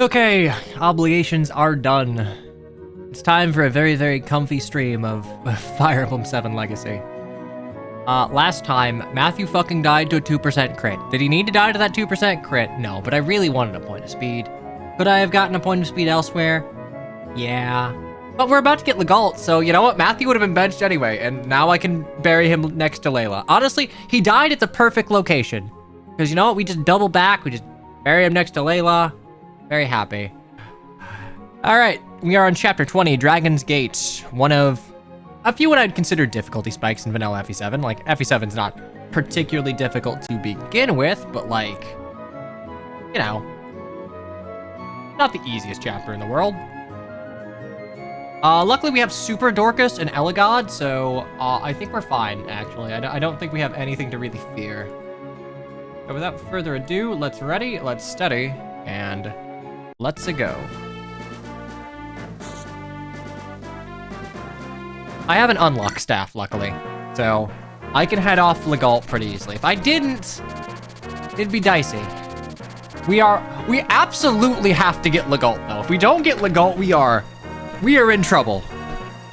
Okay, obligations are done. It's time for a very, very comfy stream of Fire Emblem 7 Legacy. Last time, Matthew fucking died to a 2% crit. Did he need to die to that 2% crit? No, but I really wanted a point of speed. Could I have gotten a point of speed elsewhere? Yeah. But we're about to get Eligod, so you know what? Matthew would have been benched anyway, and now I can bury him next to Layla. Honestly, he died at the perfect location. Because you know what? We just double back, we just bury him next to Layla. Very happy. Alright, we are on Chapter 20, Dragon's Gate. One of a few what I'd consider difficulty spikes in vanilla FE7. Like, FE7's not particularly difficult to begin with, but like, you know, not the easiest chapter in the world. Luckily we have Super Dorcas and Eligod, so I think we're fine, actually. I don't think we have anything to really fear. So without further ado, let's ready, let's steady, and let's-a go. I have an unlock staff, luckily, so I can head off Eligod pretty easily. If I didn't, it'd be dicey. We absolutely have to get Eligod, though. If we don't get Eligod, we are in trouble.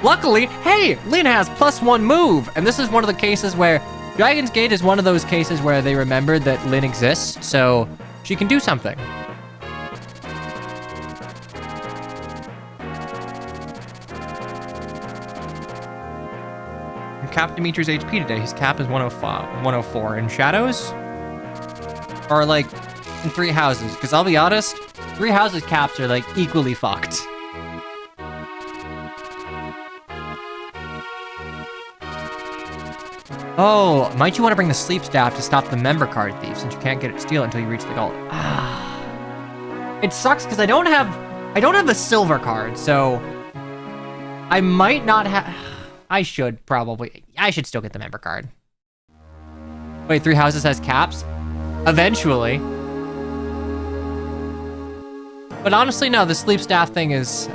Luckily, hey, Lyn has +1 move, and this is one of the cases where Dragon's Gate is one of those cases where they remembered that Lyn exists, so she can do something. Cap Dimitri's HP today. His cap is 104. And shadows are like in 3 houses. Because I'll be honest, 3 houses caps are like equally fucked. Oh, might you want to bring the sleep staff to stop the member card thief since you can't get it steal until you reach the goal? It sucks because I don't have a silver card, so I might not have. I should still get the member card. Wait, 3 houses has caps? Eventually. But honestly, no, the sleep staff thing is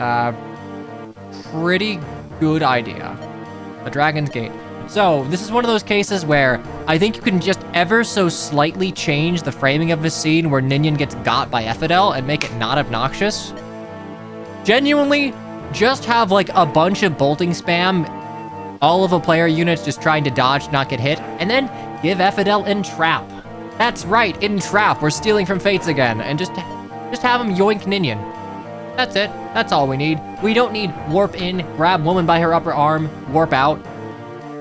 pretty good idea. The Dragon's Gate. So, this is one of those cases where I think you can just ever so slightly change the framing of the scene where Ninian gets got by Ephidel and make it not obnoxious. Genuinely, just have like a bunch of bolting spam, all of a player units just trying to dodge, not get hit, and then give Ephidel Entrap. That's right, Entrap. We're stealing from Fates again, and just have him yoink Ninian. That's it. That's all we need. We don't need warp in, grab woman by her upper arm, warp out.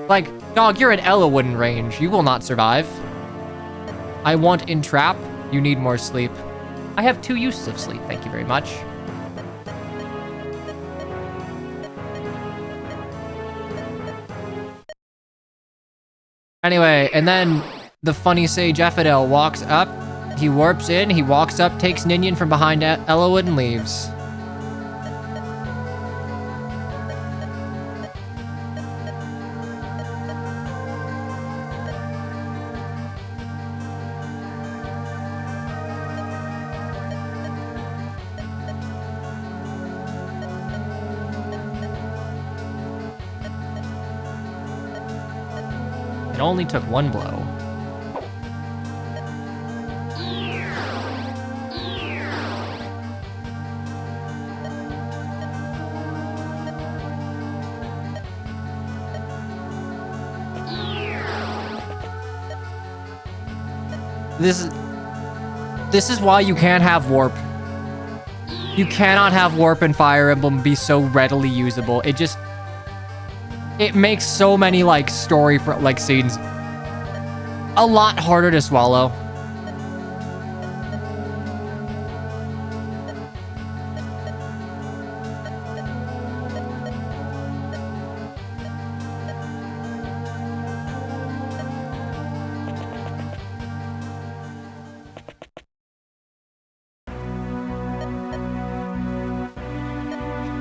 Like, dog, you're in Eligod range. You will not survive. I want Entrap. You need more sleep. I have 2 uses of sleep. Thank you very much. Anyway, and then the funny sage Ephidel walks up, he warps in, he walks up, takes Ninian from behind Eligod and leaves. It only took 1 blow. This is why you can't have warp. You cannot have warp and Fire Emblem be so readily usable. It makes so many, like, story, like, scenes a lot harder to swallow.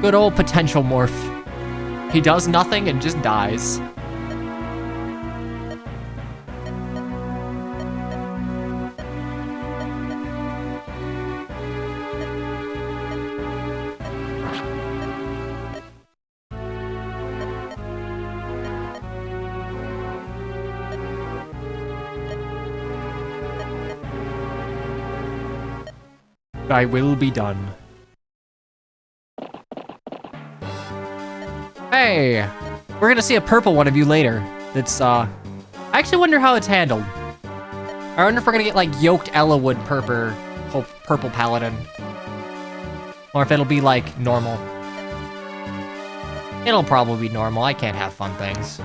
Good old potential morph. He does nothing and just dies. I will be done. Hey, we're gonna see a purple one of you later. That's, I actually wonder how it's handled. I wonder if we're gonna get, like, yoked Eligod purple paladin. Or if it'll be, like, normal. It'll probably be normal. I can't have fun things.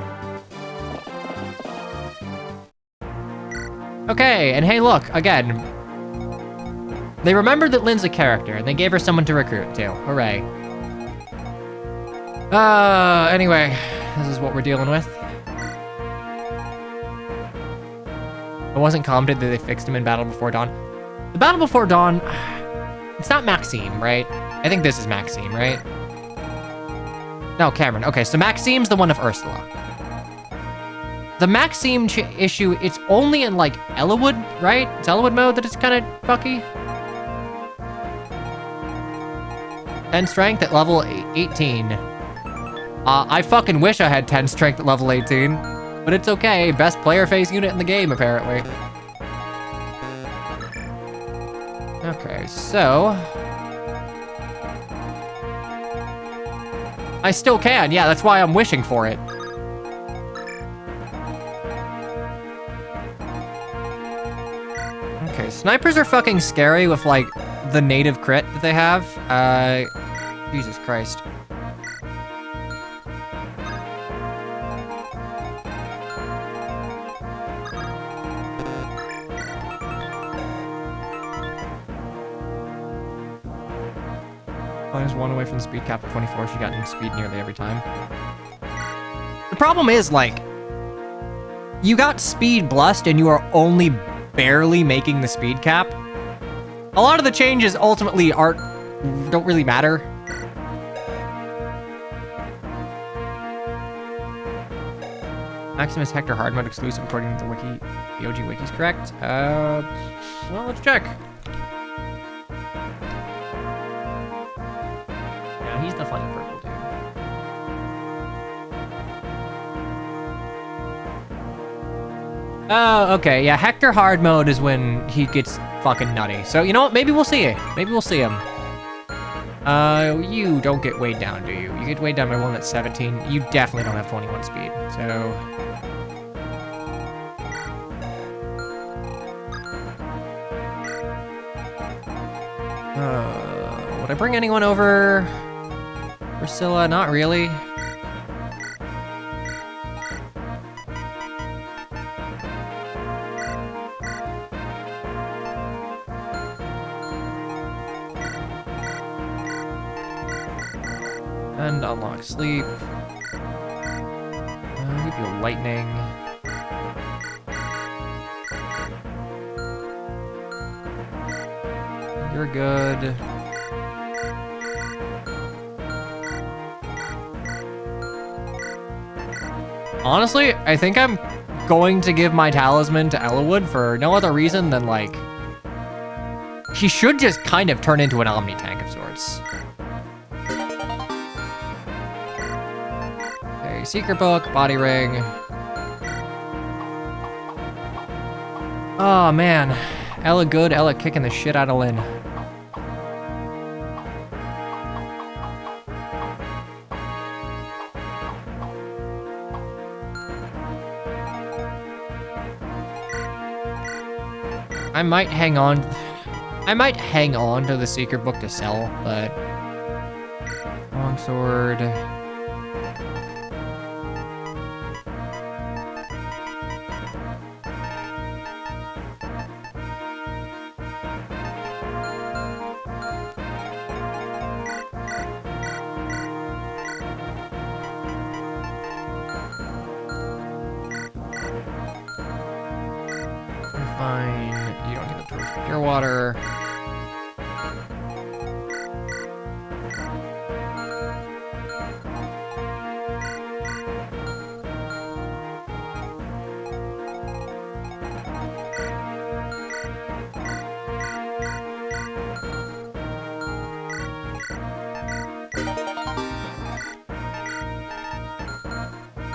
Okay, and hey, look, again. They remembered that Lynn's a character, and they gave her someone to recruit, too. Hooray. Anyway, this is what we're dealing with. I wasn't commented that they fixed him in Battle Before Dawn. The Battle Before Dawn, it's not Maxime, right? I think this is Maxime, right? No, Cameron. Okay, so Maxime's the one of Ursula. The Maxime issue, it's only in, like, Eligod, right? It's Eligod mode that it's kind of fucky. 10 strength at level 18. I fucking wish I had 10 strength at level 18. But it's okay. Best player face unit in the game, apparently. Okay, so... I still can. Yeah, that's why I'm wishing for it. Okay, snipers are fucking scary with, like, the native crit that they have. Jesus Christ. One away from the speed cap of 24. She got in speed nearly every time. The problem is, like, you got speed blessed and you are only barely making the speed cap. A lot of the changes ultimately don't really matter. Maximus Hector hard mode exclusive according to the wiki. The OG wiki's correct. Well, let's check. He's the funny purple dude. Oh, okay. Yeah, Hector hard mode is when he gets fucking nutty. So, you know what? Maybe we'll see it. Maybe we'll see him. You don't get weighed down, do you? You get weighed down by one that's 17. You definitely don't have 21 speed. So... would I bring anyone over? Priscilla, not really. And unlock sleep. We feel lightning. You're good. Honestly, I think I'm going to give my talisman to Eligod for no other reason than, like, he should just kind of turn into an Omni tank of sorts. Okay, secret book, body ring. Oh man, Eligod, Ella kicking the shit out of Lynn. I might hang on to the secret book to sell, but longsword. Fine. You don't need the torch for pure water.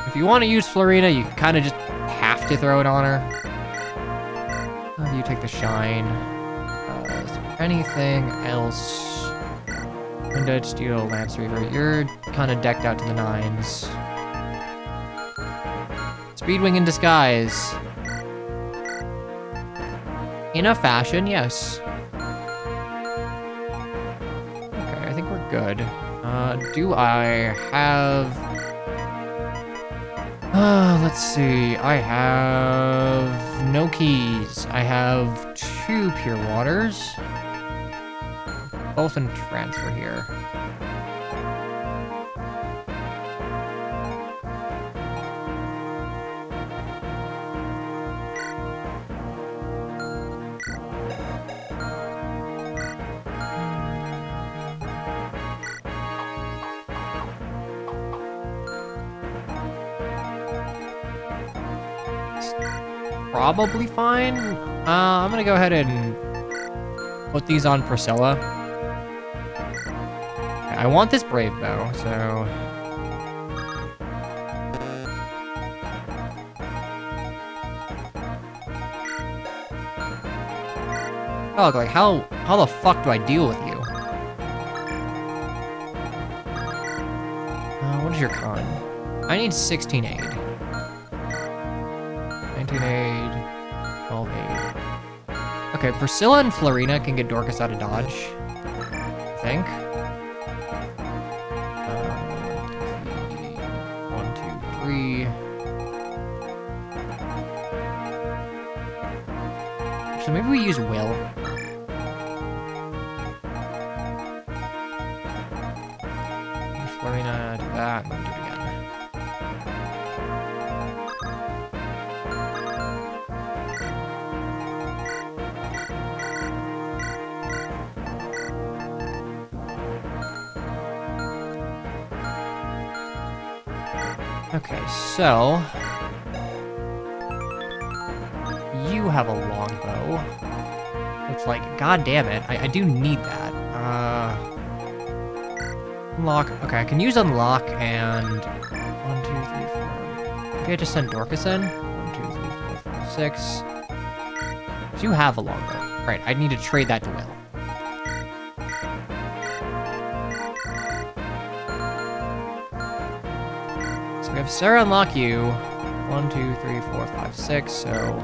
If you want to use Florina, you kind of just have to throw it on her. How do you take the shine? Anything else? Undead Steel, Lance Reaver. You're kind of decked out to the nines. Speedwing in disguise. In a fashion, yes. Okay, I think we're good. Do I have... let's see. I have no keys. I have 2 pure waters. Both in transfer here. Probably fine. I'm gonna go ahead and put these on Priscilla. Okay, I want this Brave Bow, so... Oh, like, how the fuck do I deal with you? What is your con? I need 16 aid. 19 aid, 12 aid. Okay, Priscilla and Florina can get Dorcas out of dodge, I think. 1, 2, 3. So maybe we use Will. Florina, do that, and then do it again. Okay, so you have a longbow. It's like, god damn it, I do need that. Unlock. Okay, I can use unlock and 1, 2, 3, 4. Okay, just send Dorcas in. 1, 2, 3, 4, 5, 6. So you have a longbow. Right, I need to trade that to Will. So we have Sarah unlock you. 1, 2, 3, 4, 5, 6. So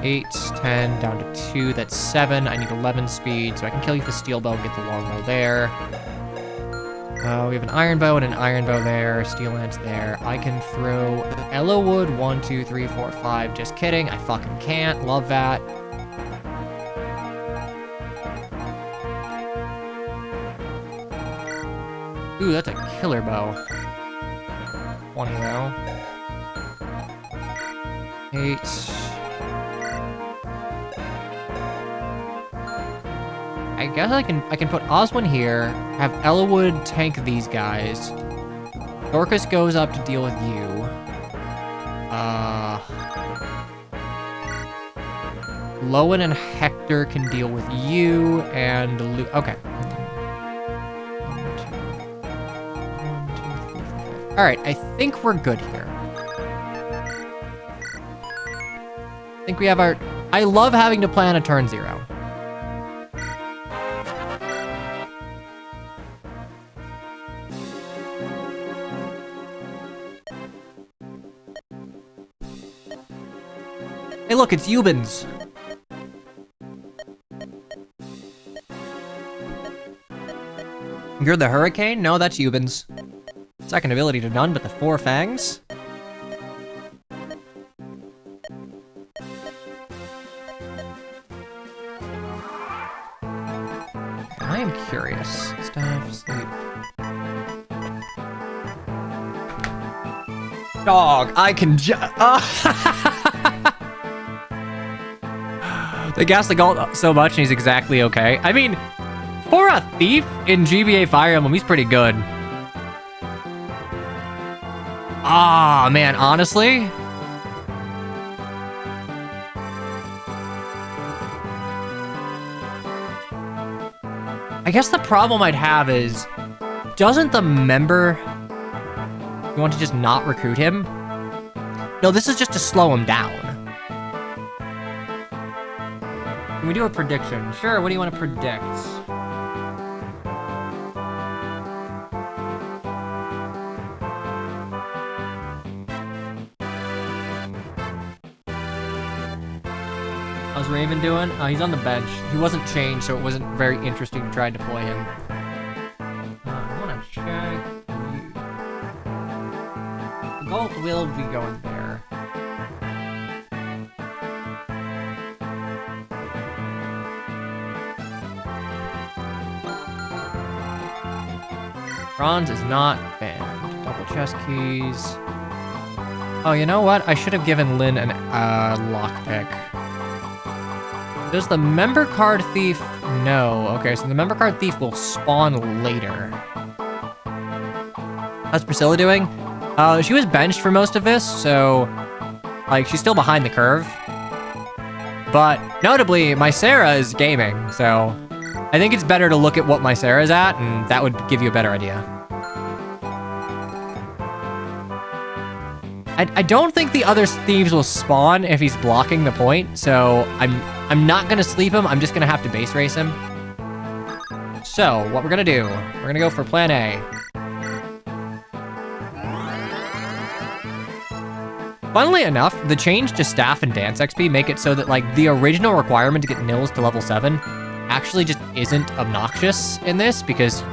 8, 10, down to 2. That's 7. I need 11 speed, so I can kill you with the steel bow and get the longbow there. We have an iron bow and an iron bow there. Steel lance there. I can throw Eligod 1, 2, 3, 4, 5. Just kidding. I fucking can't. Love that. Ooh, that's a killer bow. 20 though. 8. I guess I can put Oswin here, have Eligod tank these guys. Dorcas goes up to deal with you. Lowen and Hector can deal with you, and okay. 1, 2, 3, 4, 5. All right, I think we're good here. I think we have our... I love having to plan a turn 0. Hey, look, it's Eubens. You're the Hurricane? No, that's Eubens. Second ability to none, but the 4 fangs? I am curious. Staff, sleep. Dog, I can They gas the Galt so much and he's exactly okay. I mean, for a thief in GBA Fire Emblem, he's pretty good. Ah, man, honestly. I guess the problem I'd have is, doesn't the member... You want to just not recruit him? No, this is just to slow him down. Can we do a prediction? Sure, what do you want to predict? How's Raven doing? He's on the bench. He wasn't changed, so it wasn't very interesting to try and deploy him. I want to check you. The goal will be going there. Bronze is not banned. Double chest keys. Oh, you know what? I should have given Lynn an lockpick. Does the member card thief... No. Okay, so the member card thief will spawn later. How's Priscilla doing? She was benched for most of this, so... Like, she's still behind the curve. But, notably, my Sarah is gaming, so... I think it's better to look at what my Sarah's at, and that would give you a better idea. I don't think the other thieves will spawn if he's blocking the point, so I'm not gonna sleep him, I'm just gonna have to base race him. So, what we're gonna do, we're gonna go for plan A. Funnily enough, the change to staff and dance XP make it so that like the original requirement to get nils to level 7 actually just isn't obnoxious in this, because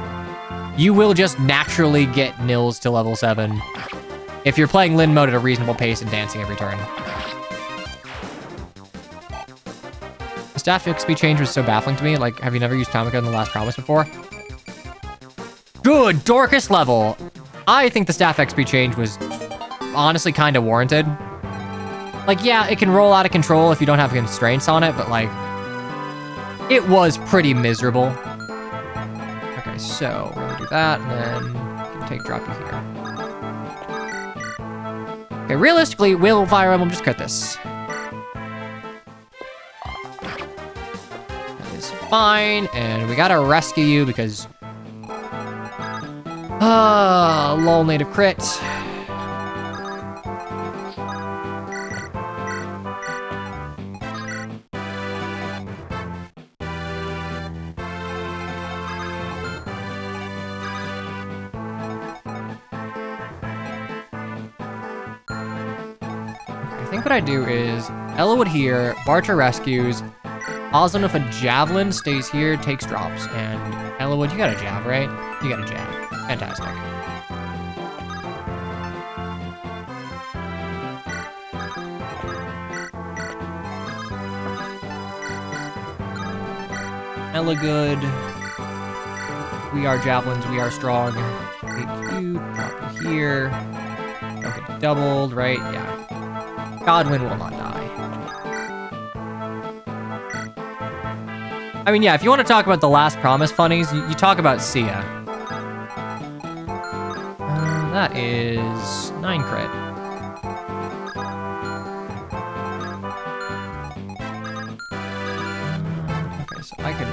you will just naturally get nils to level 7 if you're playing Lin mode at a reasonable pace and dancing every turn. The staff XP change was so baffling to me. Like, have you never used Tomika in the Last Promise before? Good, Dorcas level. I think the staff XP change was honestly kind of warranted. Like, yeah, it can roll out of control if you don't have constraints on it, but like, it was pretty miserable. Okay, so we're gonna do that, and then take drop you here. Okay, realistically, will Fire Emblem just cut this? That is fine, and we gotta rescue you because... lol native crit. What I do is Eligod here, Barter rescues, Ozone with a javelin stays here, takes drops, and Eligod, you got a jab, right? You got a jab. Fantastic. Eligod. We are javelins, we are strong. HQ, drop you here. Don't get doubled, right? Yeah. Godwin will not die. I mean, yeah, if you want to talk about the Last Promise funnies, you talk about Sia. That is 9 crit. Okay, so I could...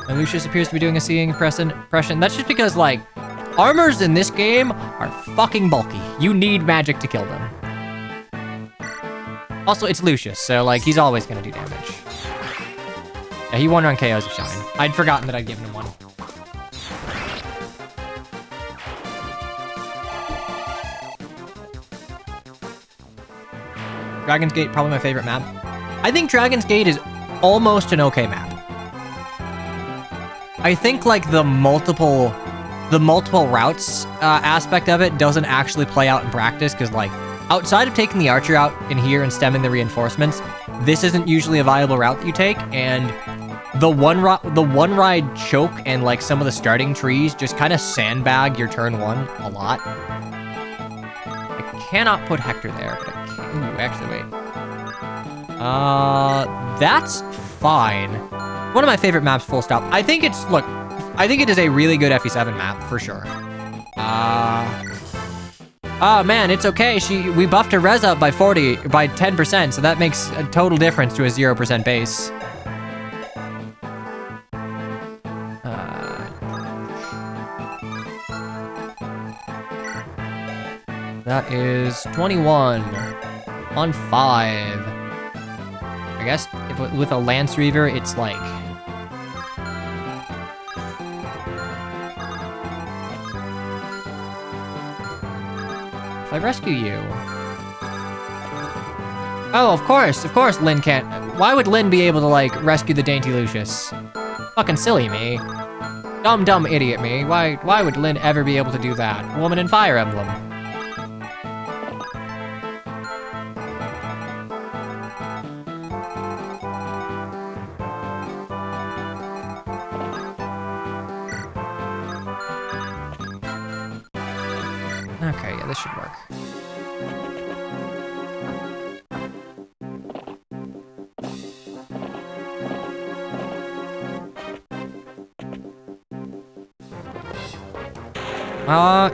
And Lucius appears to be doing a seeing impression. That's just because, like, armors in this game are fucking bulky. You need magic to kill them. Also, it's Lucius, so, like, he's always gonna do damage. Yeah, he won on KOs of Shine. I'd forgotten that I'd given him one. Dragon's Gate, probably my favorite map. I think Dragon's Gate is almost an okay map. I think, like, the multiple routes aspect of it doesn't actually play out in practice, because, like, outside of taking the archer out in here and stemming the reinforcements, this isn't usually a viable route that you take, and the one ride choke and, like, some of the starting trees just kind of sandbag your turn 1 a lot. I cannot put Hector there, but I can... Ooh, actually, wait. That's fine. One of my favorite maps, full stop. I think it's... Look, I think it is a really good FE7 map, for sure. Oh, man, it's okay. We buffed her res up by 10%, so that makes a total difference to a 0% base. that is 21 on 5. I guess if, with a Lance Reaver, it's like... If I rescue you... Oh, of course Lynn can't... Why would Lynn be able to, like, rescue the Dainty Lucius? Fucking silly me. Dumb idiot me. Why would Lynn ever be able to do that? Woman in Fire Emblem. Okay, yeah, this should work.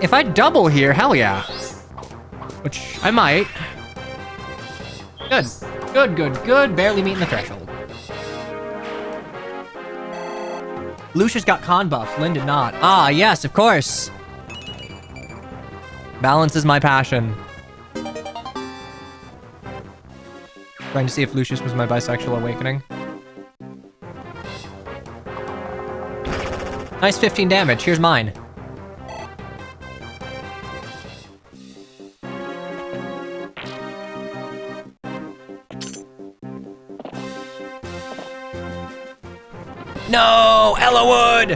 If I double here, hell yeah. Which I might. Good. Barely meeting the threshold. Lucius got con buffs, Lynn did not. Ah, yes, of course. Balance is my passion. Trying to see if Lucius was my bisexual awakening. Nice 15 damage, here's mine. No, Eligod!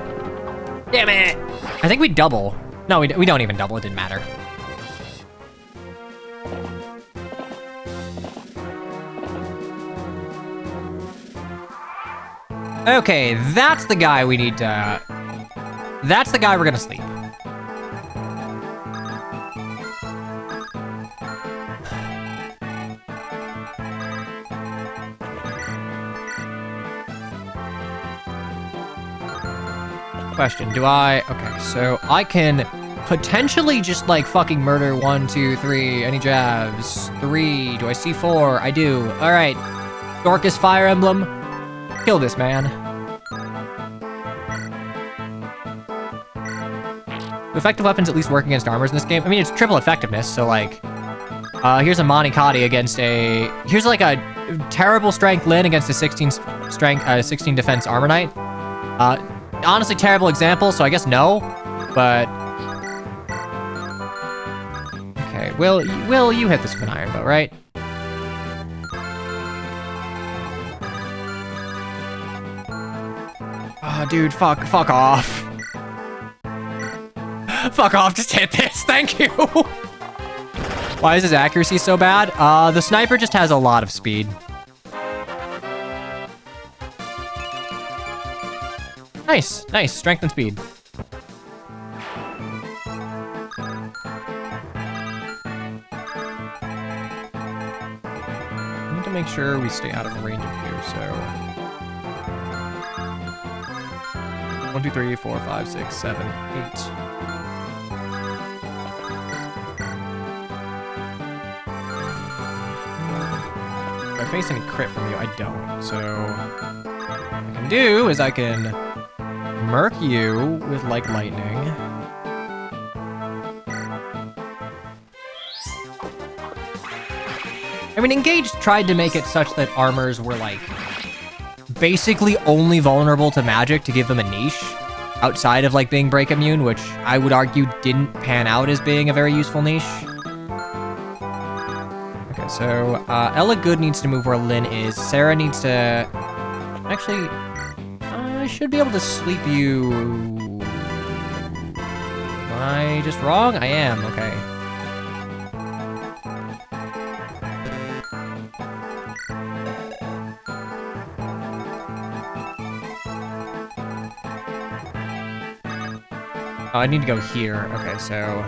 Damn it! I think we double. No, we don't even double, it didn't matter. Okay, that's the guy we need to... That's the guy we're gonna sleep. Question, do I... Okay, so I can potentially just, like, fucking murder 1, 2, 3. Any jabs? 3. Do I see 4? I do. Alright. Dorcas Fire Emblem. Kill this man. Effective weapons at least work against armors in this game. I mean, it's triple effectiveness, so, like... here's a Monikati against a... Here's, like, a terrible strength Lyn against a 16 strength, 16 defense Armor Knight. Honestly, terrible example, so I guess no, but... Okay, Will, you hit this with an iron bow, right? Oh, dude, fuck off. Fuck off, just hit this, thank you! Why is his accuracy so bad? The sniper just has a lot of speed. Nice, strength and speed. I need to make sure we stay out of range of you, so... 1, 2, 3, 4, 5, 6, 7, 8. If I face any crit from you, I don't, so... What I can do is I can... Murk you with, like, lightning. I mean, Engage tried to make it such that armors were, like, basically only vulnerable to magic to give them a niche outside of, like, being break immune, which I would argue didn't pan out as being a very useful niche. Okay, so, Eligod needs to move where Lyn is. Sarah needs to... Actually... I should be able to sleep you... Am I just wrong? I am, okay. Oh, I need to go here. Okay, so...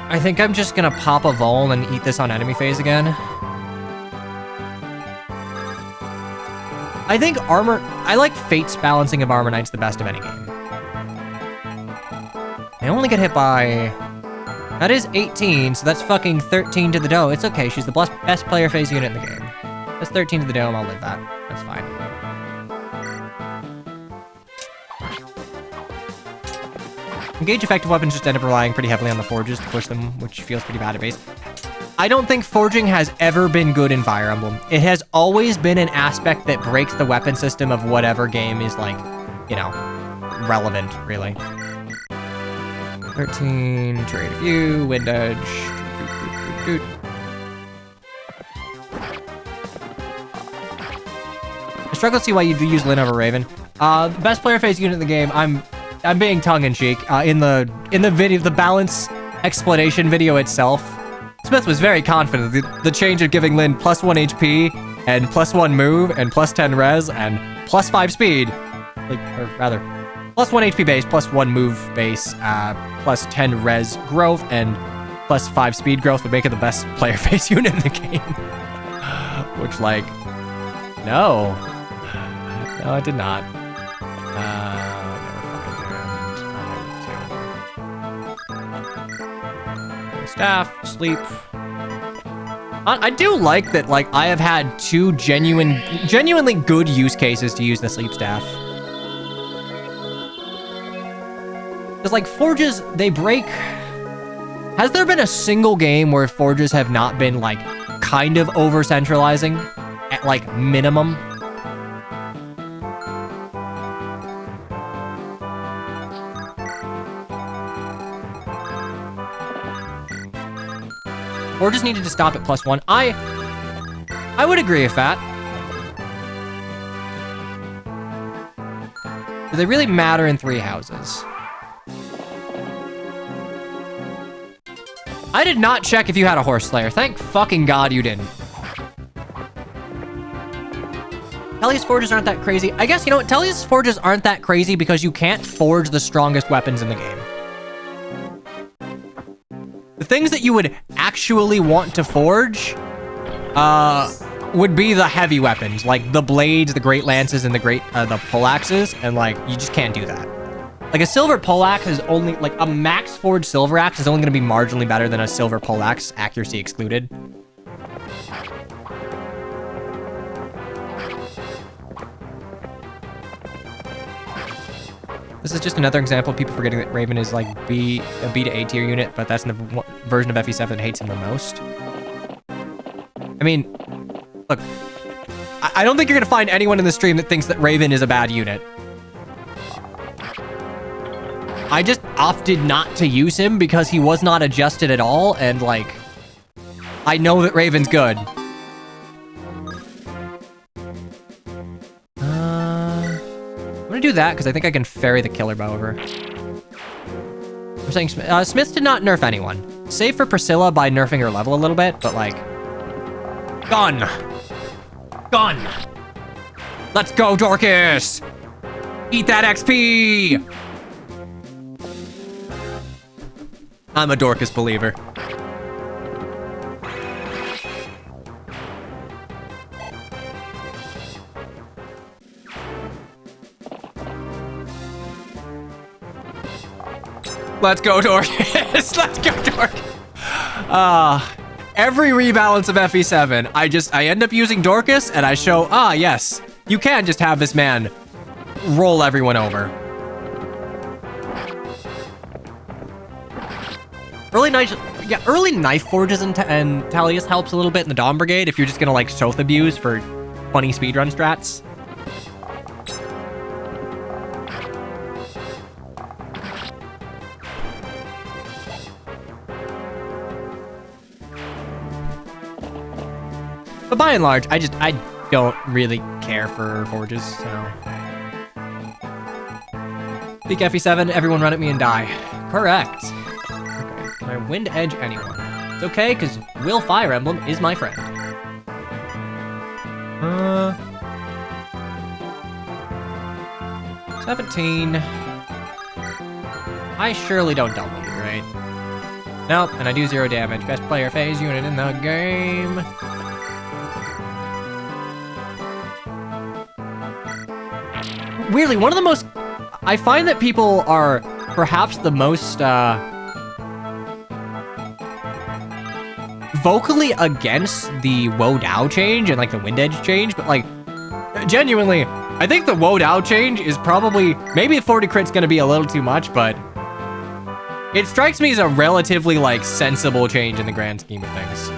I think I'm just gonna pop a Vuln and eat this on enemy phase again. I think I like Fate's balancing of Armor Knights the best of any game. I only get hit by... That is 18, so that's fucking 13 to the dome. It's okay, she's the best player phase unit in the game. That's 13 to the dome, I'll live that. That's fine. Engage effective weapons just end up relying pretty heavily on the forges to push them, which feels pretty bad at base. I don't think forging has ever been good in Fire Emblem. It has always been an aspect that breaks the weapon system of whatever game is like, you know, relevant, really. 13, trade view, wind edge. I struggle to see why you do use Lyn over Raven. The best player phase unit in the game. I'm being tongue-in-cheek. In the video, the balance explanation video itself, Smith was very confident the change of giving Lyn +1 HP and +1 move and +10 res and +5 speed, or rather, +1 HP base, +1 move base, +10 res growth and +5 speed growth would make it the best player phase unit in the game. Which, like, no, it did not. Staff, sleep. I do like that, like, I have had two genuinely good use cases to use the sleep staff. Because, like, forges, they break... Has there been a single game where forges have not been, like, kind of over-centralizing? At, like, minimum? Forges needed to stop at +1. I would agree with that. Do they really matter in 3 houses? I did not check if you had a Horse Slayer. Thank fucking God you didn't. Tellius Forges aren't that crazy. I guess, you know what? Tellius Forges aren't that crazy because you can't forge the strongest weapons in the game. The things that you would actually want to forge would be the heavy weapons, like the blades, the great lances, and the poleaxes, and like you just can't do that. Like a silver poleaxe is only like a max forged silver axe is only going to be marginally better than a silver poleaxe, accuracy excluded. This is just another example of people forgetting that Raven is like a B to A tier unit, but that's in the version of FE7 that hates him the most. I mean, look, I don't think you're gonna find anyone in the stream that thinks that Raven is a bad unit. I just opted not to use him because he was not adjusted at all, and like, I know that Raven's good. I'm gonna do that because I think I can ferry the killer bow over. I'm saying Smith did not nerf anyone, save for Priscilla by nerfing her level a little bit, but like, gun. Let's go, Dorcas. Eat that XP. I'm a Dorcas believer. Let's go, Dorcas. Let's go, Dorcas. Every rebalance of FE7, I end up using Dorcas, and I show, yes, you can just have this man roll everyone over. Early knife forges and Tallius helps a little bit in the Dawn Brigade if you're just gonna like Soth abuse for funny speedrun strats. But by and large, I don't really care for forges, so. Peak FE7, everyone run at me and die. Correct. Okay, can I wind edge anyone? It's okay, because Will Fire Emblem is my friend. 17. I surely don't double you, right? Nope, and I do 0 damage. Best player phase unit in the game. Weirdly, one of the most... I find that people are perhaps the most vocally against the Wo Dao change and like the Wind Edge change, but like genuinely, I think the Wo Dao change is probably... Maybe a 40 crit's gonna be a little too much, but It strikes me as a relatively, like, sensible change in the grand scheme of things.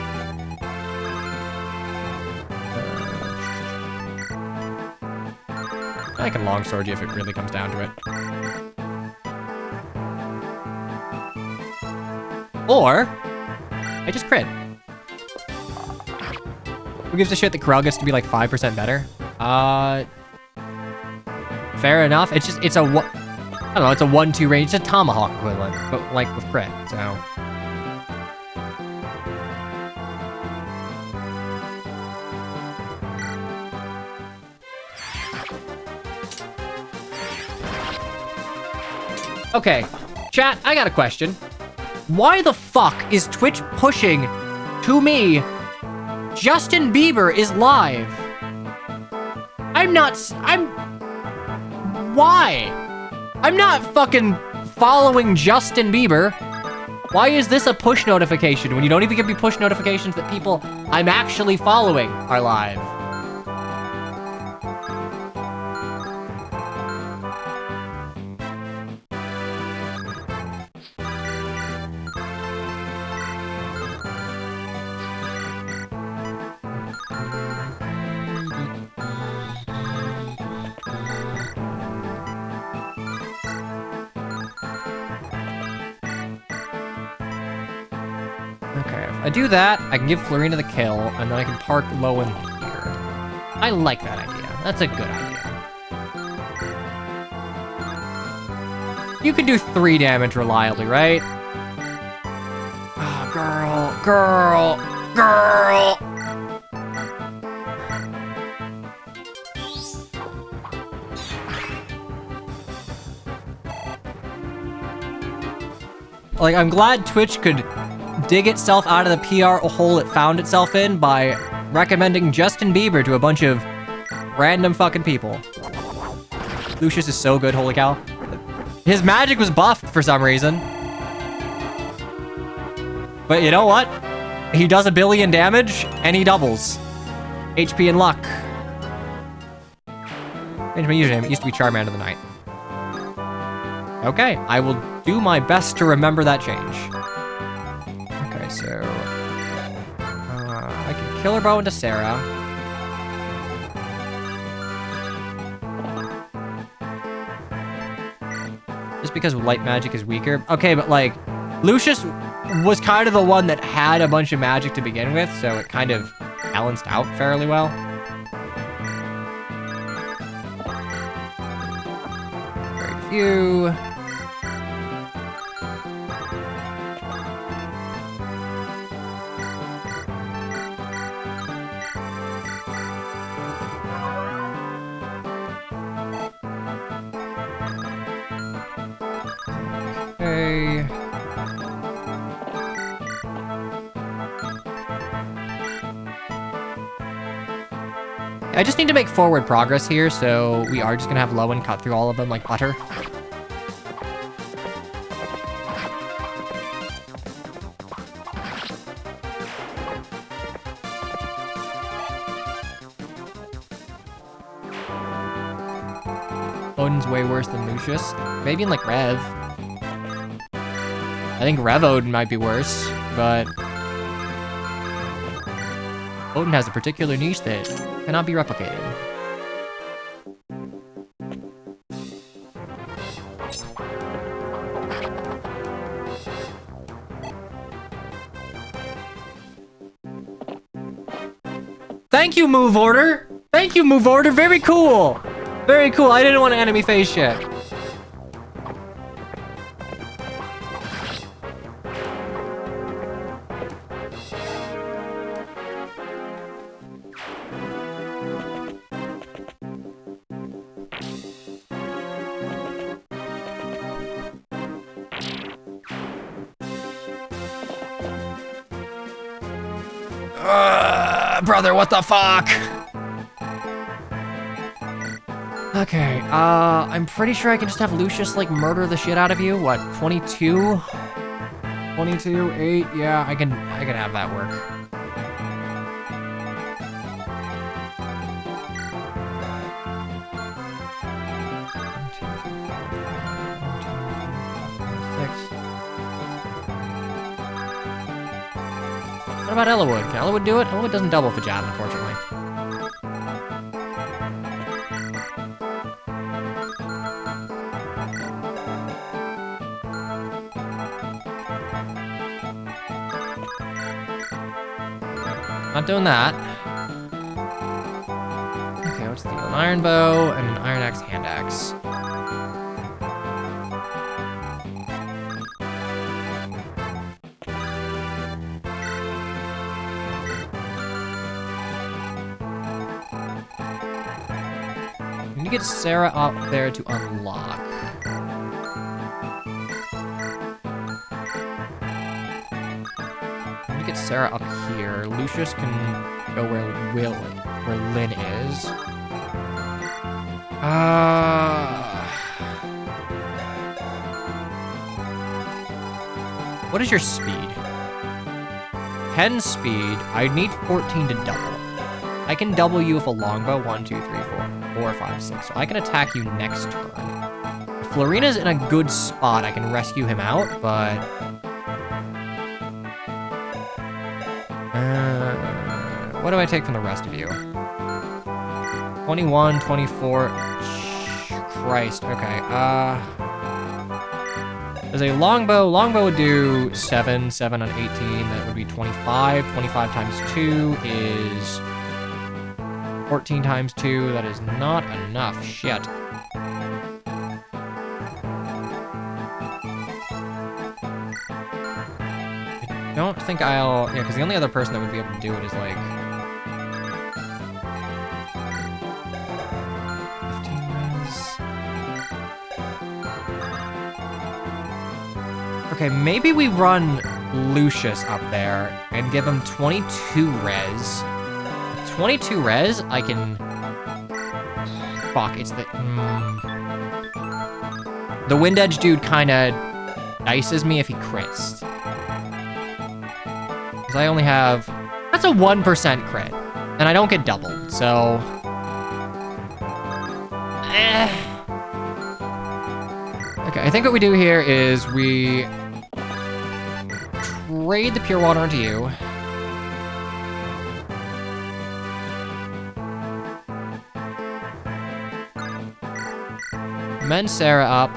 I can longsword you if it really comes down to it. Or, I just crit. Who gives a shit that Corel gets to be like 5% better? Fair enough. It's just, it's a, I don't know, it's a 1-2 range. It's a tomahawk equivalent, but like with crit, so. Okay, chat, I got a question. Why the fuck is Twitch pushing to me Justin Bieber is live? Why? I'm not fucking following Justin Bieber. Why is this a push notification when you don't even give me push notifications that people I'm actually following are live? I do that, I can give Florina the kill, and then I can park low in here. I like that idea. That's a good idea. You can do 3 damage reliably, right? Oh, girl. Like, I'm glad Twitch could dig itself out of the PR hole it found itself in by recommending Justin Bieber to a bunch of random fucking people. Lucius is so good, holy cow. His magic was buffed for some reason. But you know what? He does 1 billion damage, and he doubles HP and luck. Change my username. It used to be Charmander of the Night. Okay, I will do my best to remember that change. So, I can kill her bow into Sarah. Just because light magic is weaker. Okay, but like, Lucius was kind of the one that had a bunch of magic to begin with, so it kind of balanced out fairly well. Very few. I just need to make forward progress here, so we are just gonna have Lowen cut through all of them like butter. Odin's way worse than Lucius. Maybe in like Rev. I think Rev Odin might be worse, but Odin has a particular niche that cannot be replicated. Thank you, move order! Thank you, move order! Very cool! Very cool, I didn't want an enemy face shit. Brother, what the fuck? Okay, I'm pretty sure I can just have Lucius, like, murder the shit out of you. What, 22? 22, 8, yeah, I can have that work. What about Eligod? Can Eligod do it? Eligod doesn't double for jab, unfortunately. Not doing that. Okay, what's the deal? An iron bow and an iron axe hand axe. I need to get Sarah up there to unlock. Get Sarah up here. Lucius can go where Lynn is. What is your speed? 10 speed. I need 14 to double. I can double you with a longbow. 1, 2, 3, 4, 5, 6. So I can attack you next turn. If Florina's in a good spot, I can rescue him out, but what do I take from the rest of you? 21, 24. Christ. Okay. There's a longbow. Longbow would do 7 on 18. That would be 25. 25 times 2 is 14 times 2. That is not enough. Shit. I don't think I'll... Yeah, because the only other person that would be able to do it is, like... 15 res. Okay, maybe we run Lucius up there and give him 22 res. 22 res, I can... Fuck, it's the... The Wind Edge dude kind of dices me if he crits. Because I only have... That's a 1% crit. And I don't get doubled, so... Okay, I think what we do here is we... trade the pure water into you. Mend Sarah up.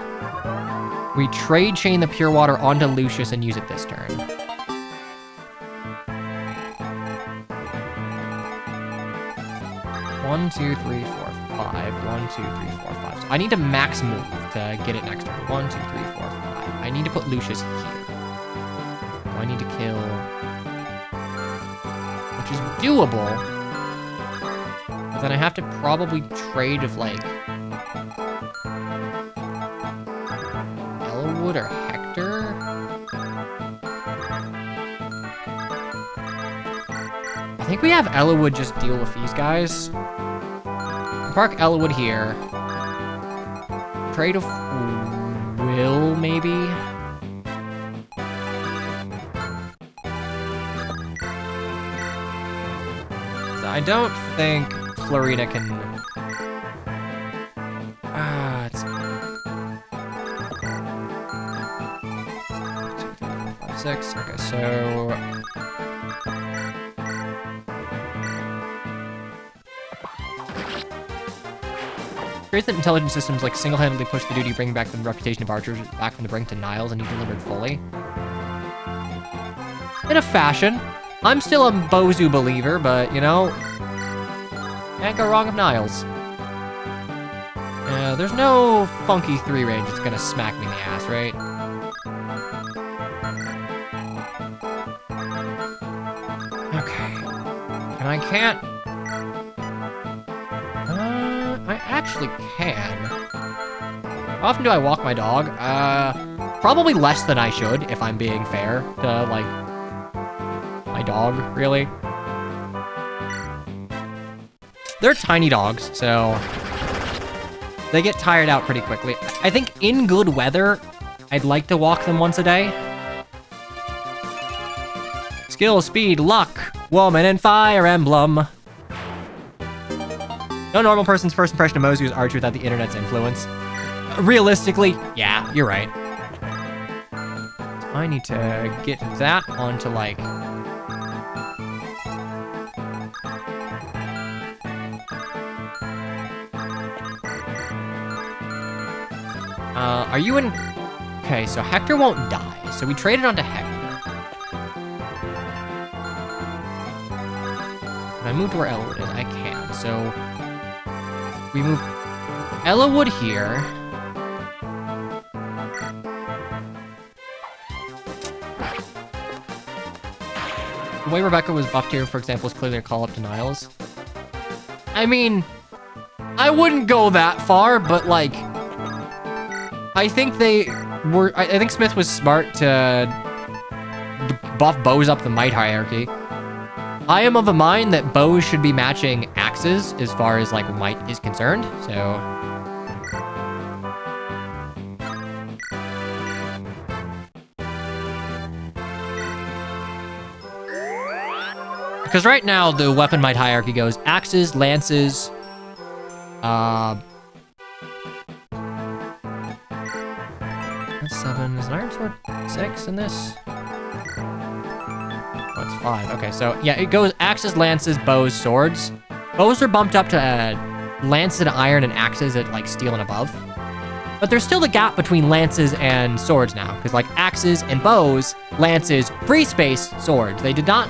We trade chain the pure water onto Lucius and use it this turn. One, two, three, four, five. 1, 2, 3, 4, 5. So I need to max move to get it next turn. 1, 2, 3, 4, 5. I need to put Lucius here. So I need to kill, which is doable. But then I have to probably trade with like Elwood or Hector. I think we have Elwood just deal with these guys. Park Elwood here. Trade of Will, maybe? I don't think Florina can... it's... 2, 3, 4, 5, 6. Okay, so... Creates that intelligent systems like single-handedly push the duty, bringing back the reputation of archers back from the brink to Niles, and he delivered fully. In a fashion. I'm still a Bozu believer, but, you know, can't go wrong with Niles. There's no funky 3 range that's gonna smack me in the ass, right? Okay. And I can't... I actually can. How often do I walk my dog? Probably less than I should, if I'm being fair to, like, my dog, really. They're tiny dogs, so they get tired out pretty quickly. I think in good weather, I'd like to walk them once a day. Skill, speed, luck, woman, and fire emblem. No normal person's first impression of Mozu is archer without the internet's influence. Realistically, yeah, you're right. I need to get that onto, like... Are you in... Okay, so Hector won't die. So we traded onto Hector. Can I move to where Eligod is? I can. So we move Eligod here. The way Rebecca was buffed here, for example, is clearly a call-up denials. I mean, I wouldn't go that far, but like, I think they were. I think Smith was smart to buff bows up the might hierarchy. I am of the mind that bows should be matching axes as far as like might is concerned. So, because right now the weapon might hierarchy goes axes, lances, that's 7. Is an iron sword 6 in this? Oh, it's 5. Okay, so yeah, it goes axes, lances, bows, swords. Bows are bumped up to lances and iron, and axes at like steel and above. But there's still the gap between lances and swords now, because like axes and bows, lances, free space, swords. They did not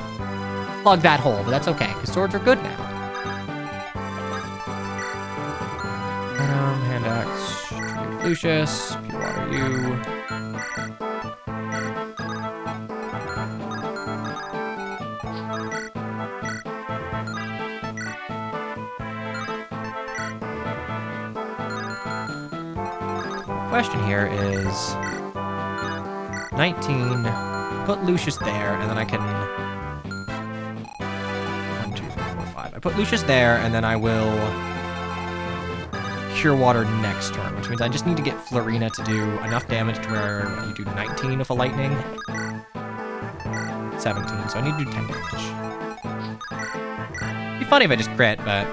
plug that hole, but that's okay, because swords are good now. Hand axe, trade Lucius, pure water you. Question here is 19, put Lucius there, and then I can 1, 2, 3, 4, 5. I put Lucius there, and then I will Cure Water next turn, which means I just need to get Florina to do enough damage to where you do 19 with a lightning. 17, so I need to do 10 damage. It'd be funny if I just crit, but...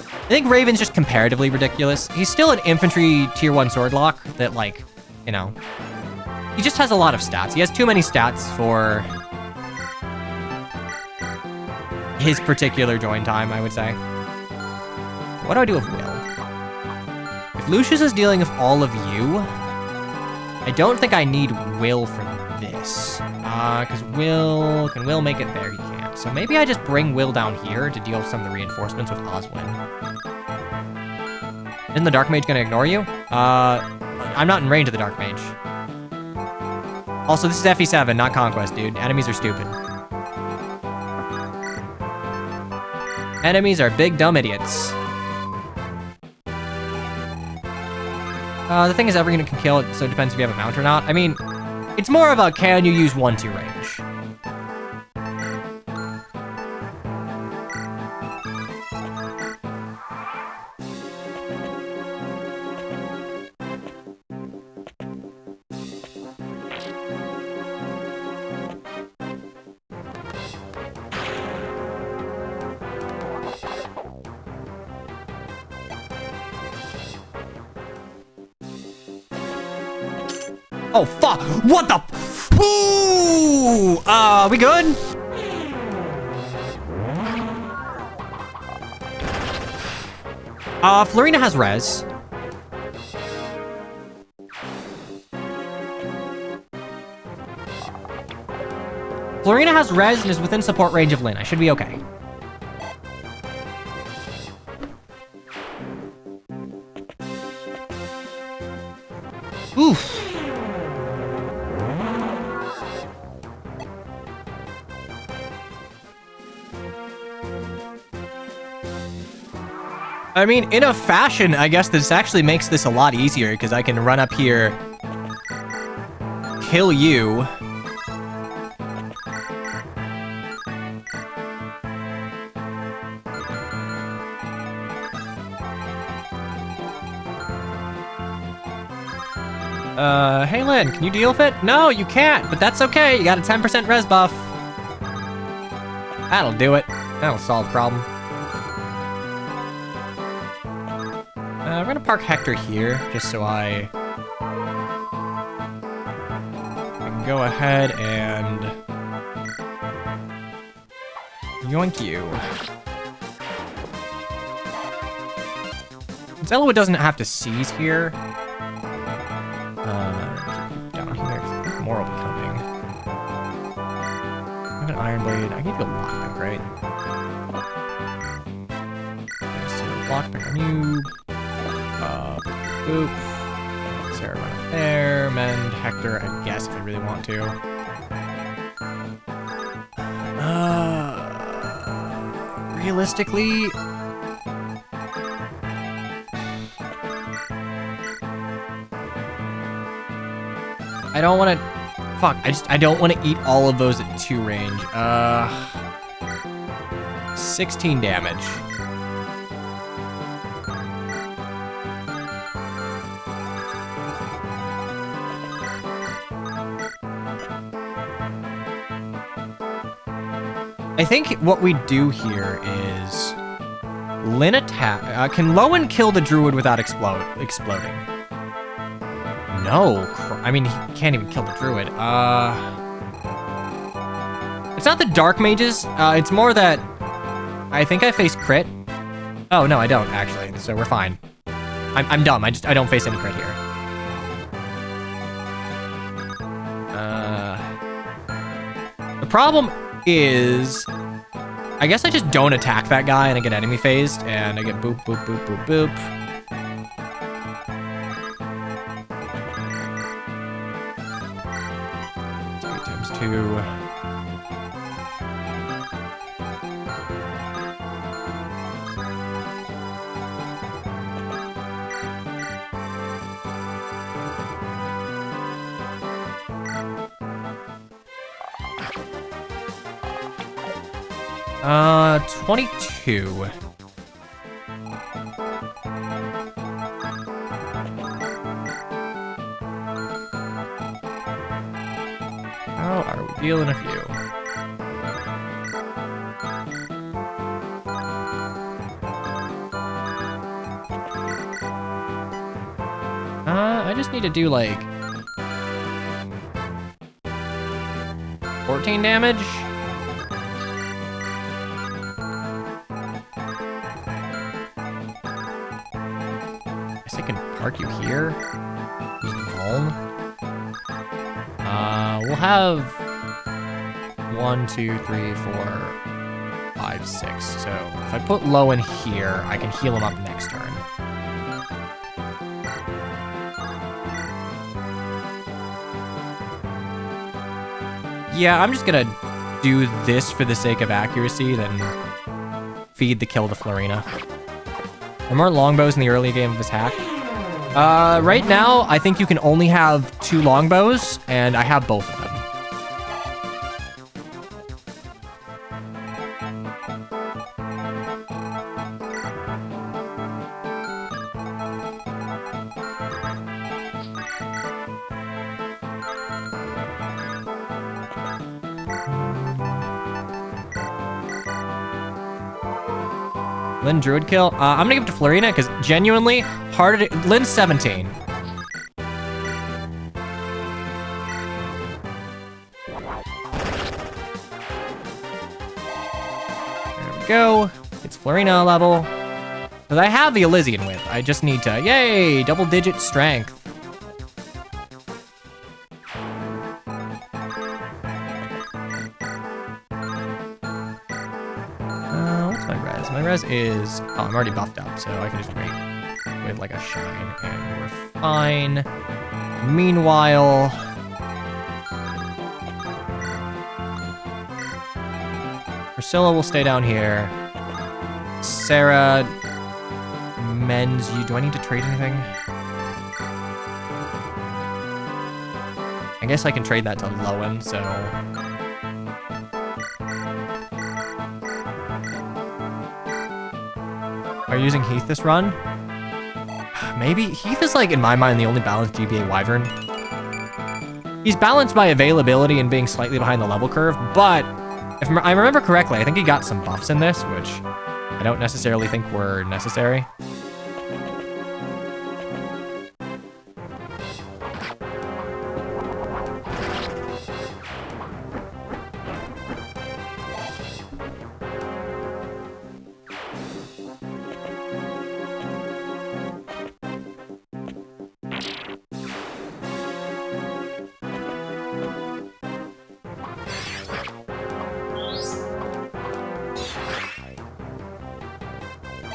I think Raven's just comparatively ridiculous. He's still an infantry tier 1 sword lock that, like, you know, he just has a lot of stats. He has too many stats for his particular join time, I would say. What do I do with Will? If Lucius is dealing with all of you, I don't think I need Will for this. Because can Will make it there? He can't. So maybe I just bring Will down here to deal with some of the reinforcements with Oswin. Isn't the Dark Mage gonna ignore you? I'm not in range of the Dark Mage. Also, this is FE7, not Conquest, dude. Enemies are stupid. Enemies are big, dumb idiots. The thing is, every unit can kill it, so it depends if you have a mount or not. I mean, it's more of a can you use 1-2 range. Oh, fuck! What the? Ooh! We good? Florina has res. Florina has res and is within support range of Lyn. I should be okay. Oof. I mean, in a fashion, I guess this actually makes this a lot easier, because I can run up here, kill you. Hey Lyn, can you deal with it? No, you can't, but that's okay. You got a 10% res buff. That'll do it. That'll solve the problem. We're gonna park Hector here, just so I can go ahead and Yoink you. Since Eligod doesn't have to seize here. Down here, because more will be coming. I have an Iron Blade. I give you a lockpick, right? Okay, so lockpick on you. Boop. Sarah run up there. Mend Hector, I guess, if I really want to. Realistically, I don't want to. Fuck, I don't want to eat all of those at 2 range. 16 damage. I think what we do here is Lyn attack. Can Lowen kill the druid without exploding? No. I mean, he can't even kill the druid. It's not the dark mages. It's more that I think I face crit. Oh no, I don't actually. So we're fine. I'm dumb. I don't face any crit here. The problem is, I guess I just don't attack that guy and I get enemy phased and I get boop, boop, boop, boop, boop. 8 times 2. Uh, 22. How are we dealing a few? I just need to do like 14 damage. I can park you here. Just vuln. We'll have 1, 2, 3, 4, 5, 6. So if I put Lowen here, I can heal him up next turn. Yeah, I'm just gonna do this for the sake of accuracy, then feed the kill to Florina. There more longbows in the early game of attack. Right now, I think you can only have 2 longbows, and I have both of them. Lyn Druid kill. I'm gonna give it to Florina because genuinely harder to. Lyn's 17. There we go. It's Florina level. Because I have the Elysian Whip. I just need to. Yay! Double-digit strength. My res is, oh, I'm already buffed up, so I can just wait with like a shine, and we're fine. Meanwhile, Priscilla will stay down here. Sarah mends you. Do I need to trade anything? I guess I can trade that to Lowen, so. Are you using Heath this run? Maybe. Heath is, like, in my mind, the only balanced GBA Wyvern. He's balanced by availability and being slightly behind the level curve, but if I remember correctly, I think he got some buffs in this, which I don't necessarily think were necessary.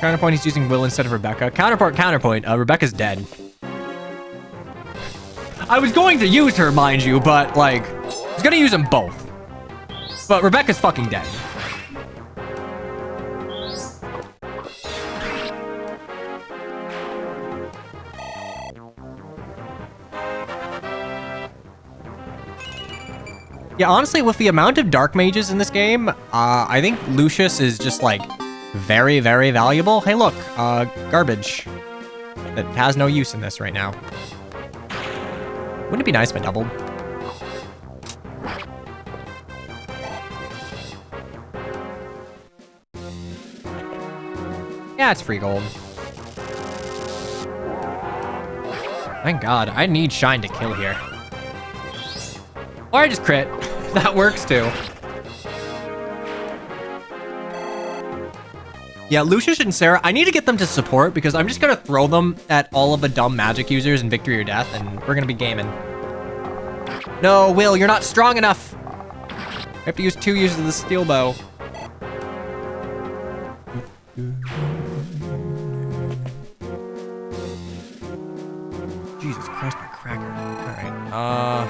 Counterpoint, he's using Will instead of Rebecca. Counterpoint, Rebecca's dead. I was going to use her, mind you, but, like, I was gonna use them both. But Rebecca's fucking dead. Yeah, honestly, with the amount of dark mages in this game, I think Lucius is just, like, very, very valuable. Hey, look, garbage that has no use in this right now. Wouldn't it be nice if I doubled? Yeah, it's free gold. Thank God, I need Shine to kill here. Or I just crit. That works too. Yeah, Lucius and Sarah, I need to get them to support because I'm just gonna throw them at all of the dumb magic users in Victory or Death, and we're gonna be gaming. No, Will, you're not strong enough. I have to use 2 uses of the steel bow. Jesus Christ, my cracker. Alright,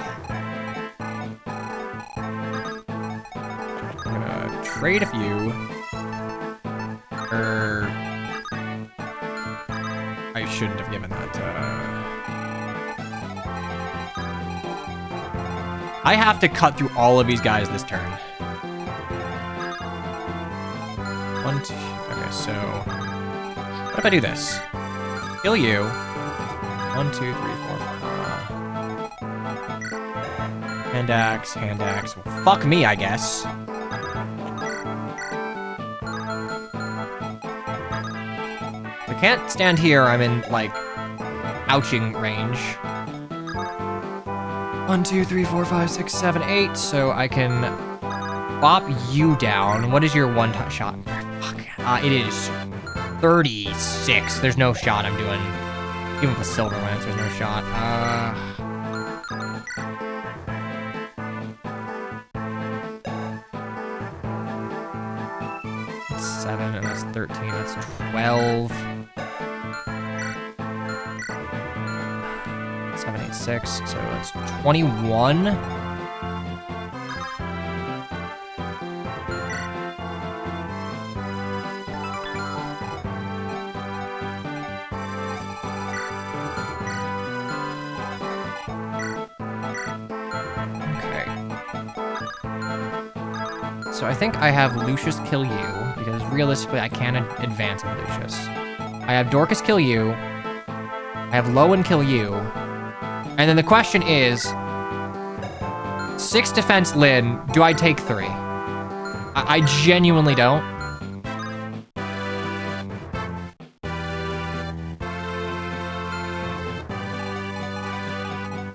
I'm gonna trade a few. I shouldn't have given that. I have to cut through all of these guys this turn. 1, 2. Okay, so what if I do this? Kill you. 1, 2, 3, 4, 5. Hand axe, hand axe. Well, fuck me, I guess. I can't stand here. I'm in, like, ouching range. 1, 2, 3, 4, 5, 6, 7, 8. So I can bop you down. What is your one-touch shot? Fuck. It is 36. There's no shot I'm doing. Even with Silver Lance, there's no shot. 7, and that's 13. That's 12. 7, 8, 6. So that's 21. Okay. So I think I have Lucius kill you, because realistically I can't advance with Lucius. I have Dorcas kill you. I have Lowen kill you. And then the question is, 6 defense Lyn, do I take 3? I genuinely don't.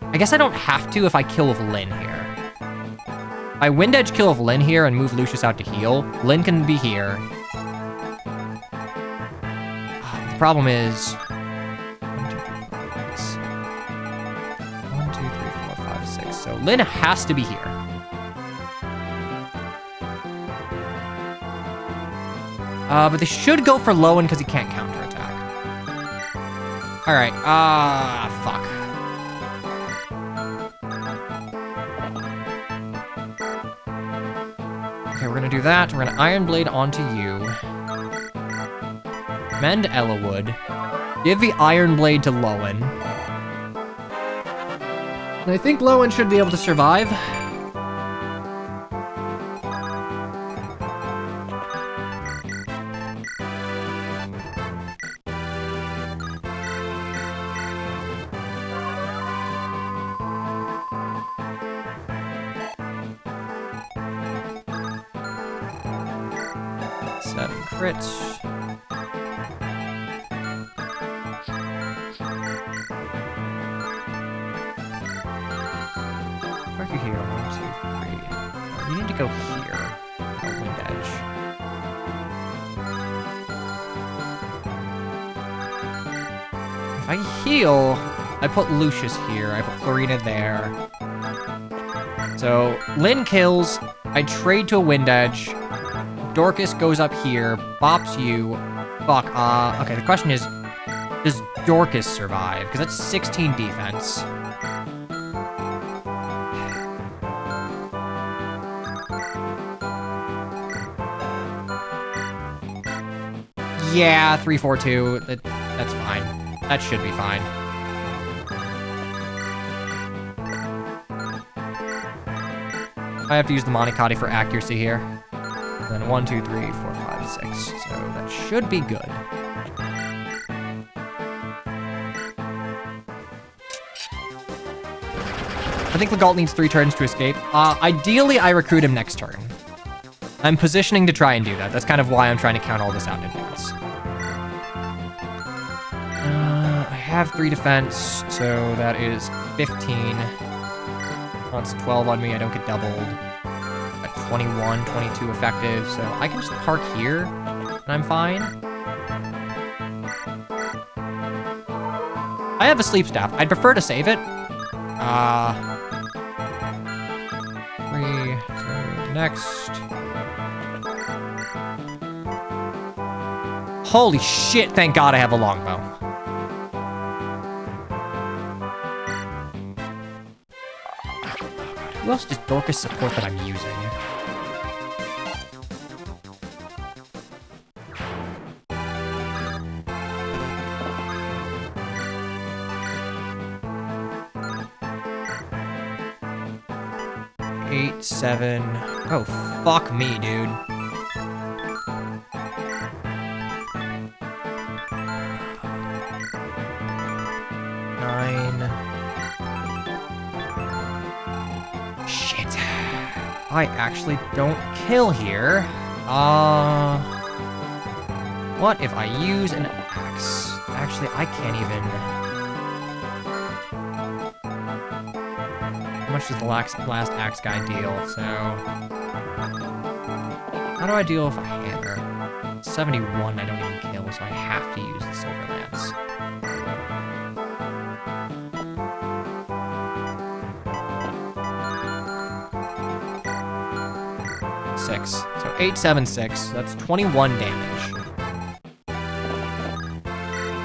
I guess I don't have to if I kill with Lyn here. If I Wind Edge kill with Lyn here and move Lucius out to heal, Lyn can be here. The problem is... 1, 2, 3, 4, 5, 6. So Lyn has to be here. But they should go for Lowen because he can't counterattack. Alright, fuck. Okay, we're gonna do that. We're gonna Iron Blade onto you. Mend Eligod. Give the Iron Blade to Lowen. And I think Lowen should be able to survive. Crits. Where are you here? 1, 2, 3. You need to go here. Wind Edge. If I heal, I put Lucius here. I put Florina there. So Lyn kills. I trade to a Wind Edge. Dorcas goes up here, bops you, Fuck, okay, the question is, does Dorcas survive? Because that's 16 defense. Yeah, 3-4-2. That's fine. That should be fine. I have to use the Manicotti for accuracy here. And then 1, 2, 3, 4, 5, 6. So that should be good. I think Legault needs 3 turns to escape. Ideally, I recruit him next turn. I'm positioning to try and do that. That's kind of why I'm trying to count all this out in advance. I have 3 defense, so that is 15. That's 12 on me. I don't get doubled. At 21, 22 effective, so I can just park here, and I'm fine. I have a sleep staff. I'd prefer to save it. 3, so next. Holy shit, thank God I have a longbow. Who else does Dorcas support that I'm using? Eight, 7. Oh, fuck me, dude. I actually don't kill here. What if I use an axe? Actually, I can't even. How much does the last axe guy deal? So, how do I deal with a hammer? 71, I don't even kill, so I have to use the silver lance. 6. So 8, 7, 6. That's 21 damage.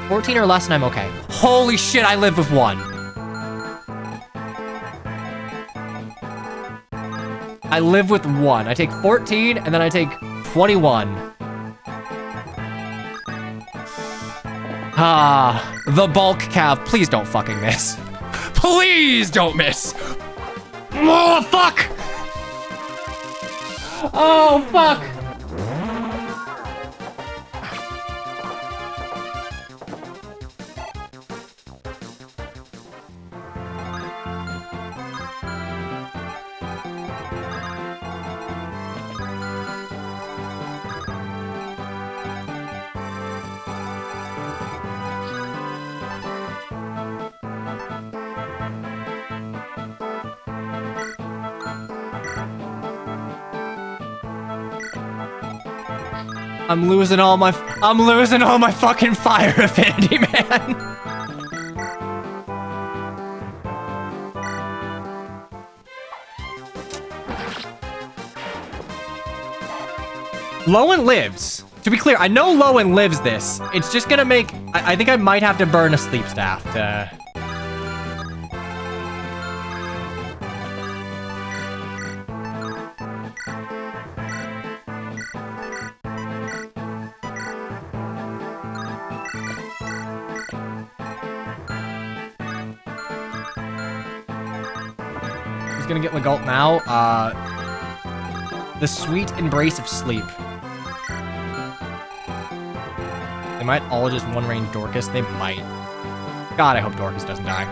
14 or less and I'm okay. Holy shit, I live with 1. I live with 1. I take 14 and then I take 21. The bulk cav. Please don't fucking miss. Please don't miss. Oh, fuck. Oh, fuck! I'm losing all my fucking fire affinity, man. Lowen lives. To be clear, I know Lowen lives this. It's just gonna make... I think I might have to burn a sleep staff to... Gonna get Legault now. The sweet embrace of sleep. They might all just one-range Dorcas. They might. God, I hope Dorcas doesn't die.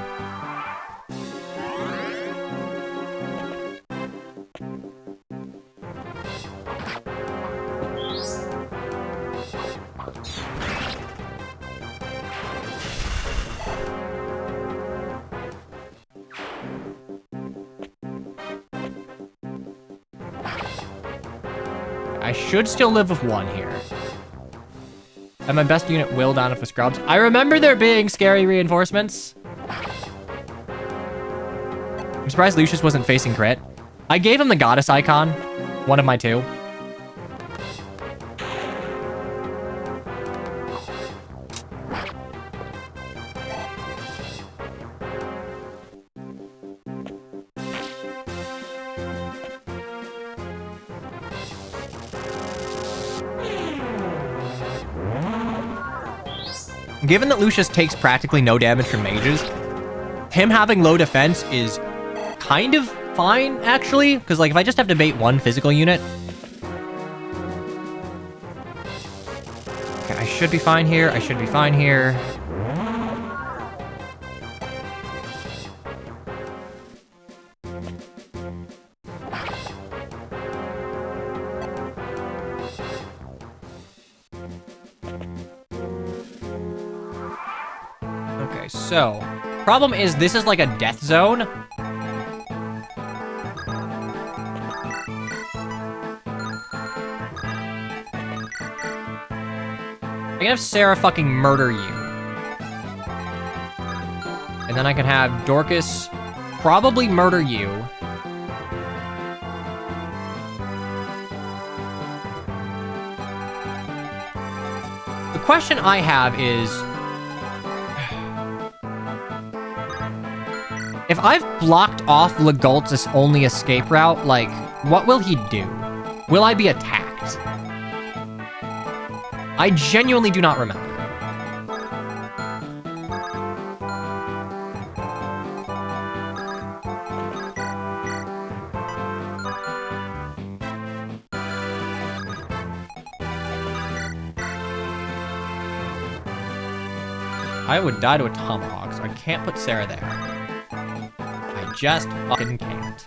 I should still live with 1 here. And my best unit will down if it scrubs. I remember there being scary reinforcements. I'm surprised Lucius wasn't facing crit. I gave him the goddess icon. One of my 2. Given that Lucius takes practically no damage from mages, him having low defense is kind of fine, actually. Because, like, if I just have to bait one physical unit... Okay, I should be fine here. I should be fine here. Okay, so... Problem is, this is like a death zone. I can have Sarah fucking murder you. And then I can have Dorcas probably murder you. The question I have is... If I've blocked off Legult's only escape route, like, what will he do? Will I be attacked? I genuinely do not remember. I would die to a tomahawk, so I can't put Sarah there. I just fucking can't.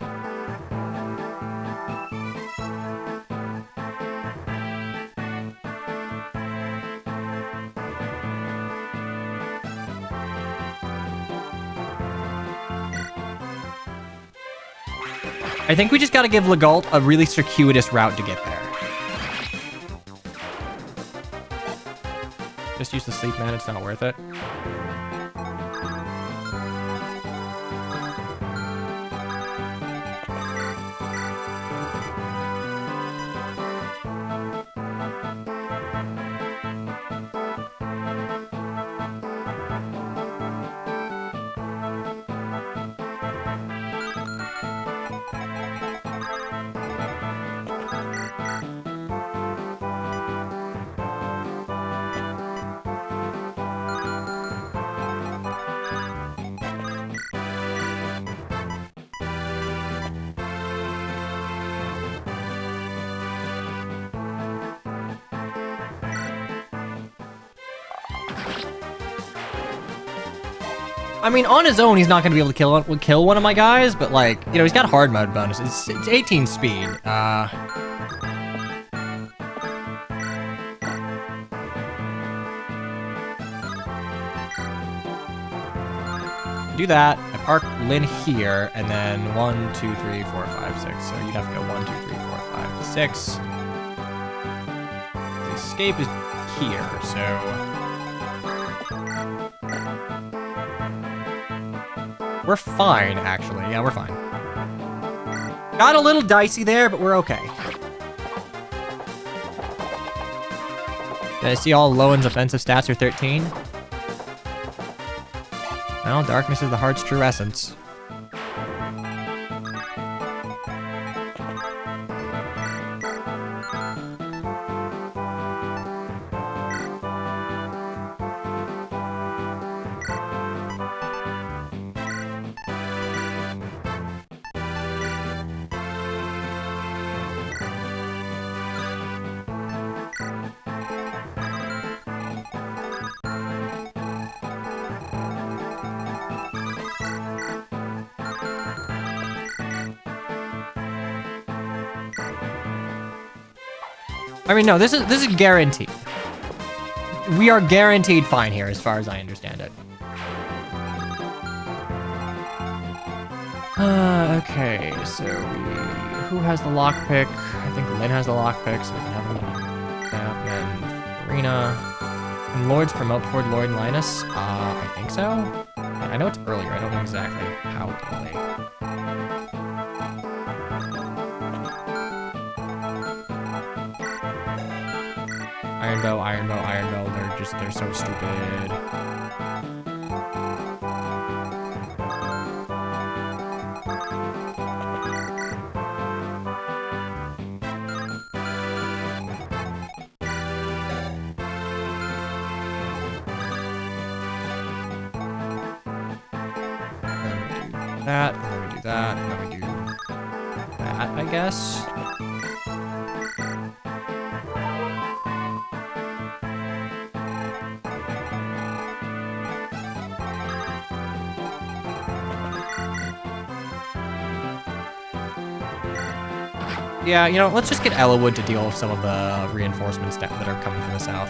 I think we just gotta give Legult a really circuitous route to get there. Just use the sleep man, it's not worth it. I mean, on his own, he's not going to be able to kill one of my guys, but, like, you know, he's got hard mode bonus. It's 18 speed. Do that. I park Lynn here, and then 1, 2, 3, 4, 5, 6. So you'd have to go 1, 2, 3, 4, 5, 6. The escape is here, so... We're fine, actually. Yeah, we're fine. Got a little dicey there, but we're okay. Did I see all Lowen's offensive stats are 13? Well, darkness is the heart's true essence. I mean, no, this is guaranteed. We are guaranteed fine here, as far as I understand it. Okay, so who has the lockpick? I think Lynn has the lockpick, so we can have that. And Farina. And Lords promote toward Lord Linus? I think so. I know it's earlier. I don't know exactly how early. Iron Bow, they're so stupid. that, and then we do that, and then we do that, I guess. Yeah, you know, let's just get Eligod to deal with some of the reinforcements that are coming from the south.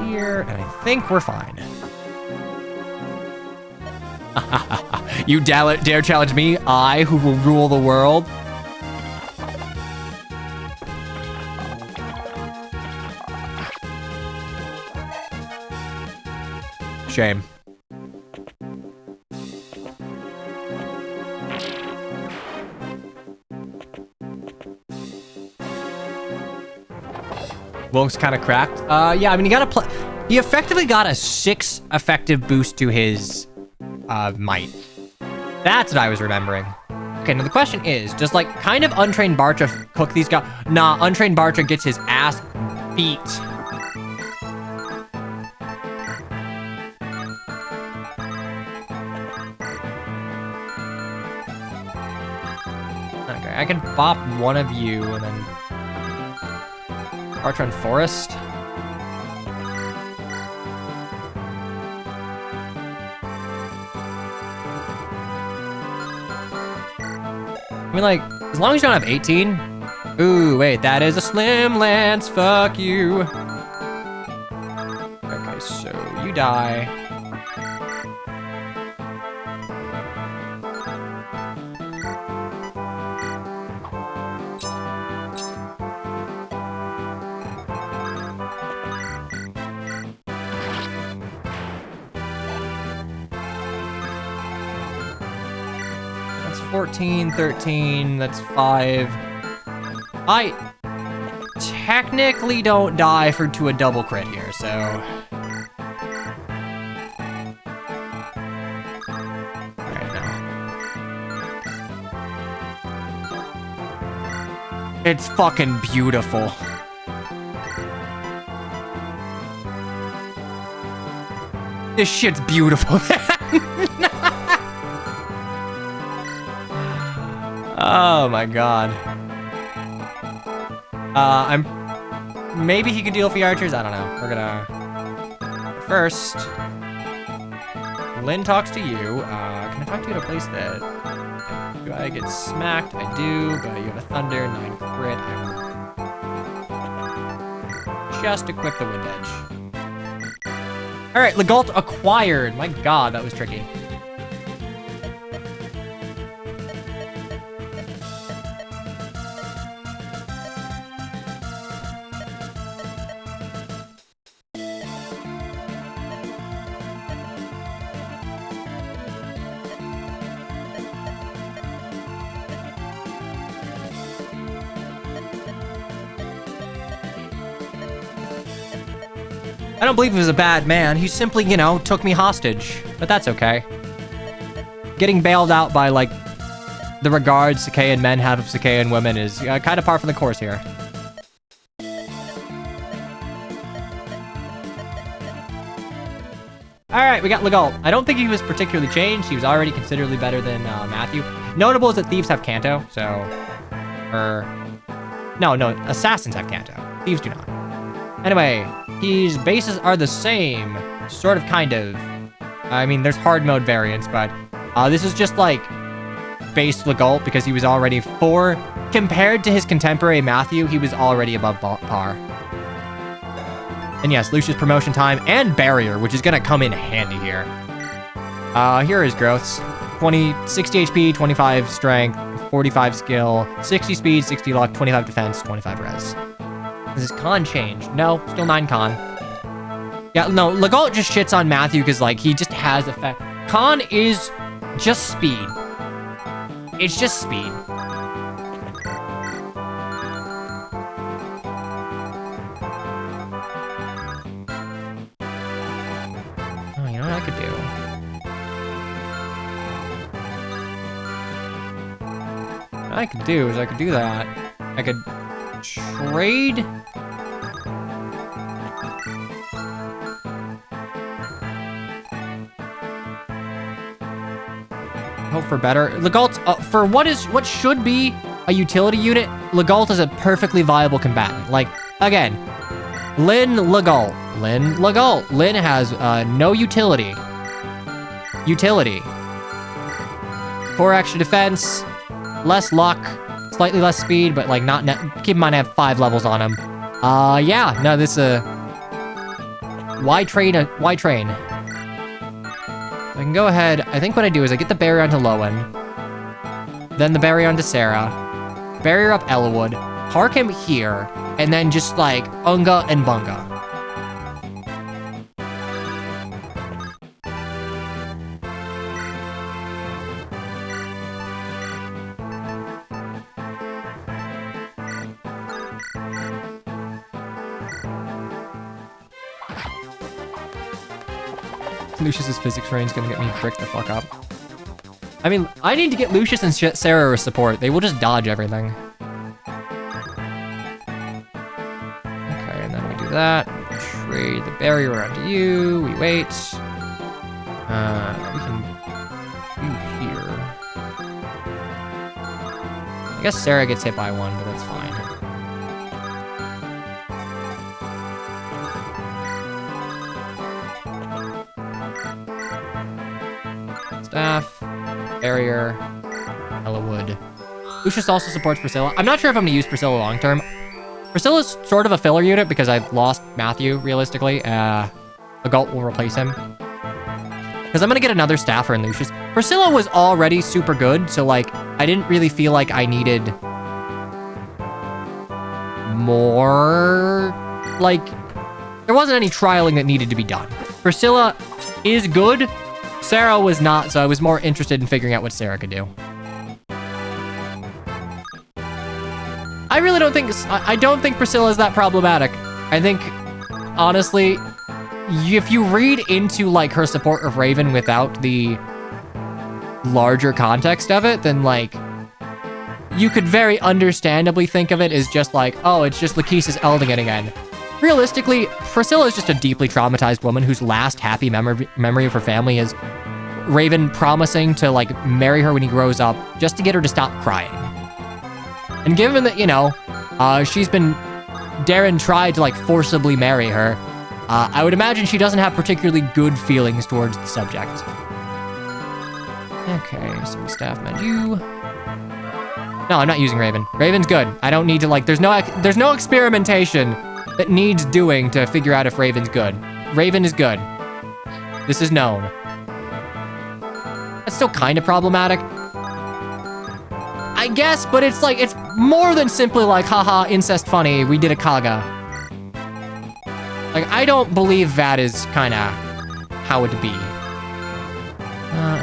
Here, and I think we're fine. You dare challenge me? I, who will rule the world? Shame. Wilk's kind of cracked. Yeah, I mean, you gotta play. He effectively got a 6 effective boost to his might. That's what I was remembering. Okay, now the question is, does like kind of untrained Bartra cook these guys? Nah, untrained Bartra gets his ass beat. Okay, I can bop one of you and then Bartra and Forest. I mean, like, as long as you don't have 18. Ooh, wait, that is a slim lance. Fuck you. Okay, so you die. That's 14, 13, that's 5. I technically don't die to a double crit here, so... Alright, no. It's fucking beautiful. This shit's beautiful, man. Oh my god. Maybe he could deal with the archers? I don't know. We're gonna... First... Lynn talks to you. Can I talk to you at a place that... Do I get smacked? I do, but you have a thunder, 9 crit. I will just equip the wind edge. Alright, Legault acquired. My god, that was tricky. I don't believe he was a bad man. He simply, you know, took me hostage. But that's okay. Getting bailed out by, like, the regards Sakaean men have of Sakaean women is kind of par for the course here. Alright, we got Legault. I don't think he was particularly changed. He was already considerably better than Matthew. Notable is that thieves have Canto, so... No, assassins have Canto. Thieves do not. Anyway, his bases are the same. Sort of, kind of. I mean, there's hard mode variants, but this is just, like, base Legault because he was already 4. Compared to his contemporary Matthew, he was already above par. And yes, Lucius promotion time and barrier, which is going to come in handy here. Here are his growths. 60 HP, 25 strength, 45 skill, 60 speed, 60 luck, 25 defense, 25 res. Does his con change? No, still 9 con. Yeah, no, Legault just shits on Matthew because, like, he just has effect. Con is just speed. It's just speed. I could do is I could do that. I could trade. Hope for better. Legault, for what should be a utility unit, Legault is a perfectly viable combatant. Like, again, Lyn Legault. Lyn has no utility. 4 extra defense, less luck, slightly less speed, but like not keep in mind I have 5 levels on him. Yeah, no, this why train? I can go ahead. I think what I do is I get the barrier onto Lowen, then the barrier onto Sarah, barrier up Eligod, park him here, and then just like Unga and Bunga. Lucius's physics range is gonna get me bricked the fuck up. I mean, I need to get Lucius and Sarah as support. They will just dodge everything. Okay, and then we do that. Trade the barrier onto you. We wait. We can do here. I guess Sarah gets hit by 1, but that's fine. Staff, barrier, Eligod. Lucius also supports Priscilla. I'm not sure if I'm gonna use Priscilla long term. Priscilla's sort of a filler unit because I've lost Matthew, realistically. Legault will replace him. Because I'm gonna get another staffer in Lucius. Priscilla was already super good, so like, I didn't really feel like I needed more, like, there wasn't any trialing that needed to be done. Priscilla is good. Sarah was not, so I was more interested in figuring out what Sarah could do. I really don't think, I don't think Priscilla is that problematic. I think, honestly, if you read into, like, her support of Raven without the larger context of it, then, like, you could very understandably think of it as just like, oh, it's just Lachesis elding it again. Realistically, Priscilla is just a deeply traumatized woman whose last happy memory of her family is Raven promising to, like, marry her when he grows up just to get her to stop crying. And given that, you know, Darren tried to, like, forcibly marry her, I would imagine she doesn't have particularly good feelings towards the subject. Okay, so staff menu. No, I'm not using Raven. Raven's good. I don't need to, like, there's no experimentation that needs doing to figure out if Raven's good. Raven is good. This is known. That's still kind of problematic, I guess, but it's like, it's more than simply like, haha, incest funny, we did a Kaga. Like, I don't believe that is kind of how it be.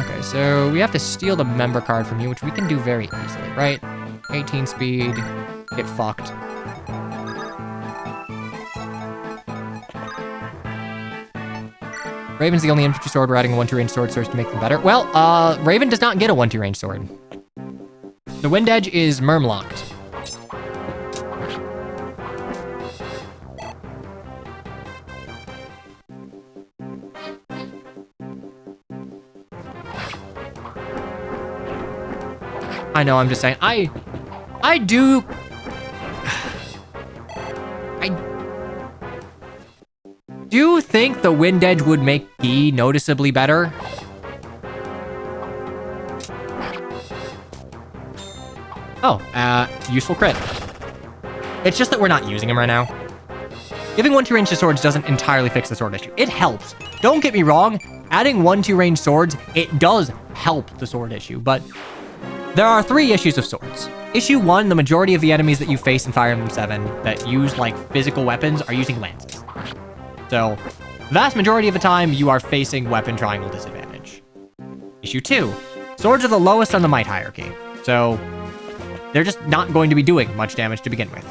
Okay, so we have to steal the member card from you, which we can do very easily, right? 18 speed, get fucked. Raven's the only infantry sword we're adding a 1-2 range sword source to make them better. Well, Raven does not get a 1-2 range sword. The wind edge is Murmlocked. I know, I'm just saying, I do think the wind edge would make Guy noticeably better. Oh, useful crit. It's just that we're not using him right now. Giving 1-2 range to swords doesn't entirely fix the sword issue. It helps. Don't get me wrong, adding 1-2 range swords, it does help the sword issue, but there are 3 issues of swords. Issue 1, the majority of the enemies that you face in Fire Emblem 7 that use, like, physical weapons are using lances. So, vast majority of the time, you are facing weapon triangle disadvantage. Issue 2, swords are the lowest on the might hierarchy, so they're just not going to be doing much damage to begin with.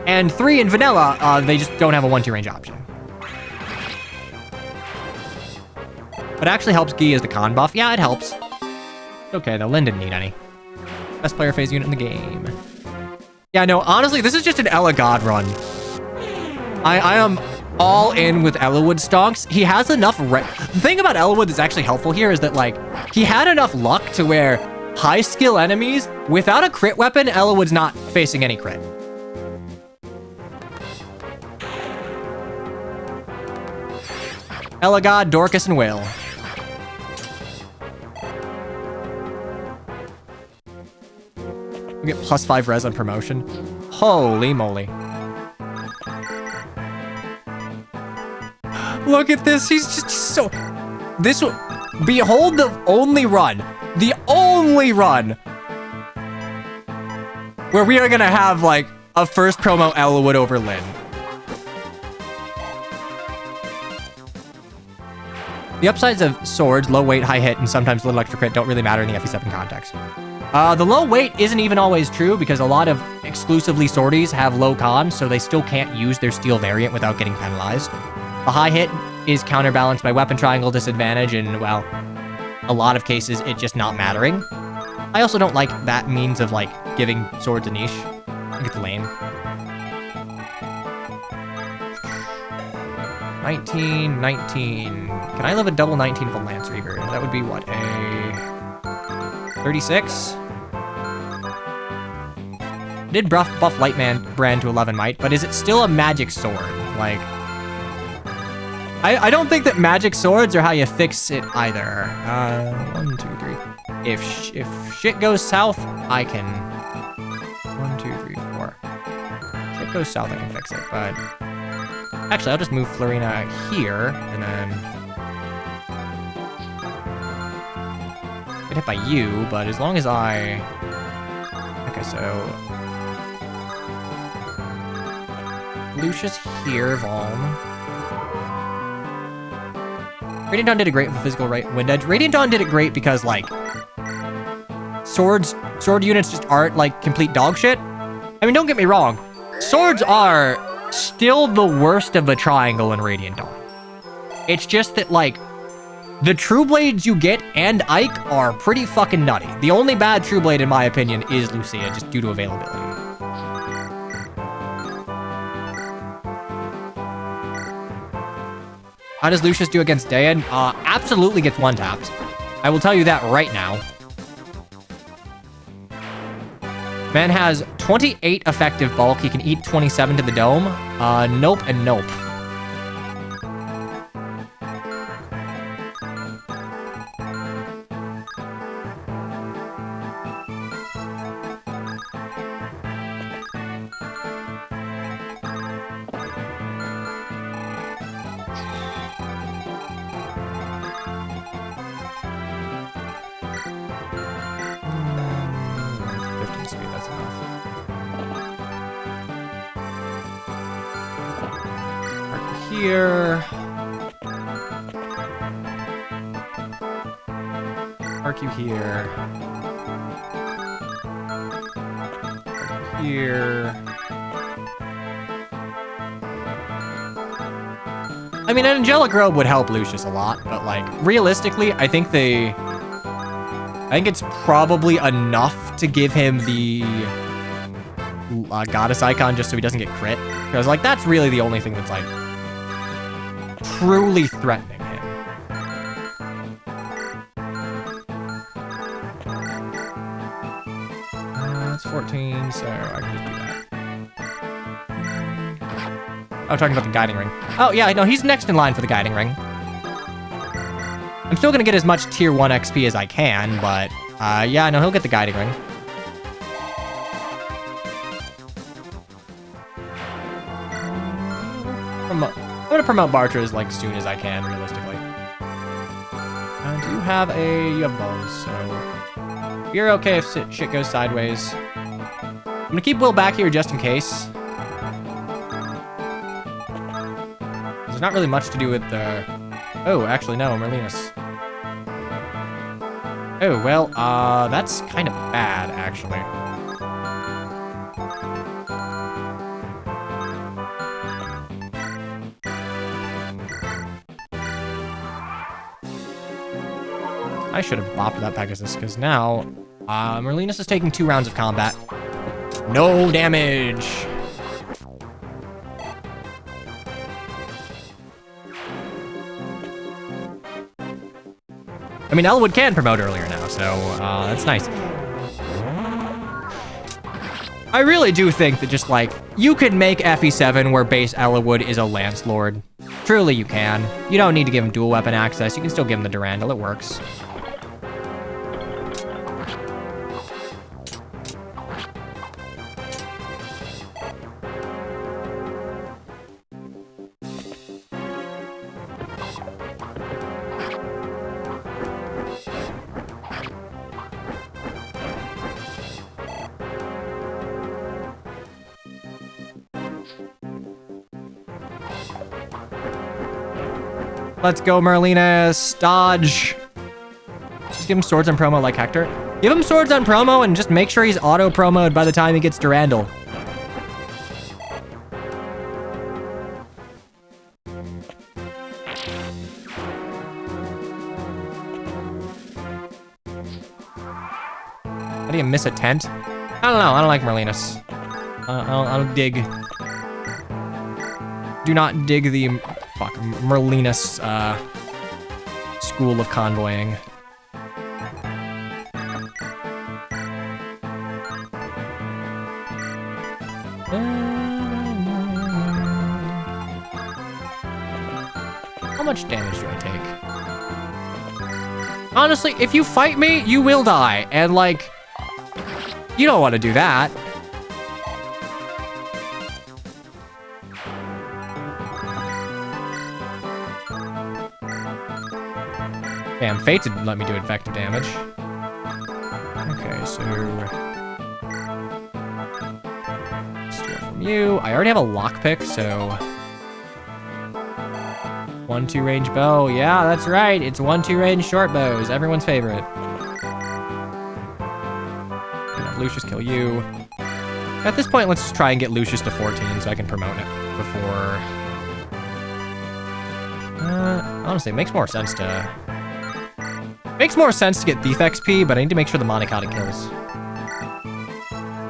And 3, in vanilla, they just don't have a 1-2 range option. But it actually helps Guy as the con buff. Yeah, it helps. Okay, though, Lyn didn't need any. Best player phase unit in the game. Yeah, no, honestly, this is just an Eligod run. I am all in with Eligod stonks. He has enough the thing about Eligod that's actually helpful here is that, like, he had enough luck to where high skill enemies, without a crit weapon, Eligod's not facing any crit. Eligod, Dorcas, and Will. We get +5 res on promotion. Holy moly. Look at this. He's just so... This... Behold the only run. The only run where we are gonna have, like, a first promo Eligod over Lyn. The upsides of swords, low weight, high hit, and sometimes little extra crit don't really matter in the FE7 context. The low weight isn't even always true because a lot of exclusively swordies have low con, so they still can't use their steel variant without getting penalized. The high hit is counterbalanced by weapon triangle disadvantage, and, well, a lot of cases it just not mattering. I also don't like that means of, like, giving swords a niche. I think it's lame. 19, 19. Can I live a double 19 from Lance Reaver? That would be, what, a 36? Did buff Lightman brand to 11 might, but is it still a magic sword? Like, I don't think that magic swords are how you fix it either. 1, 2, 3. If shit goes south, I can... 1, 2, 3, 4. If it goes south, I can fix it, but... Actually, I'll just move Florina here, and then... Get hit by you, but as long as I... Okay, so... Lucius here, Valm. Radiant Dawn did it great with physical wind edge. Radiant Dawn did it great because, like... Sword units just aren't, like, complete dog shit. I mean, don't get me wrong. Swords are... still the worst of a triangle in Radiant Dawn. It's just that, like, the True Blades you get and Ike are pretty fucking nutty. The only bad True Blade, in my opinion, is Lucia, just due to availability. How does Lucius do against Dayan? Absolutely gets one-tapped. I will tell you that right now. Man has 28 effective bulk. He can eat 27 to the dome. Nope and nope. Here. Mark you here. Mark you here. I mean, an Angelic Robe would help Lucius a lot, but, like, realistically, I think it's probably enough to give him the Goddess icon just so he doesn't get crit. Because, like, that's really the only thing that's, like, truly threatening him. It's 14, so I can just do that. I'm talking about the Guiding Ring. Oh, yeah, no, he's next in line for the Guiding Ring. I'm still gonna get as much tier 1 XP as I can, but, yeah, no, he'll get the Guiding Ring. I'm gonna promote Bartra as, like, soon as I can, realistically. Do you have you have bows, so... You're okay if shit goes sideways. I'm gonna keep Will back here just in case. There's not really much to do with the... Oh, actually, no, Merlinus. Oh, well, that's kind of bad, actually. I should have bopped that Pegasus, because now Merlinus is taking 2 rounds of combat. No damage. I mean, Eligod can promote earlier now, so that's nice. I really do think that just like, you can make FE7 where base Eligod is a Lance Lord. Truly you can. You don't need to give him dual weapon access. You can still give him the Durandal, it works. Let's go, Merlinus. Dodge. Just give him swords on promo like Hector. Give him swords on promo and just make sure he's auto-promoed by the time he gets Durandal. How do you miss a tent? I don't know. I don't like Merlinus. I'll dig. Do not dig the... Fuck, Merlinus, school of convoying. How much damage do I take? Honestly, if you fight me, you will die. And, like, you don't want to do that. Damn, Fate didn't let me do effective damage. Okay, so... steal from you. I already have a lockpick, so... 1-2 range bow. Yeah, that's right. It's 1-2 range short bows. Everyone's favorite. Lucius kill you. At this point, let's just try and get Lucius to 14 so I can promote it before... honestly, it makes more sense to... Makes more sense to get Thief XP, but I need to make sure the Monicata kills.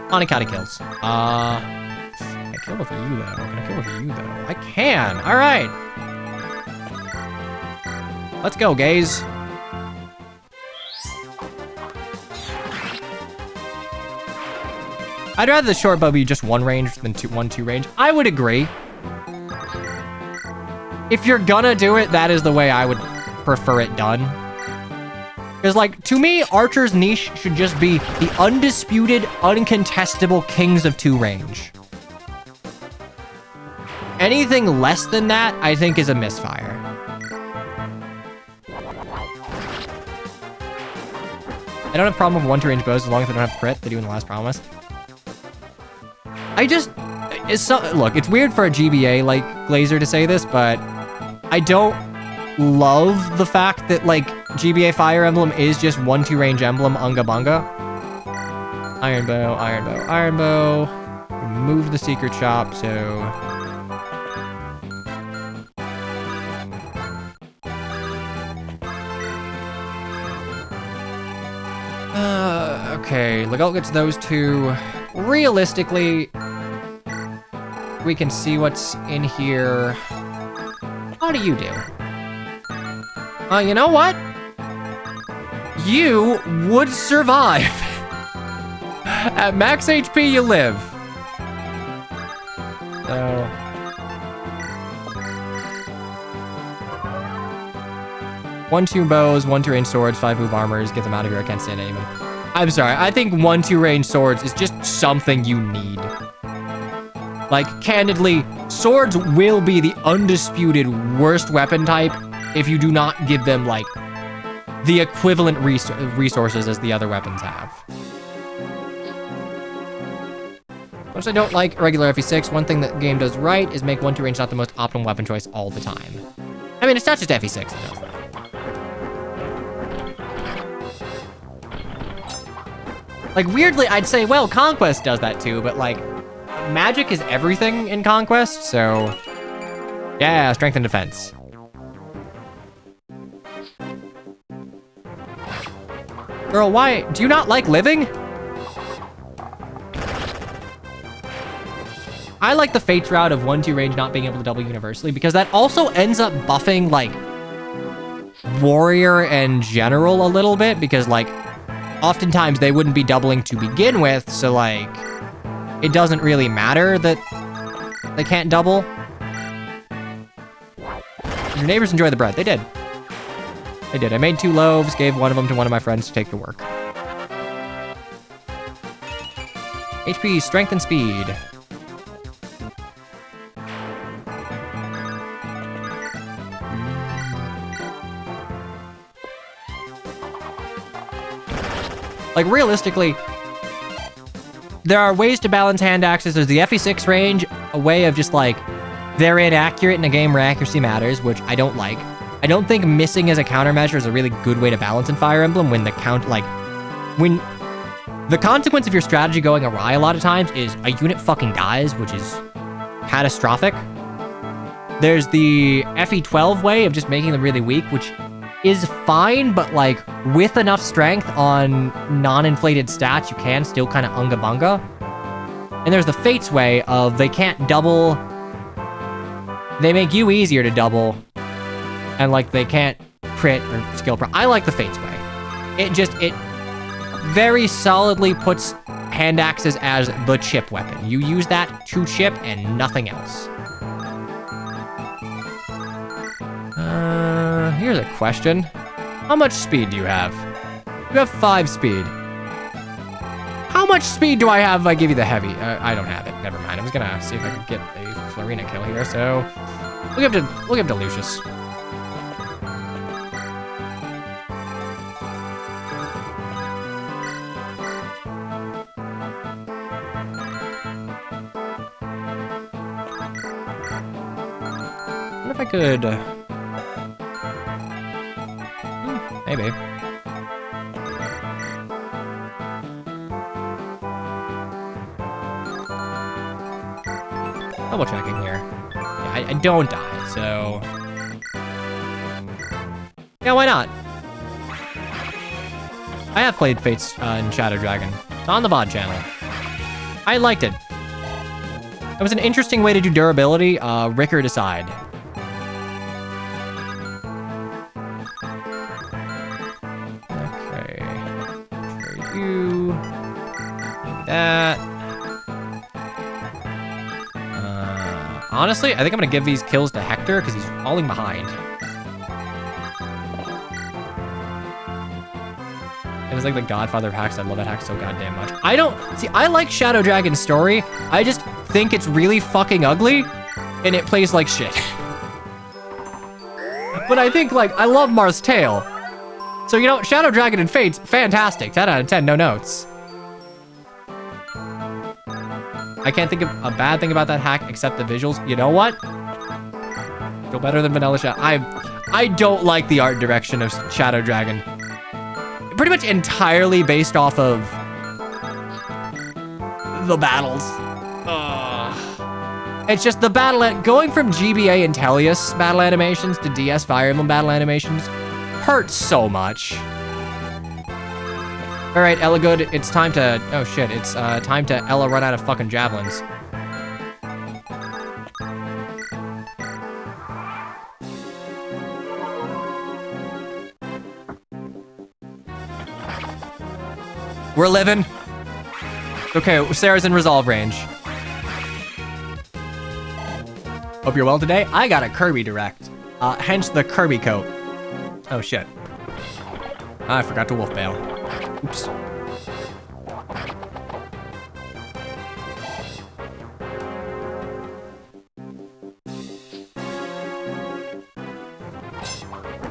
Monicata kills. Can I kill with you, though? Can I kill with you, though? I can! Alright! Let's go, gays. I'd rather the short bow be just 1 range than 1-2 range. I would agree. If you're gonna do it, that is the way I would prefer it done. Because, like, to me, Archer's niche should just be the undisputed, uncontestable Kings of 2 range. Anything less than that, I think, is a misfire. I don't have a problem with 1-2 range bows as long as they don't have crit. They do in the last promise. I just... look, it's weird for a GBA, like, Glazer to say this, but I don't love the fact that, like, GBA Fire Emblem is just 1-2 range emblem, Unga Bunga. Iron Bow, Iron Bow, Iron Bow. Remove the Secret Shop, so... okay, Legault gets those 2. Realistically, we can see what's in here. How do you do? You know what? You would survive. At max HP, you live. So... 1-2 bows, 1-2 range swords, 5 move armors, get them out of here. I can't stand anyone. I'm sorry, I think 1-2 range swords is just something you need. Like, candidly, swords will be the undisputed worst weapon type if you do not give them, like, the equivalent resources as the other weapons have. Which I don't like regular FE6. One thing that the game does right is make 1-2 range not the most optimal weapon choice all the time. I mean, it's not just FE6 that does that. Like, weirdly, I'd say, well, Conquest does that too, but, like, magic is everything in Conquest, so... yeah, strength and defense. Girl, why? Do you not like living? I like the Fates route of 1-2 range not being able to double universally because that also ends up buffing, like, Warrior and General a little bit because, like, oftentimes they wouldn't be doubling to begin with, so, like, it doesn't really matter that they can't double. Your neighbors enjoy the bread. They did. They did. I made 2 loaves, gave one of them to one of my friends to take to work. HP, strength, and speed. Like, realistically, there are ways to balance hand axes. There's the FE6 range, a way of just, like, they're inaccurate in a game where accuracy matters, which I don't like. I don't think missing as a countermeasure is a really good way to balance in Fire Emblem when the when the consequence of your strategy going awry a lot of times is a unit fucking dies, which is catastrophic. There's the FE12 way of just making them really weak, which is fine, but like with enough strength on non-inflated stats, you can still kind of unga bunga. And there's the Fates way of they can't double. They make you easier to double, and like they can't crit or skill pro. I like the Fates way. It very solidly puts hand axes as the chip weapon. You use that to chip and nothing else. Here's a question. How much speed do you have? You have 5 speed. How much speed do I have if I give you the heavy? I don't have it. Never mind. I was gonna see if I could get a Florina kill here, so we'll give to Lucius. I wonder if I could... maybe. Double checking here. Yeah, I don't die, so... yeah, why not? I have played Fates in Shadow Dragon. It's on the VOD channel. I liked it. It was an interesting way to do durability. Ricker decide. Okay. Trade you. Do that. Honestly, I think I'm gonna give these kills to Hector because he's falling behind. It was like the Godfather of hacks. I love that hack so goddamn much. I like Shadow Dragon's story. I just think it's really fucking ugly and it plays like shit. But I think, like, I love Marth's Tale. So, you know, Shadow Dragon and Fates, fantastic. 10 out of 10, no notes. I can't think of a bad thing about that hack except the visuals. You know what? Feel better than Vanilla Shadow. I don't like the art direction of Shadow Dragon. Pretty much entirely based off of the battles. It's just the battle, going from GBA and Tellius battle animations to DS Fire Emblem battle animations hurts so much. All right, Eligod, it's time to, oh shit, it's time to Ella run out of fucking javelins. We're living. Okay, Sarah's in resolve range. Hope you're well today. I got a Kirby direct, hence the Kirby coat. Oh shit. I forgot to wolf bail. Oops.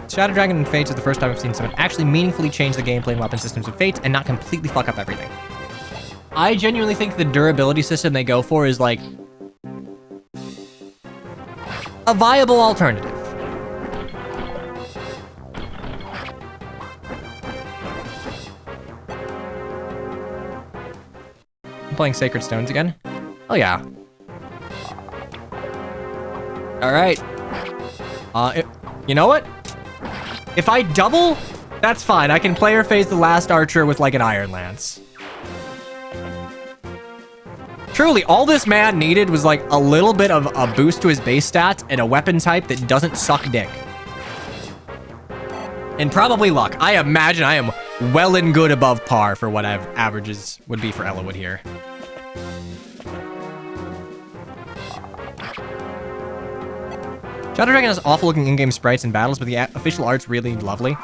Shadow Dragon and Fates is the first time I've seen someone actually meaningfully change the gameplay and weapon systems of Fates and not completely fuck up everything. I genuinely think the durability system they go for is like a viable alternative. I'm playing Sacred Stones again. Oh yeah. All right. You know what? If I double That's fine. I can player phase the last archer with like an Iron Lance. Truly, all this man needed was like a little bit of a boost to his base stats and a weapon type that doesn't suck dick. And probably luck. I imagine I am well and good above par for what averages would be for Eligod here. Shadow Dragon has awful looking in-game sprites and battles, but the official art's really lovely.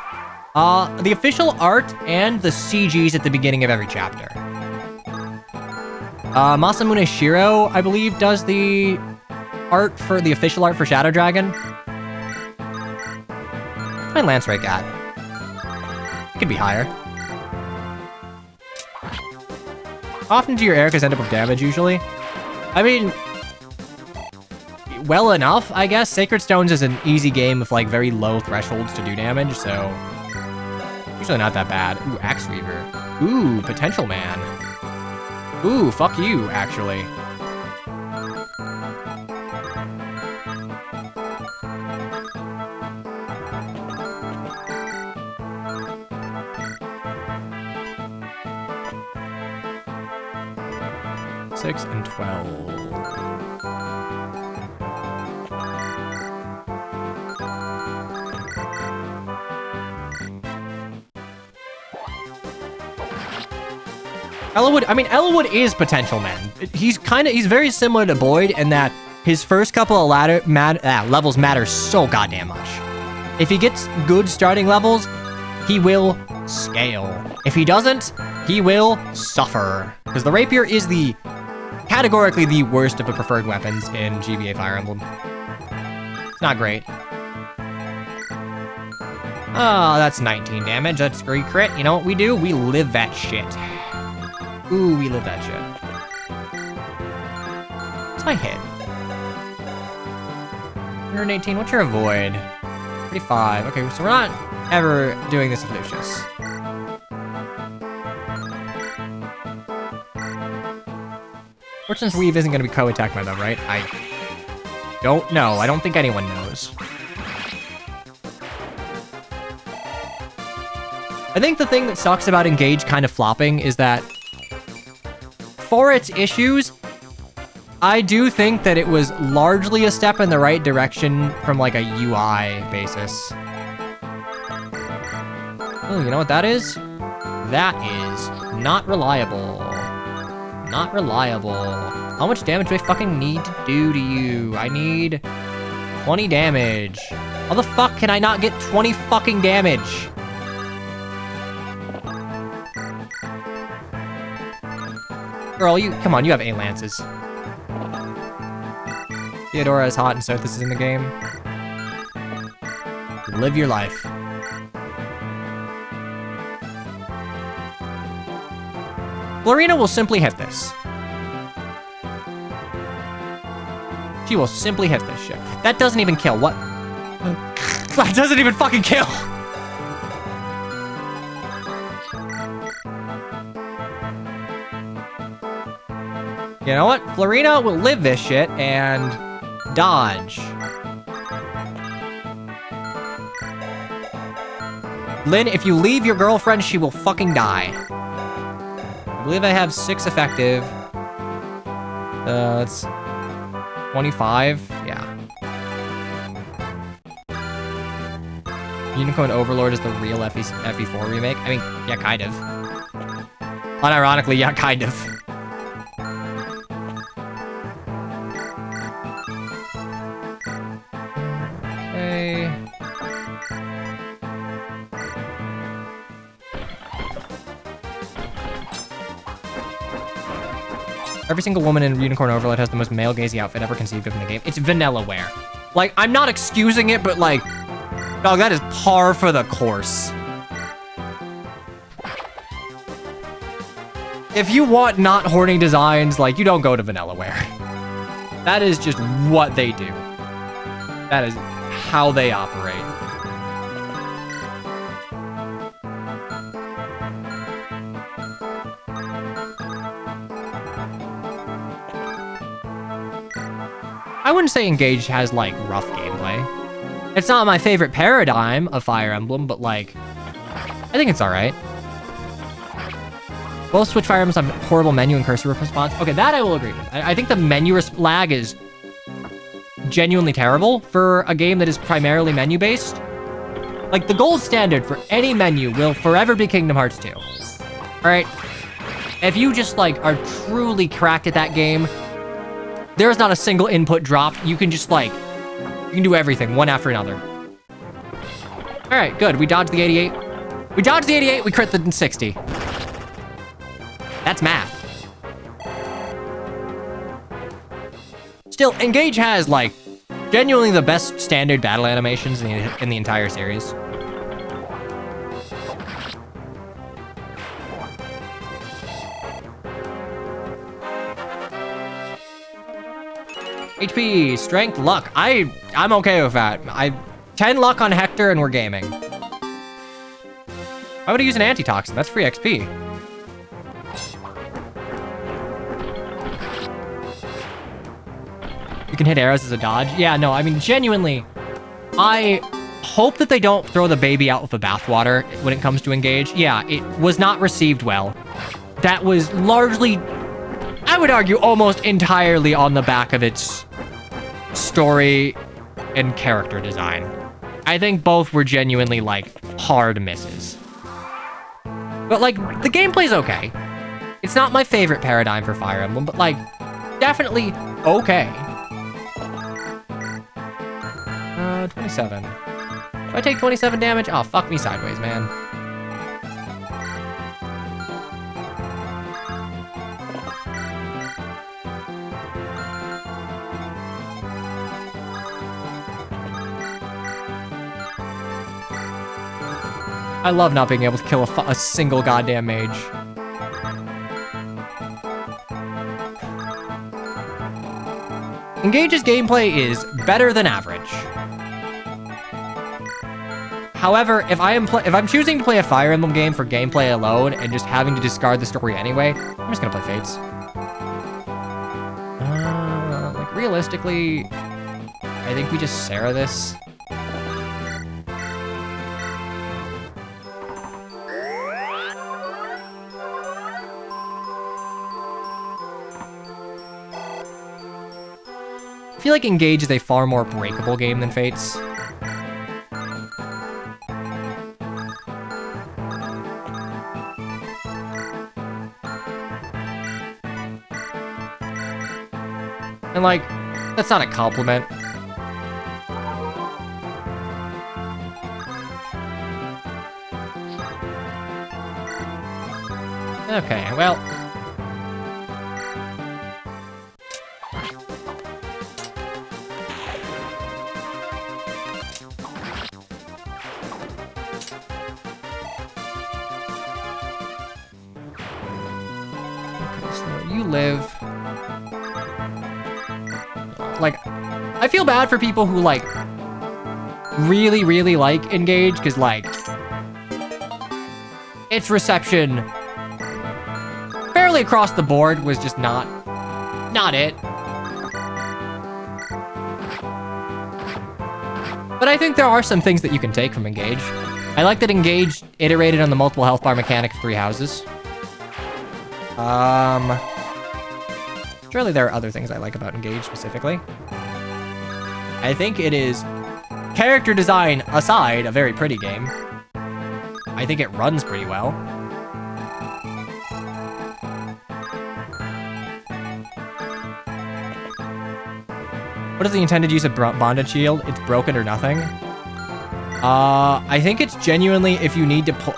The official art and the CGs at the beginning of every chapter. Masamune Shiro, I believe, does the art for the official art for Shadow Dragon. What's my lance rate at? It could be higher. How often do your Ericas end up with damage, usually? I mean, well enough, I guess. Sacred Stones is an easy game with, like, very low thresholds to do damage, so... usually not that bad. Ooh, Axe Reaver. Ooh, Potential Man. Ooh, fuck you, actually. Six and 12. Eligod is Potential Man. He's very similar to Boyd in that his first couple of levels matter so goddamn much. If he gets good starting levels, he will scale. If he doesn't, he will suffer. Because the Rapier is categorically the worst of the preferred weapons in GBA Fire Emblem. It's not great. Oh, that's 19 damage. That's free crit. You know what we do? We live that shit. Ooh, we live that shit. What's my hit? 118. What's your avoid? 35. Okay, so we're not ever doing this with Lucius. Fortune's Weave isn't going to be co-attack meta, right? I don't know. I don't think anyone knows. I think the thing that sucks about Engage kind of flopping is that for its issues, I do think that it was largely a step in the right direction from like a UI basis. Oh, you know what that is? That is not reliable. Not reliable. How much damage do I fucking need to do to you? I need 20 damage. How the fuck can I not get 20 fucking damage? Girl, come on, you have 8 lances. Theodora is hot and Sothis is in the game. Live your life. Florina will simply hit this. She will simply hit this shit. That doesn't even kill. What? That doesn't even fucking kill. You know what? Florina will live this shit and dodge. Lynn, if you leave your girlfriend, she will fucking die. I believe I have 6 effective. That's 25. Yeah. Unicorn Overlord is the real FE4 remake. I mean, yeah, kind of. Unironically, yeah, kind of. Every single woman in Unicorn Overload has the most male-gazy outfit ever conceived of in the game. It's vanilla wear. Like, I'm not excusing it, but like, dog, that is par for the course. If you want not horny designs, like, you don't go to vanilla wear. That is just what they do. That is how they operate. I wouldn't say Engage has, like, rough gameplay. It's not my favorite paradigm of Fire Emblem, but, like, I think it's alright. Both Switch Fire Emblems have horrible menu and cursor response. Okay, that I will agree with. I think the menu lag is genuinely terrible for a game that is primarily menu-based. Like, the gold standard for any menu will forever be Kingdom Hearts 2. Alright? If you just, like, are truly cracked at that game, there's not a single input drop. You can just, like, you can do everything, one after another. Alright, good. We dodged the 88. We dodged the 88, we crit the 60. That's math. Still, Engage has, like, genuinely the best standard battle animations in the entire series. HP, strength, luck. I'm okay with that. 10 luck on Hector and we're gaming. Why would I use an antitoxin? That's free XP. You can hit arrows as a dodge. Yeah, no, I mean, genuinely, I hope that they don't throw the baby out with the bathwater when it comes to Engage. Yeah, it was not received well. That was largely, I would argue, almost entirely on the back of its story and character design. I think both were genuinely, like, hard misses. But, like, the gameplay's okay. It's not my favorite paradigm for Fire Emblem, but, like, definitely okay. 27. Do I take 27 damage? Oh, fuck me sideways, man. I love not being able to kill a single goddamn mage. Engage's gameplay is better than average. However, if I'm choosing to play a Fire Emblem game for gameplay alone and just having to discard the story anyway, I'm just gonna play Fates. Like, realistically, I think we just Sarah this. I feel like Engage is a far more breakable game than Fates. And, like, that's not a compliment. Okay, well. Okay, so you live. Like, I feel bad for people who, like, really, really like Engage, because, like, its reception fairly across the board was just not it. But I think there are some things that you can take from Engage. I like that Engage iterated on the multiple health bar mechanic of 3 houses. Surely there are other things I like about Engage specifically. I think it is, character design aside, a very pretty game. I think it runs pretty well. What is the intended use of bondage shield? It's broken or nothing. I think it's genuinely if you need to pull.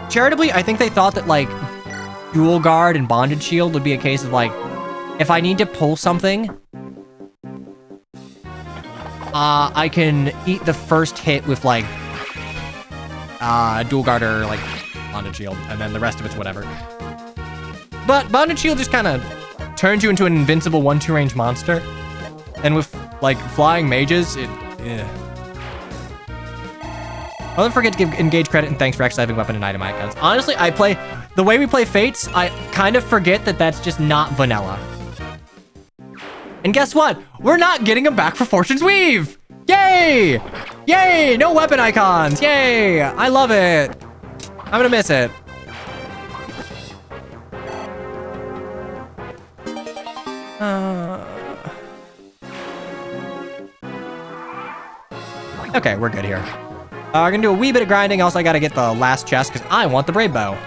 Charitably, I think they thought that, like, dual guard and bondage shield would be a case of, like, if I need to pull something, I can eat the first hit with, like, dual guard or, like, bondage shield, and then the rest of it's whatever. But bondage shield just kind of turns you into an invincible 1-2 range monster, and with, like, flying mages, yeah. I'll never forget to give Engage credit and thanks for actually having weapon and item icons. Honestly, the way we play Fates, I kind of forget that that's just not vanilla. And guess what? We're not getting him back for Fortune's Weave! Yay! Yay! No weapon icons! Yay! I love it! I'm gonna miss it. Okay, we're good here. We're gonna do a wee bit of grinding. Also, I gotta get the last chest because I want the brave bow.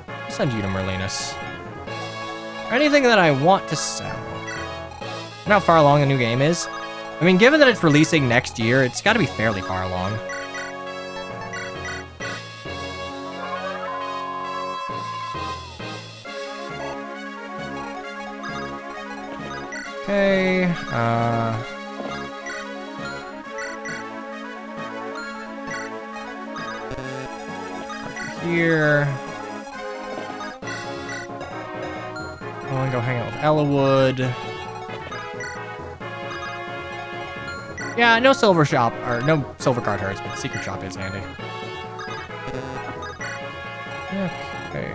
I'll send you to Merlinus. Or anything that I want to sell. I know how far along the new game is. I mean, given that it's releasing next year, it's got to be fairly far along. Okay, here. I want to go hang out with Eligod. Yeah, no silver shop, or no silver card hurts, but the secret shop is handy. Okay.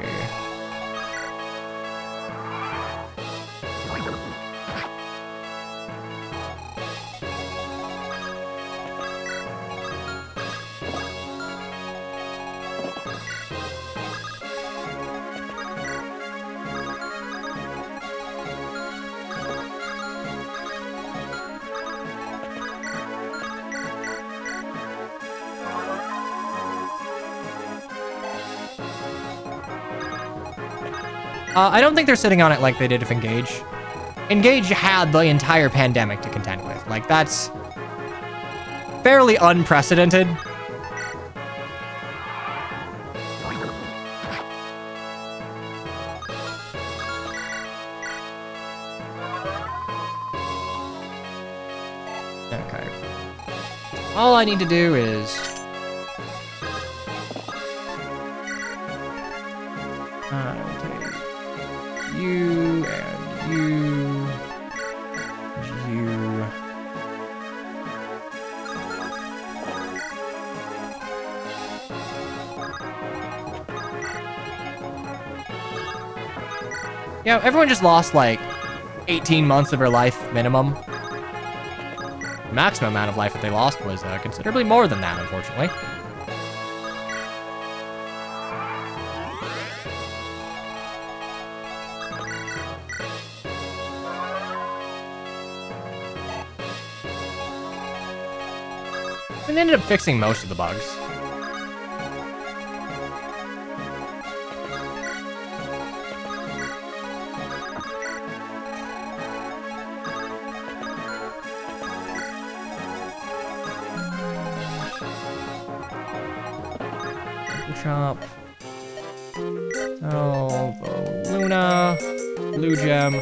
I don't think they're sitting on it like they did with Engage. Engage had the entire pandemic to contend with. Like, that's fairly unprecedented. Okay. All I need to do is... you and you. Yeah, everyone just lost like 18 months of their life minimum. The maximum amount of life that they lost was considerably more than that, unfortunately. And they ended up fixing most of the bugs. Chop. Oh, the Luna, blue gem.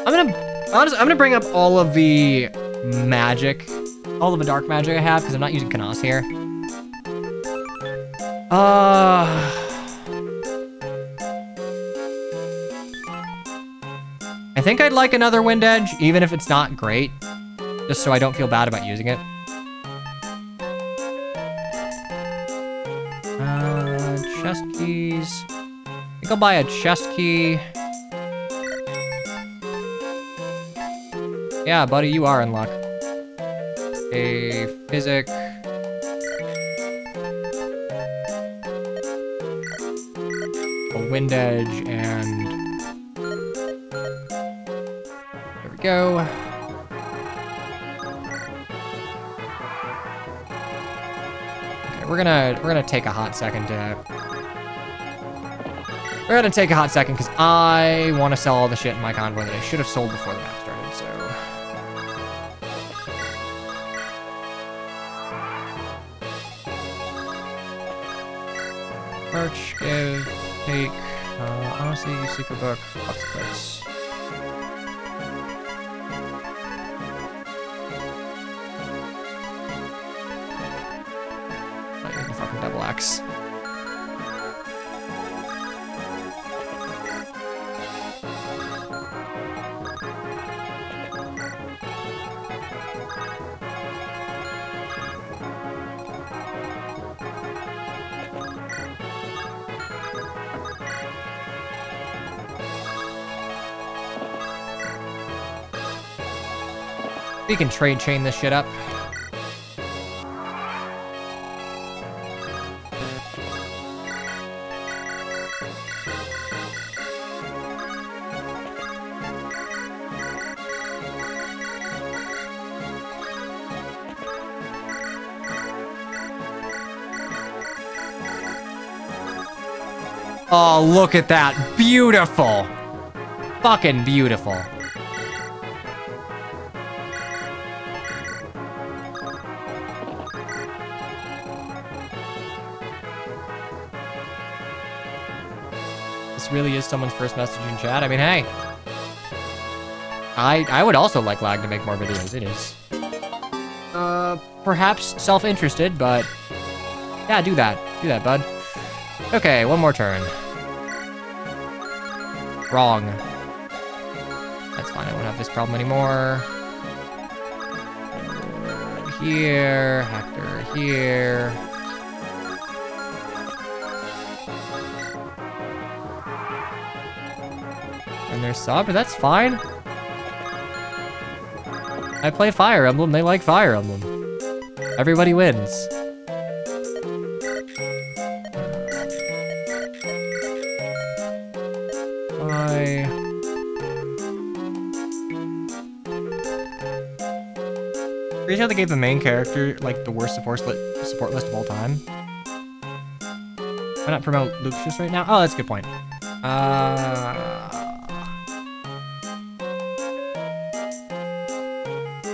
I'm gonna bring up all of the magic, all of the dark magic I have because I'm not using Kanas here. I think I'd like another Wind Edge, even if it's not great, just so I don't feel bad about using it. Chest keys. I think I'll buy a chest key. Yeah, buddy, you are in luck. A physic. A wind edge, and there we go. Okay, we're gonna take a hot second to. We're gonna take a hot second because I want to sell all the shit in my convoy that I should have sold before the map started. So. Merch, give, take, honestly, secret book, box clips. Not using fucking double axe. We can trade chain this shit up. Oh, look at that. Beautiful. Fucking beautiful. This really is someone's first message in chat. I mean, hey. I would also like Lag to make more videos. It is. Perhaps self-interested, but... yeah, do that. Do that, bud. Okay, one more turn. Wrong. That's fine, I won't have this problem anymore. Here, Hector, here. And there's sub, but that's fine. I play Fire Emblem, they like Fire Emblem. Everybody wins. Pretty sure they gave the main character, like, the worst support list of all time. Why not promote Lucius right now? Oh, that's a good point. What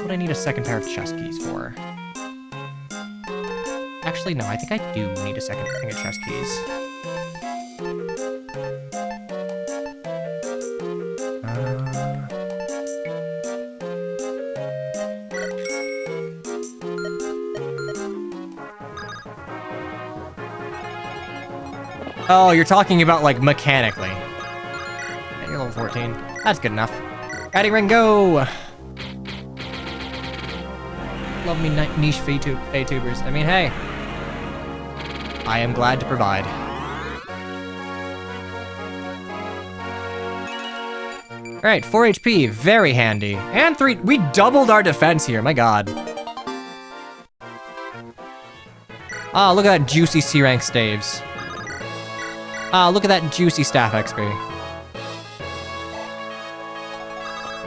would I need a second pair of chess keys for? Actually, no, I think I do need a second thing of chess keys. Oh, you're talking about, like, mechanically. Yeah, you're level 14. That's good enough. Guiding ring, go! Love me niche VTubers. I mean, hey. I am glad to provide. Alright, 4 HP. Very handy. And 3... we doubled our defense here, my god. Ah, look at that juicy C-rank staves. Ah, look at that juicy staff XP.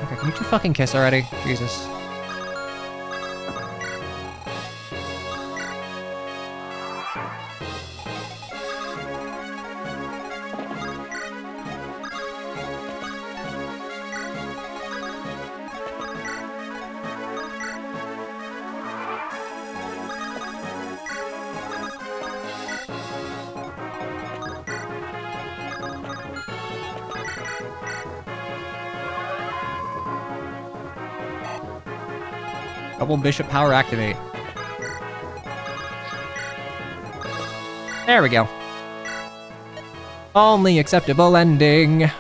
Okay, can you two fucking kiss already? Jesus. Double bishop power activate. There we go. Only acceptable ending. It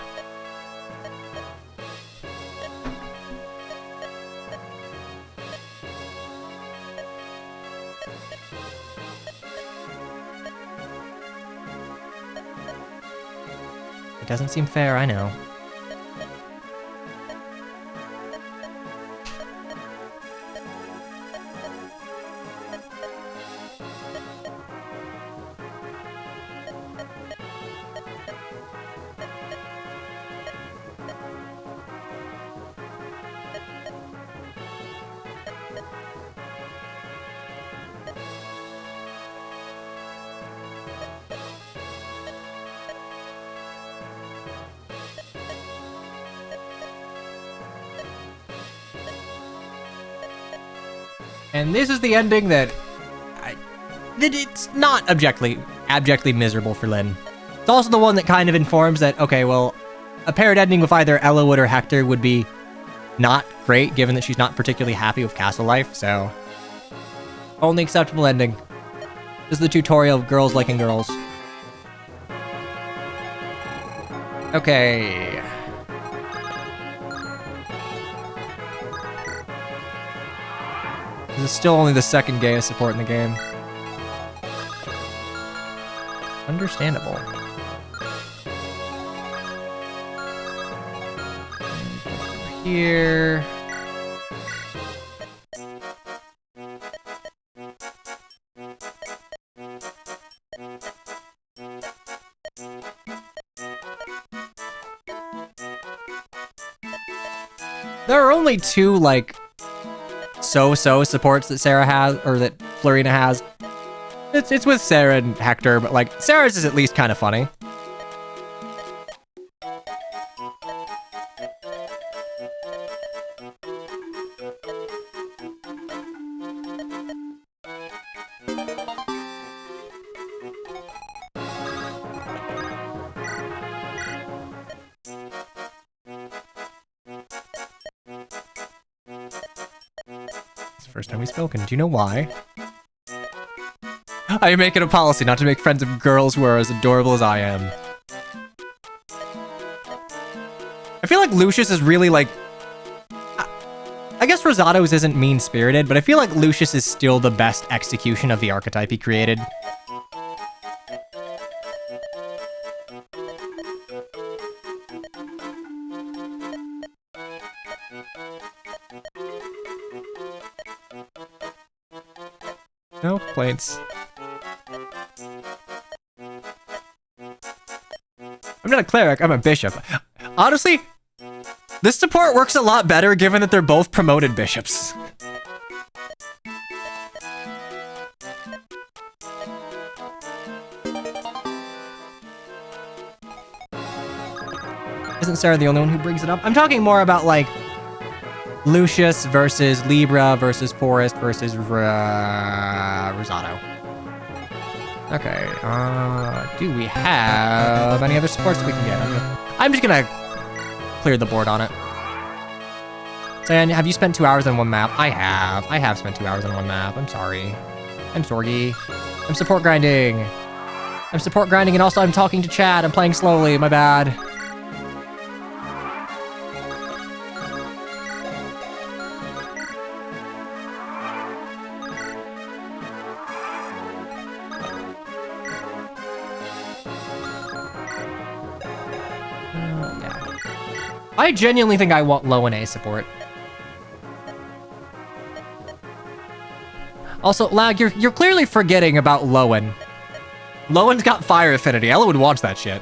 doesn't seem fair, I know. And this is the ending that it's not abjectly miserable for Lyn. It's also the one that kind of informs that, okay, well, a paired ending with either Eligod or Hector would be not great, given that she's not particularly happy with castle life, so... only acceptable ending. This is the tutorial of girls liking girls. Okay... this is still only the second gayest support in the game. Understandable. Here. There are only two, like, so-so supports that Sarah has, or that Florina has. It's with Sarah and Hector, but, like, Sarah's is at least kind of funny. First time we've spoken. Do you know why? I make it a policy not to make friends of girls who are as adorable as I am. I feel like Lucius is really like... I guess Rosato's isn't mean-spirited, but I feel like Lucius is still the best execution of the archetype he created. No complaints. I'm not a cleric, I'm a bishop. Honestly, this support works a lot better given that they're both promoted bishops. Isn't Sarah the only one who brings it up? I'm talking more about, like, Lucius versus Libra versus Forrest versus Rosato. Okay, do we have any other supports we can get? I'm just gonna clear the board on it. San, have you spent 2 hours on one map? I have spent 2 hours on one map. I'm sorry. I'm sorgy. I'm support grinding. I'm support grinding and also I'm talking to chat. I'm playing slowly, my bad. I genuinely think I want low and A support. Also, Lag, you're clearly forgetting about Lowen. Lowen's got fire affinity. Ella would watch that shit.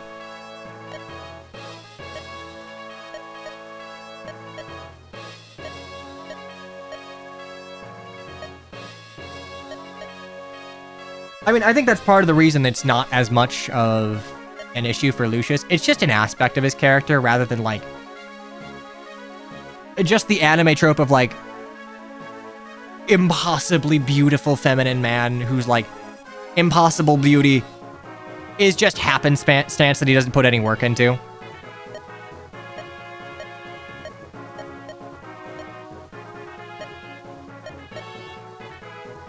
I mean, I think that's part of the reason it's not as much of an issue for Lucius. It's just an aspect of his character rather than, like, just the anime trope of, like, impossibly beautiful feminine man who's, like, impossible beauty is just happenstance that he doesn't put any work into.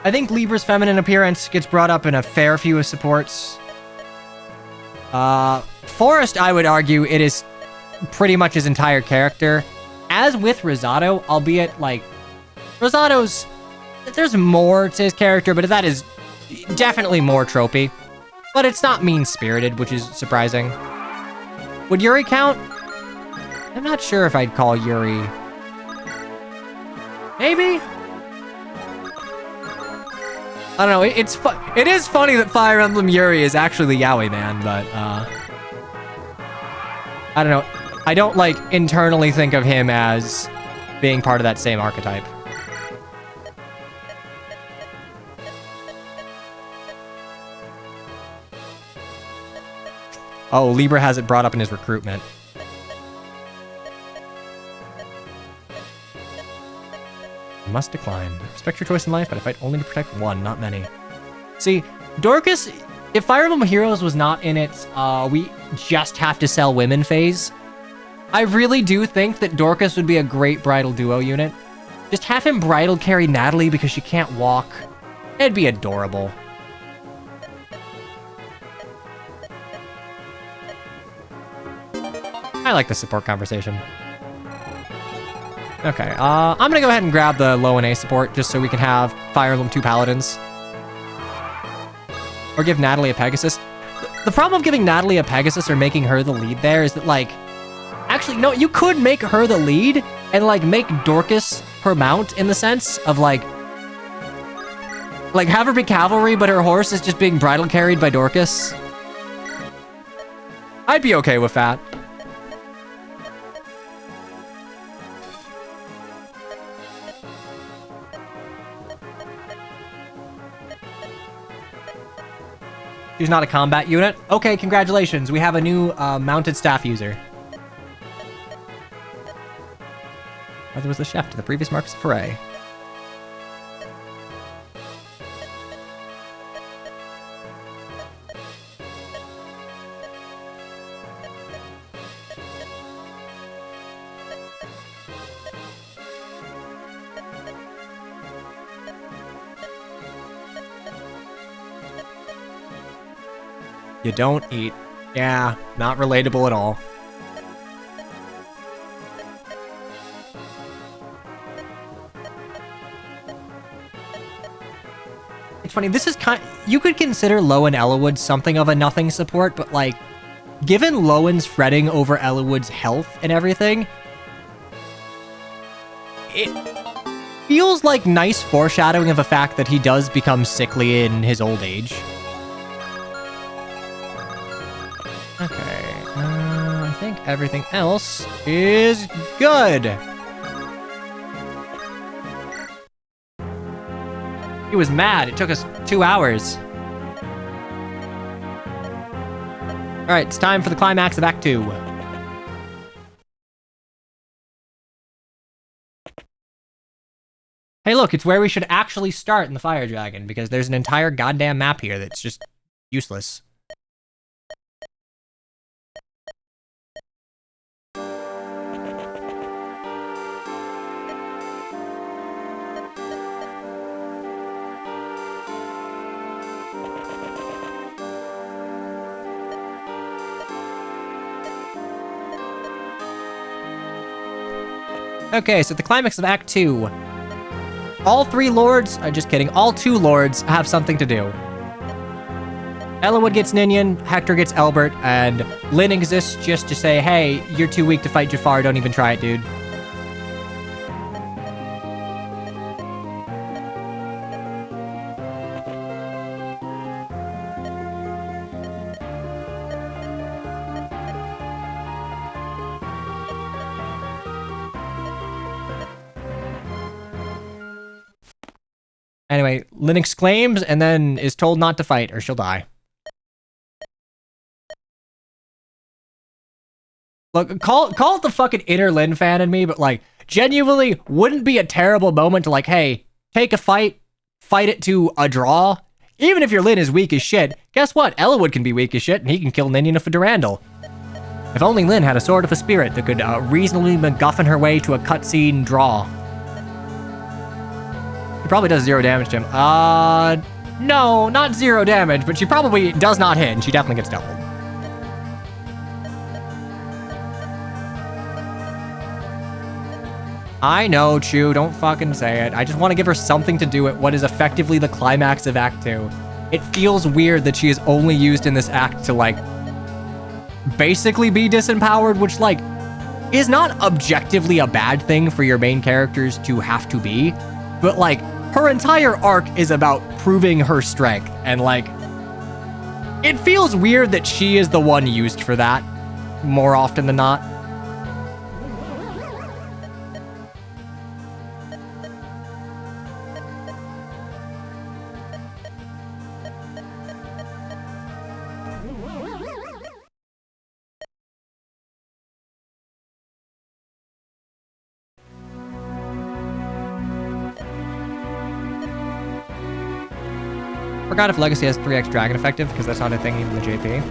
I think Libra's feminine appearance gets brought up in a fair few of supports. Forrest, I would argue, it is pretty much his entire character. As with Rosato, albeit, like, Rosato's... There's more to his character, but that is definitely more tropey. But it's not mean-spirited, which is surprising. Would Yuri count? I'm not sure if I'd call Yuri... Maybe? I don't know, it is funny that Fire Emblem Yuri is actually the Yaoi man, but, I don't know. I don't, like, internally think of him as being part of that same archetype. Oh, Libra has it brought up in his recruitment. I must decline. I respect your choice in life, but I fight only to protect one, not many. See, Dorcas, if Fire Emblem Heroes was not in its, we just have to sell women phase, I really do think that Dorcas would be a great bridal duo unit. Just have him bridal carry Natalie because she can't walk. It'd be adorable. I like the support conversation. Okay, I'm gonna go ahead and grab the low and A support just so we can have Fire Emblem 2 Paladins. Or give Natalie a Pegasus. The problem of giving Natalie a Pegasus or making her the lead there is that, like... Actually, no, you could make her the lead and, like, make Dorcas her mount in the sense of, like... Like, have her be cavalry, but her horse is just being bridal carried by Dorcas. I'd be okay with that. She's not a combat unit. Okay, congratulations. We have a new mounted staff user. Arthur was the chef to the previous Marcus Foray. You don't eat. Yeah, not relatable at all. It's funny, this is you could consider Lowen Eligod something of a nothing support, but like, given Lowen's fretting over Eligod's health and everything, it feels like nice foreshadowing of the fact that he does become sickly in his old age. Okay, I think everything else is good. He was mad. It took us 2 hours. All right, it's time for the climax of Act 2. Hey, look, it's where we should actually start in the Fire Dragon, because there's an entire goddamn map here that's just useless. Okay, so the climax of Act 2. All 3 lords, just kidding, all 2 lords have something to do. Eliwood gets Ninian, Hector gets Elbert, and Lyn exists just to say, hey, you're too weak to fight Jafar, don't even try it, dude. Anyway, Lyn exclaims and then is told not to fight or she'll die. Look, call it the fucking inner Lyn fan in me, but like, genuinely wouldn't be a terrible moment to like, hey, take a fight it to a draw. Even if your Lyn is weak as shit, guess what? Eliwood can be weak as shit and he can kill Ninian for Durandal. If only Lyn had a sword of a spirit that could reasonably MacGuffin her way to a cutscene draw. She probably does 0 damage to him. No, not 0 damage, but she probably does not hit, and she definitely gets doubled. I know, Chew, don't fucking say it. I just want to give her something to do at what is effectively the climax of Act 2. It feels weird that she is only used in this act to, like, basically be disempowered, which, like, is not objectively a bad thing for your main characters to have to be, but, like, her entire arc is about proving her strength, and like, it feels weird that she is the one used for that more often than not. Forgot if Legacy has 3x Dragon effective, because that's not a thing even in the JP.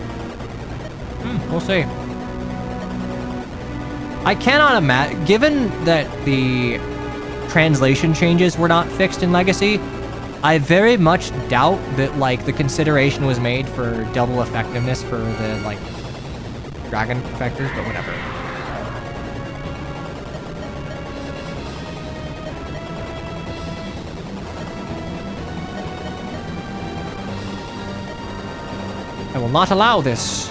We'll see. I cannot imagine, given that the translation changes were not fixed in Legacy, I very much doubt that, like, the consideration was made for double effectiveness for the, like, Dragon effectors, but whatever. I will not allow this.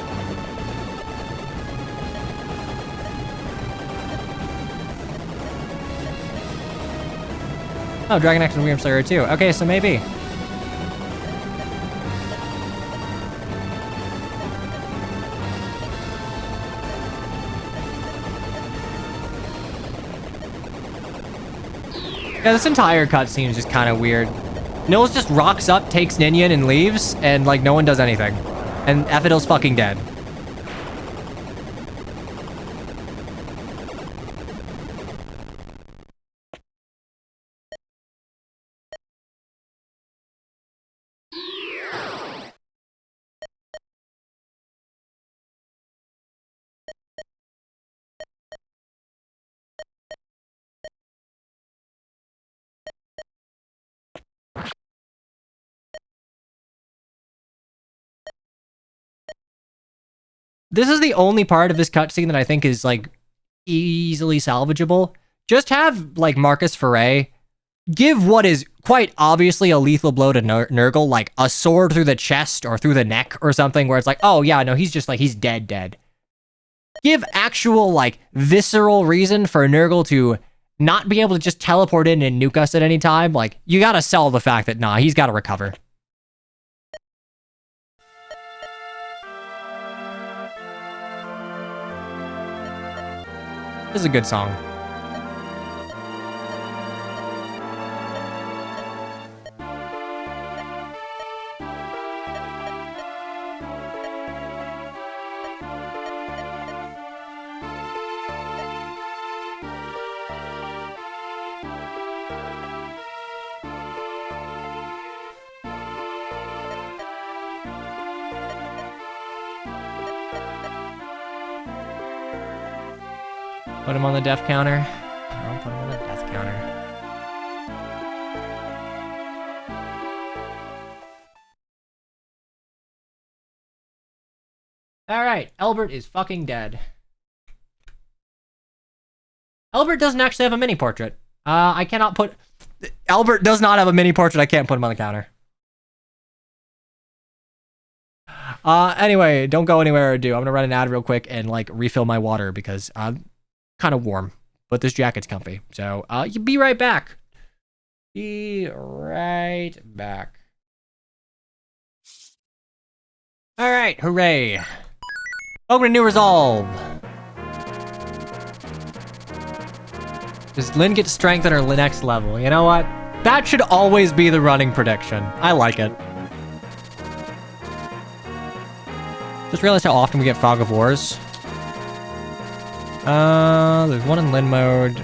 Oh, Dragon X and Wyrm Slayer too. Okay, so maybe. Yeah, this entire cutscene is just kind of weird. Nils just rocks up, takes Ninian, and leaves, and like no one does anything. And Ephidil's fucking dead. This is the only part of this cutscene that I think is like easily salvageable. Just have like Marcus Foray give what is quite obviously a lethal blow to Nurgle, like a sword through the chest or through the neck or something, where it's like, oh yeah, no, he's just like, he's dead. Give actual like visceral reason for Nurgle to not be able to just teleport in and nuke us at any time. Like, you gotta sell the fact that, nah, he's gotta recover. This is a good song. Put him on the death counter. I'll put him on the death counter. Alright, Elbert is fucking dead. Elbert doesn't actually have a mini portrait. I cannot put... Elbert does not have a mini portrait. I can't put him on the counter. Anyway, don't go anywhere or do. I'm gonna run an ad real quick and like refill my water because I'm kind of warm, but this jacket's comfy. So, you be right back. Be right back. All right, hooray. Welcome to New Resolve. Does Lynn get strength at her next level? You know what? That should always be the running prediction. I like it. Just realized how often we get Fog of Wars. There's one in Lynn mode.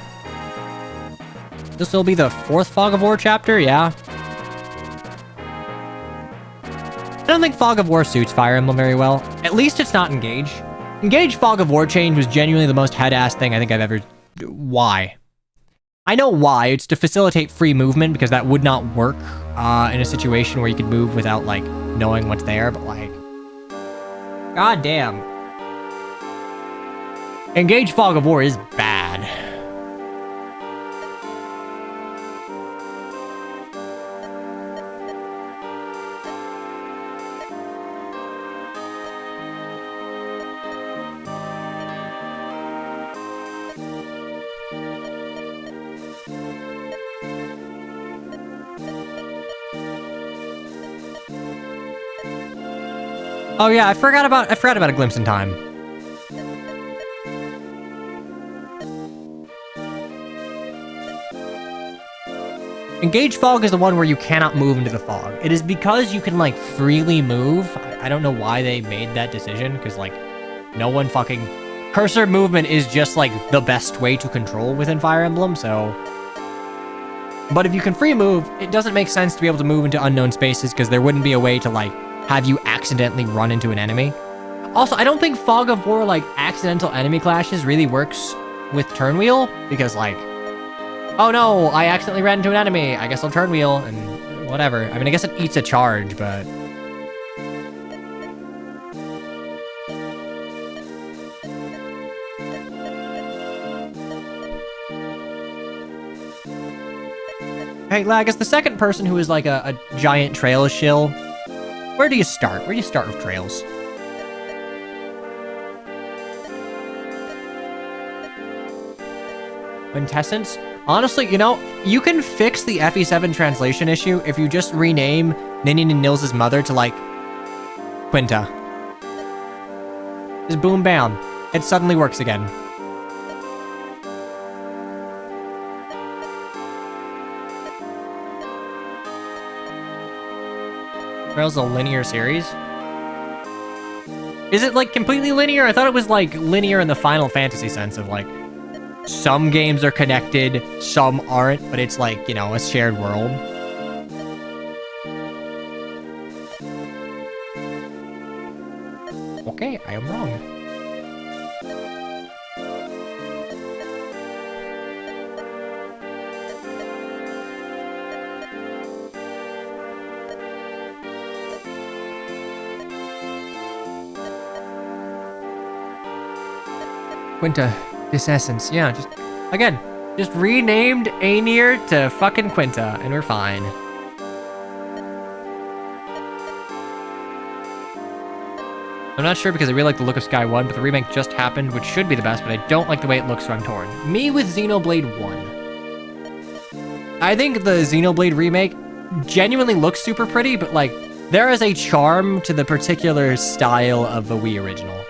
This will be the 4th Fog of War chapter, yeah. I don't think Fog of War suits Fire Emblem very well. At least it's not Engage. Engage Fog of War change was genuinely the most head-ass thing I think I've ever... Why? I know why. It's to facilitate free movement, because that would not work in a situation where you could move without, like, knowing what's there, but, like... God damn. Engage Fog of War is bad. Oh yeah, I forgot about A Glimpse in Time. Engage Fog is the one where you cannot move into the fog. It is because you can, like, freely move. I don't know why they made that decision, because, like, no one fucking... Cursor movement is just, like, the best way to control within Fire Emblem, so... But if you can free move, it doesn't make sense to be able to move into unknown spaces, because there wouldn't be a way to, like, have you accidentally run into an enemy. Also, I don't think Fog of War, like, accidental enemy clashes really works with turn wheel, because, like... Oh no, I accidentally ran into an enemy. I guess I'll turn wheel and whatever. I mean, I guess it eats a charge, but... Hey, Lag, as the second person who is like a giant trail shill, where do you start? Where do you start with trails? Quintessence? Honestly, you know, you can fix the FE7 translation issue if you just rename Ninian and Nils' mother to, like, Quinta. Just boom, bam. It suddenly works again. Trails a linear series? Is it like completely linear? I thought it was like linear in the Final Fantasy sense of like some games are connected, some aren't, but it's like, you know, a shared world. Okay, I am wrong. Quinta, this essence, yeah, just renamed Aenir to fucking Quinta, and we're fine. I'm not sure because I really like the look of Sky 1, but the remake just happened, which should be the best, but I don't like the way it looks, so I'm torn. Me with Xenoblade 1. I think the Xenoblade remake genuinely looks super pretty, but like, there is a charm to the particular style of the Wii original.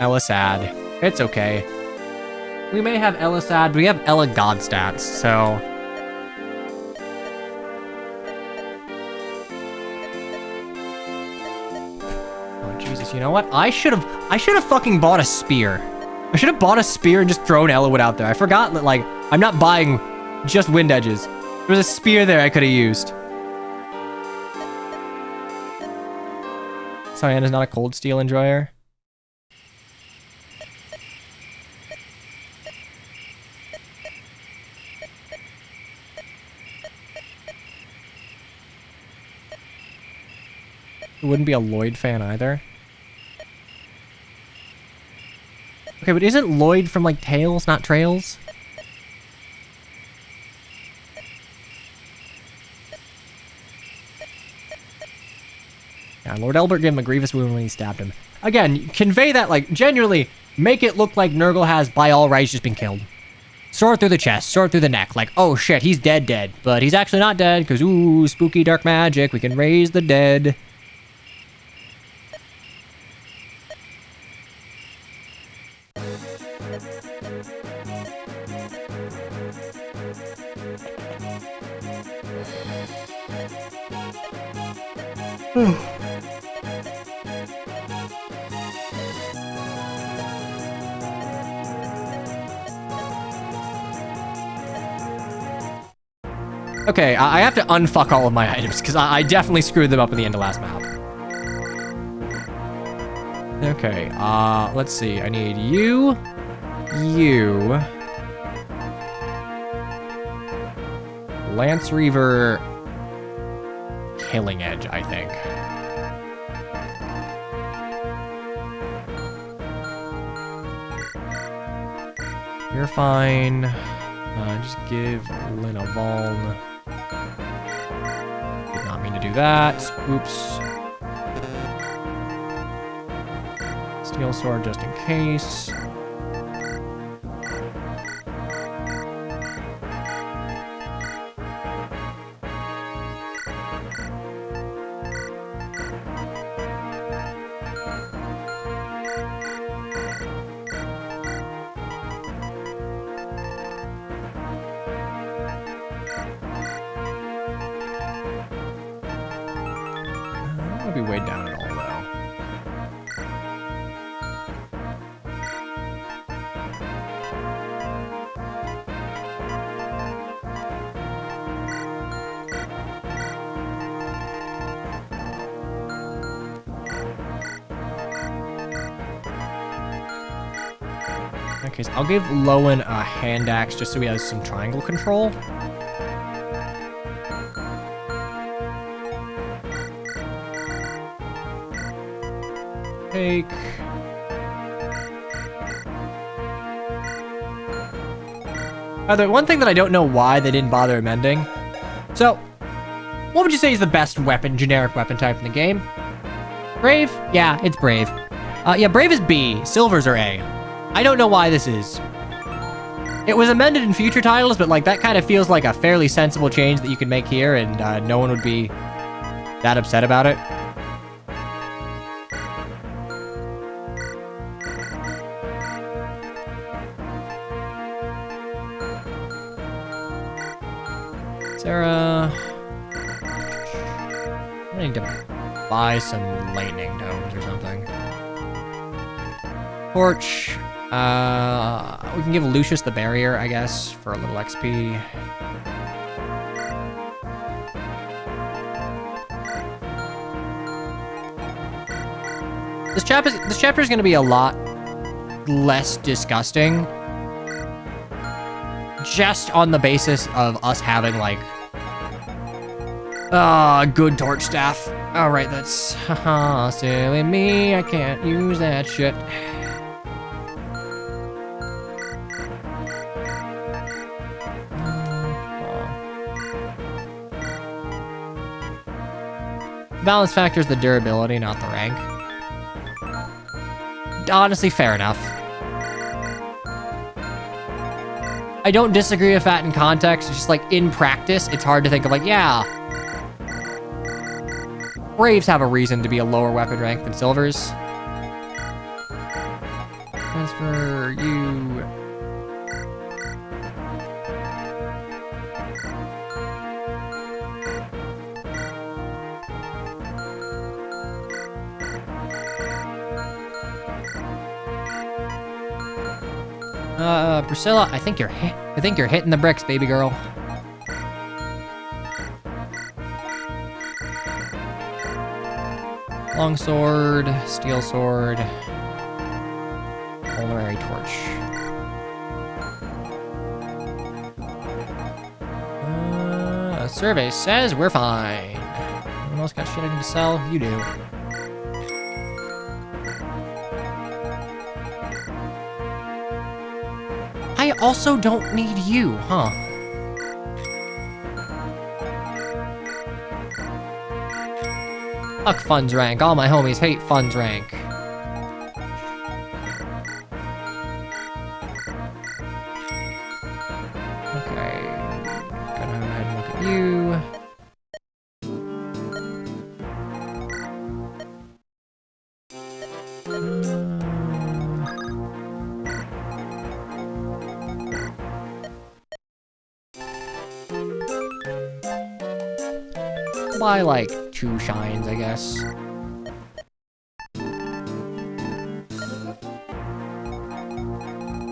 Elisad. It's okay. We may have Elisad, but we have Eligod stats, so... Oh, Jesus, you know what? I should have fucking bought a spear. I should have bought a spear and just thrown Eliwood out there. I forgot that, like, I'm not buying just wind edges. There was a spear there I could have used. Cyanna's not a cold steel enjoyer. It wouldn't be a Lloyd fan either. Okay, but isn't Lloyd from, like, Tails, not Trails? Yeah, Lord Elbert gave him a grievous wound when he stabbed him. Again, convey that, like, genuinely, make it look like Nurgle has, by all rights, just been killed. Sword through the chest, sword through the neck. Like, oh shit, he's dead. But he's actually not dead, because, ooh, spooky dark magic, we can raise the dead. Okay, I have to unfuck all of my items, because I definitely screwed them up in the end of last map. Okay, let's see. I need you, Lance Reaver, Killing Edge, I think. You're fine. Just give Lena Voln. Did not mean to do that. Oops. Steel sword just in case. Be weighed down at all, though. In that case, I'll give Lowen a hand axe just so he has some triangle control. Take. The one thing that I don't know why they didn't bother amending. So, what would you say is the best weapon, generic weapon type in the game? Brave? Yeah, it's Brave. Yeah, Brave is B. Silvers are A. I don't know why this is. It was amended in future titles, but like that kind of feels like a fairly sensible change that you could make here, and no one would be that upset about it. Sarah. I need to buy some lightning domes or something. Torch. We can give Lucius the barrier, I guess, for a little XP. This chapter is going to be a lot less disgusting, just on the basis of us having like good torch staff. All right, that's silly me. I can't use that shit. Balance factor is the durability, not the rank. Honestly, fair enough. I don't disagree with that in context. It's just like in practice, it's hard to think of like, yeah, Braves have a reason to be a lower weapon rank than Silvers. Transfer you. Priscilla, I think you're hitting the bricks, baby girl. Longsword, steel sword, pulmonary torch. Survey says we're fine. Anyone else got shit I need to sell? You do. I also don't need you, huh? Fuck funds rank. All my homies hate funds rank. Okay. Gonna go ahead and look at you. Buy like 2 shines, I guess.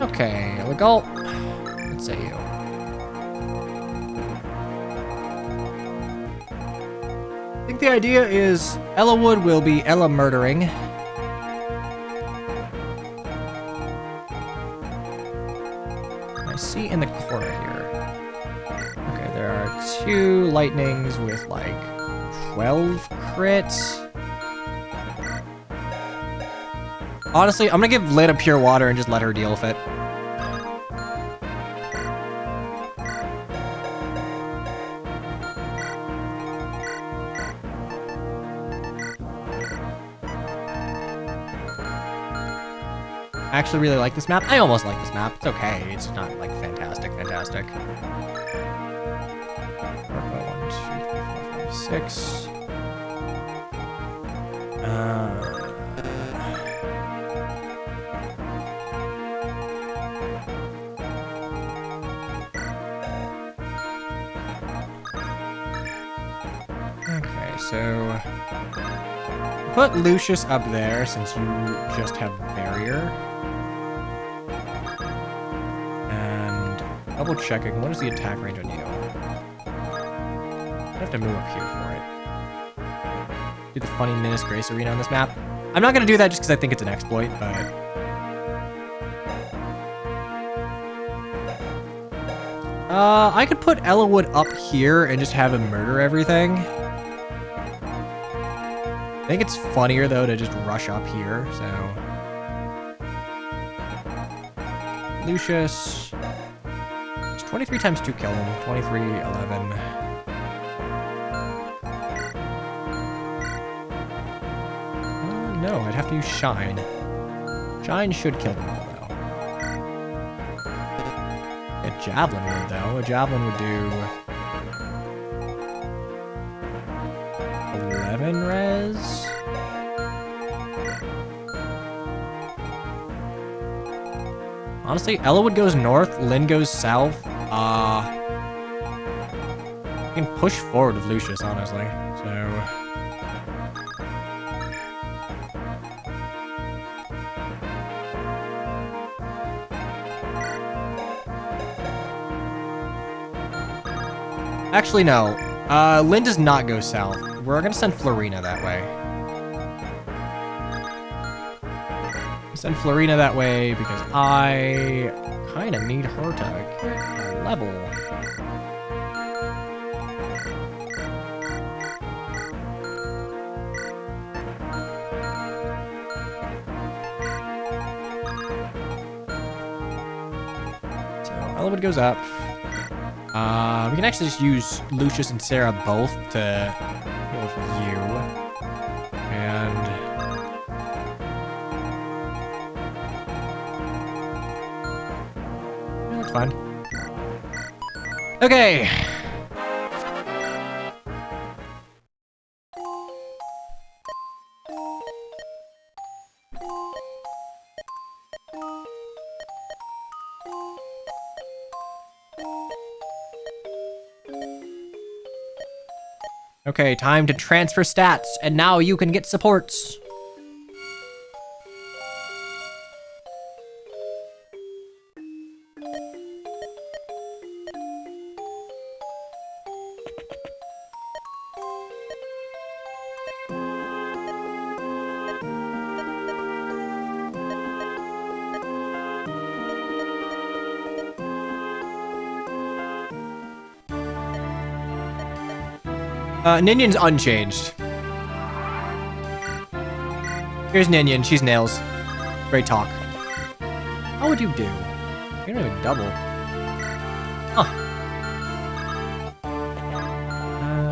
Okay, Eligod. Let's say you. I think the idea is Eligod will be Ella murdering. I see in the corner here. Okay, there are 2 lightnings with like 12 crits. Honestly, I'm gonna give Lana pure water and just let her deal with it. I actually really like this map. I almost like this map. It's okay. It's not like fantastic. 1, 2, 3, 4, 5, 6. Okay, so put Lucius up there since you just have barrier. And double checking, what is the attack range on you? I have to move up here for it. Do the funny Minas Grace arena on this map. I'm not gonna do that just because I think it's an exploit, but I could put Eligod up here and just have him murder everything. I think it's funnier though to just rush up here, so. Lucius. It's 23 times 2 kill him. 23, 11. No, I'd have to use Shine. Shine should kill them all, though. A Javelin would, though. A Javelin would do 11 res? Honestly, Eligod goes north, Lynn goes south. I can push forward with Lucius, honestly. So... Actually, no. Lynn does not go south. We're gonna send Florina that way. Send Florina that way because I kind of need her to get a level. So Eligod goes up. We can actually just use Lucius and Sarah both to deal with you. And... yeah, that's fine. Okay. Okay, time to transfer stats, and now you can get supports. Ninion's unchanged. Here's Ninion. She's nails. Great talk. How would you do? You don't even double. Huh.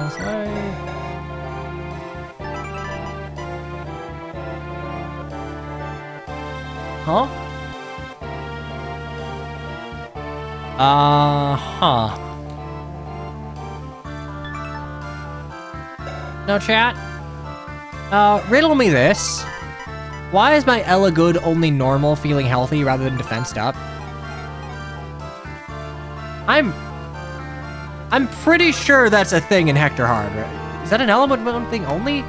Sorry. Huh? Huh. No chat? Riddle me this. Why is my Eligod only normal feeling healthy rather than defensed up? I'm pretty sure that's a thing in Hector Hard, right? Is that an element mode thing only?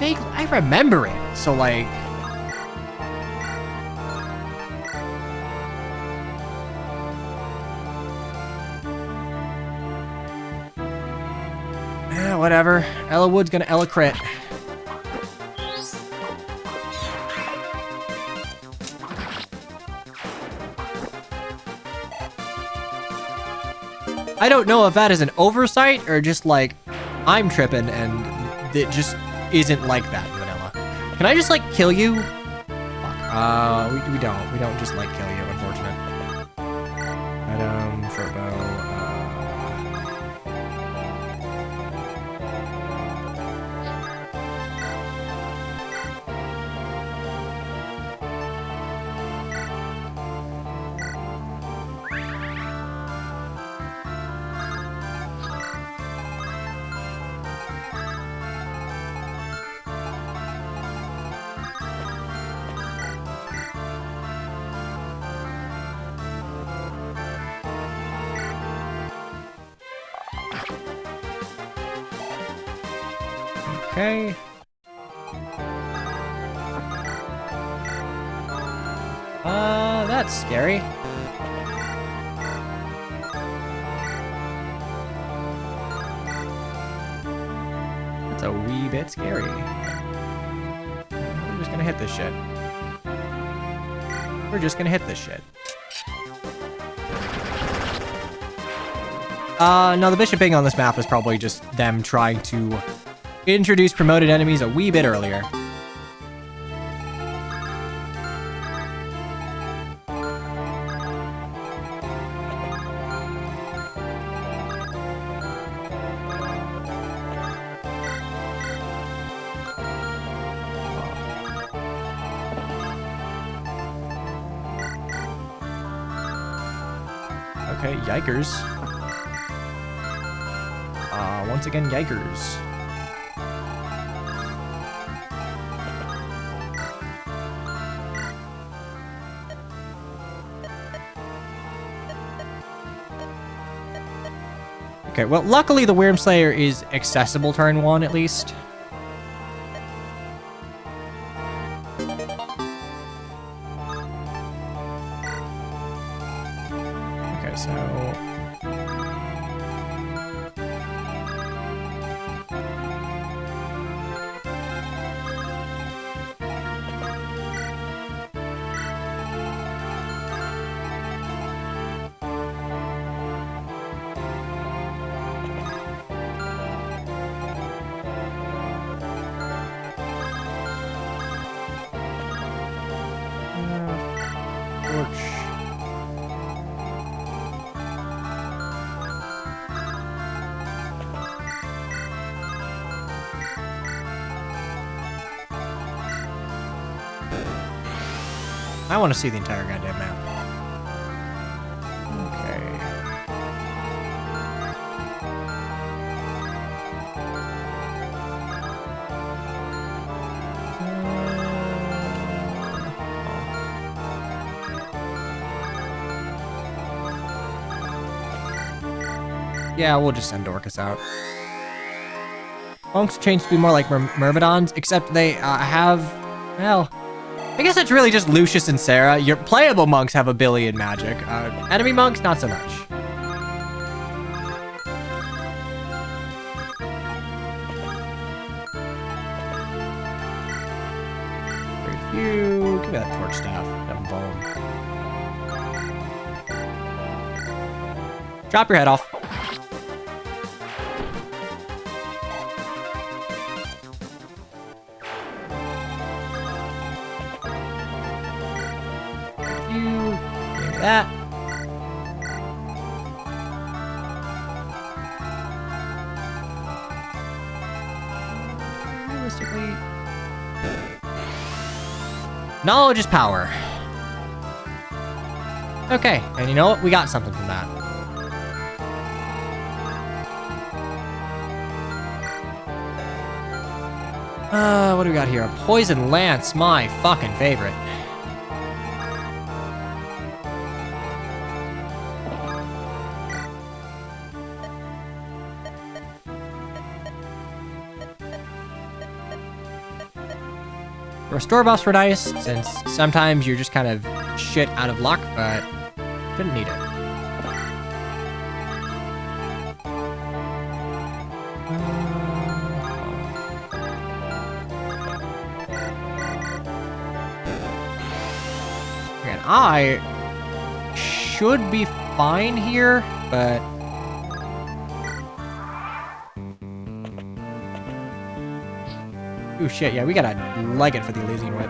I remember it, so like... whatever. Ella Wood's gonna Ella crit. I don't know if that is an oversight or just like I'm tripping and it just isn't like that, Vanilla. Can I just like kill you? Fuck. We don't just like kill you, unfortunate. Item, short bow. Okay. That's scary. That's a wee bit scary. We're just gonna hit this shit. We're just gonna hit this shit. No, the bishop being on this map is probably just them trying to introduce promoted enemies a wee bit earlier. Okay, yikers. Once again, yikers. Okay, well, luckily the Wyrm Slayer is accessible turn 1 at least. Okay, so... I want to see the entire goddamn map. Yeah, we'll just send Dorcas out. Monks changed to be more like Myrmidons, except they have, well, I guess it's really just Lucius and Sarah. Your playable monks have ability in magic. Enemy monks, not so much. You give me that torch staff. That bone. Drop your head off. That. Realistically, knowledge is power. Okay, and you know what? We got something from that. What do we got here? A poison lance, my fucking favorite. Restore buffs were nice, since sometimes you're just kind of shit out of luck, but didn't need it. Again, I should be fine here, but... Ooh, shit, yeah, we gotta leg it for the Elysian Whip.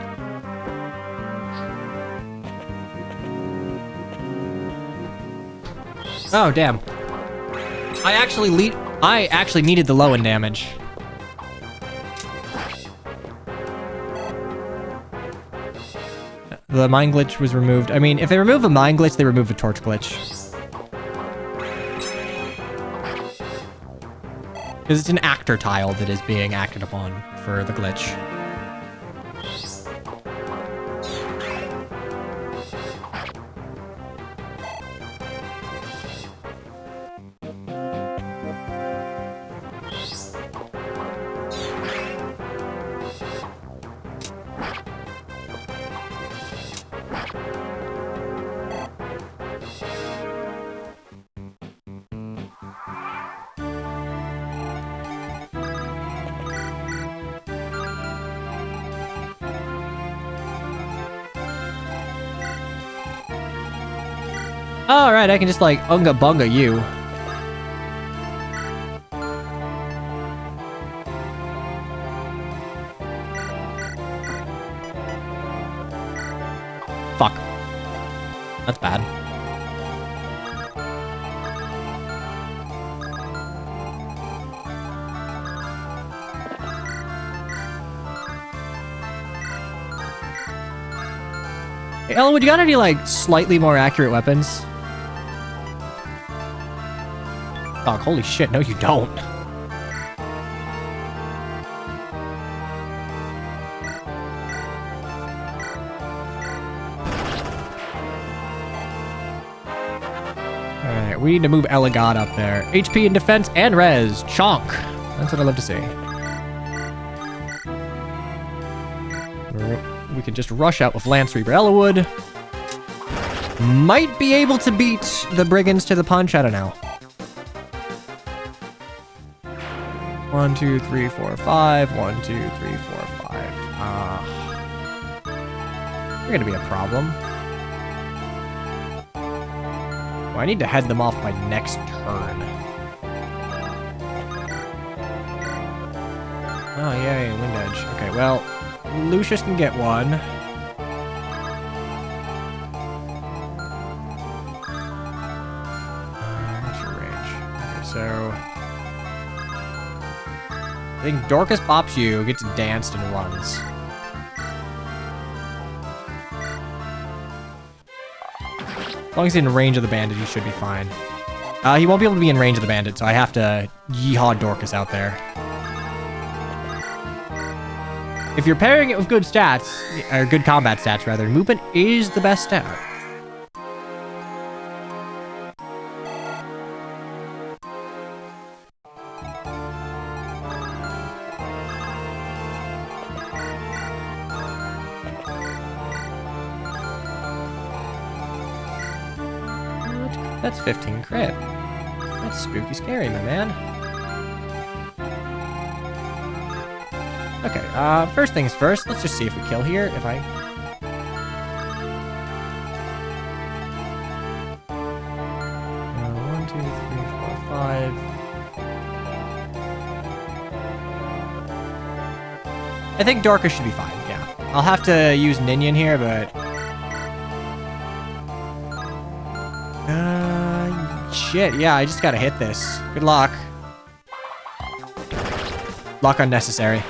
Oh, damn. I actually needed the low-end damage. The mind glitch was removed. I mean, if they remove a mind glitch, they remove a torch glitch. Because it's an actor tile that is being acted upon for the glitch. Alright, I can just like unga bunga you. Fuck. That's bad. Hey, Elwood, you got any like slightly more accurate weapons? Dog, holy shit, no you don't. Alright, we need to move Eligod up there. HP and defense and res. Chonk. That's what I love to see. We can just rush out with Lance Reaver Eligod. Might be able to beat the Brigands to the punch. I don't know. 1, 2, 3, 4, 5. 1, 2, 3, 4, 5. They're gonna be a problem. Well, I need to head them off by next turn. Oh, yay, Wind Edge. Okay, well, Lucius can get one. What's your range? Okay, so... I think Dorcas bops you, gets danced, and runs. As long as he's in range of the bandit, he should be fine. He won't be able to be in range of the bandit, so I have to yeehaw Dorcas out there. If you're pairing it with good stats, or good combat stats rather, movement is the best stat. That's 15 crit. That's spooky scary, my man. Okay, first things first, let's just see if we kill here. If I... 1, 2, 3, 4, 5. I think Dorcas should be fine, yeah. I'll have to use Ninian here, but... shit, yeah, I just gotta hit this. Good luck. Luck unnecessary.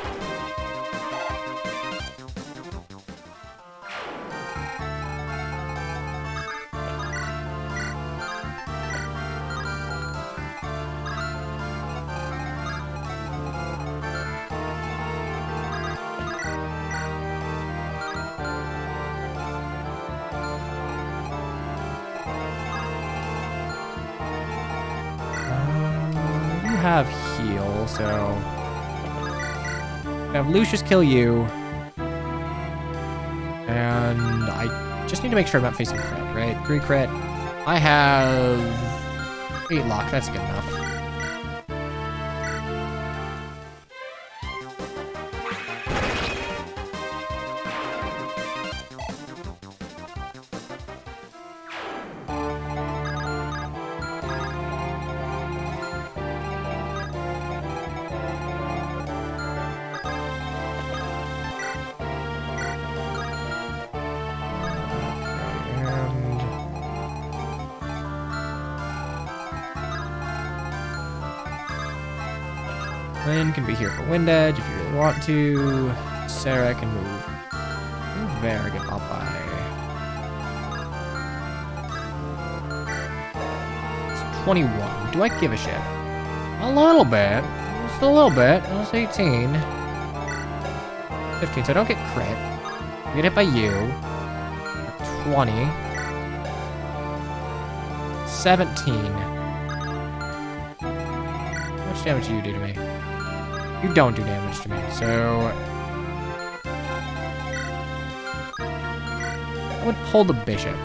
Have heal, so have Lucius kill you, and I just need to make sure I'm not facing crit, right? 3 crit. I have 8 lock. That's good enough. Lynn can be here for Wind Edge if you really want to. Sarah can move. Very good Popeye. It's 21. Do I give a shit? A little bit. Just a little bit. That's 18. 15, so I don't get crit. I get hit by you. 20. 17. How much damage do you do to me? You don't do damage to me, so... I would pull the bishop.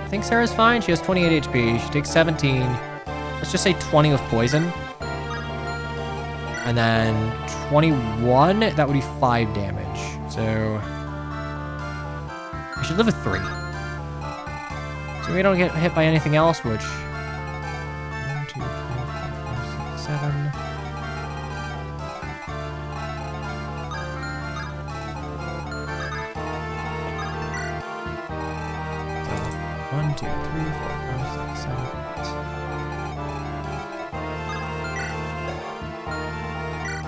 I think Sarah's fine. She has 28 HP. She takes 17. Let's just say 20 with poison. And then 21, that would be 5 damage. So... I should live with 3. So we don't get hit by anything else, which... 1, 2, 3, 4, 5, 6, 7... So, 1, 2, 3, 4, 5, 6, 7,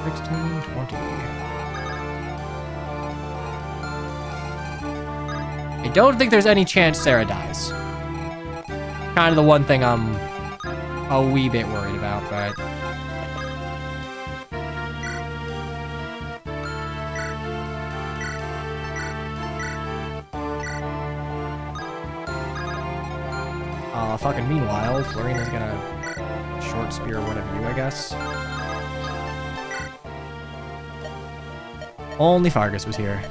8... 16, 20... I don't think there's any chance Sarah dies. Kind of the one thing I'm a wee bit worried about, but... Fucking meanwhile, Florina's gonna short spear one of you, I guess. Only Fargus was here.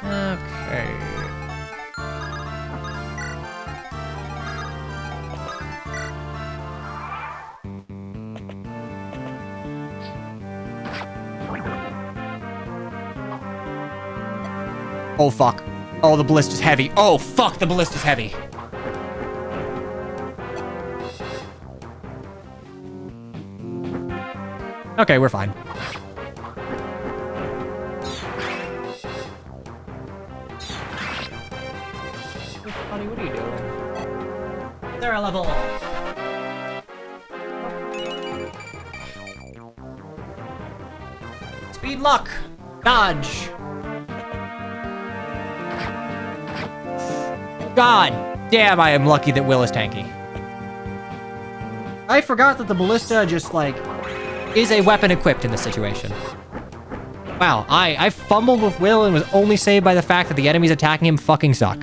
Okay. Oh, fuck. Oh, the ballista's heavy. Oh, fuck, the ballista's heavy. Okay, we're fine. Honey, what are you doing? They're a level. Speed luck. Dodge. God damn, I am lucky that Will is tanky. I forgot that the ballista just, like, is a weapon equipped in this situation. Wow, I fumbled with Will and was only saved by the fact that the enemies attacking him fucking suck.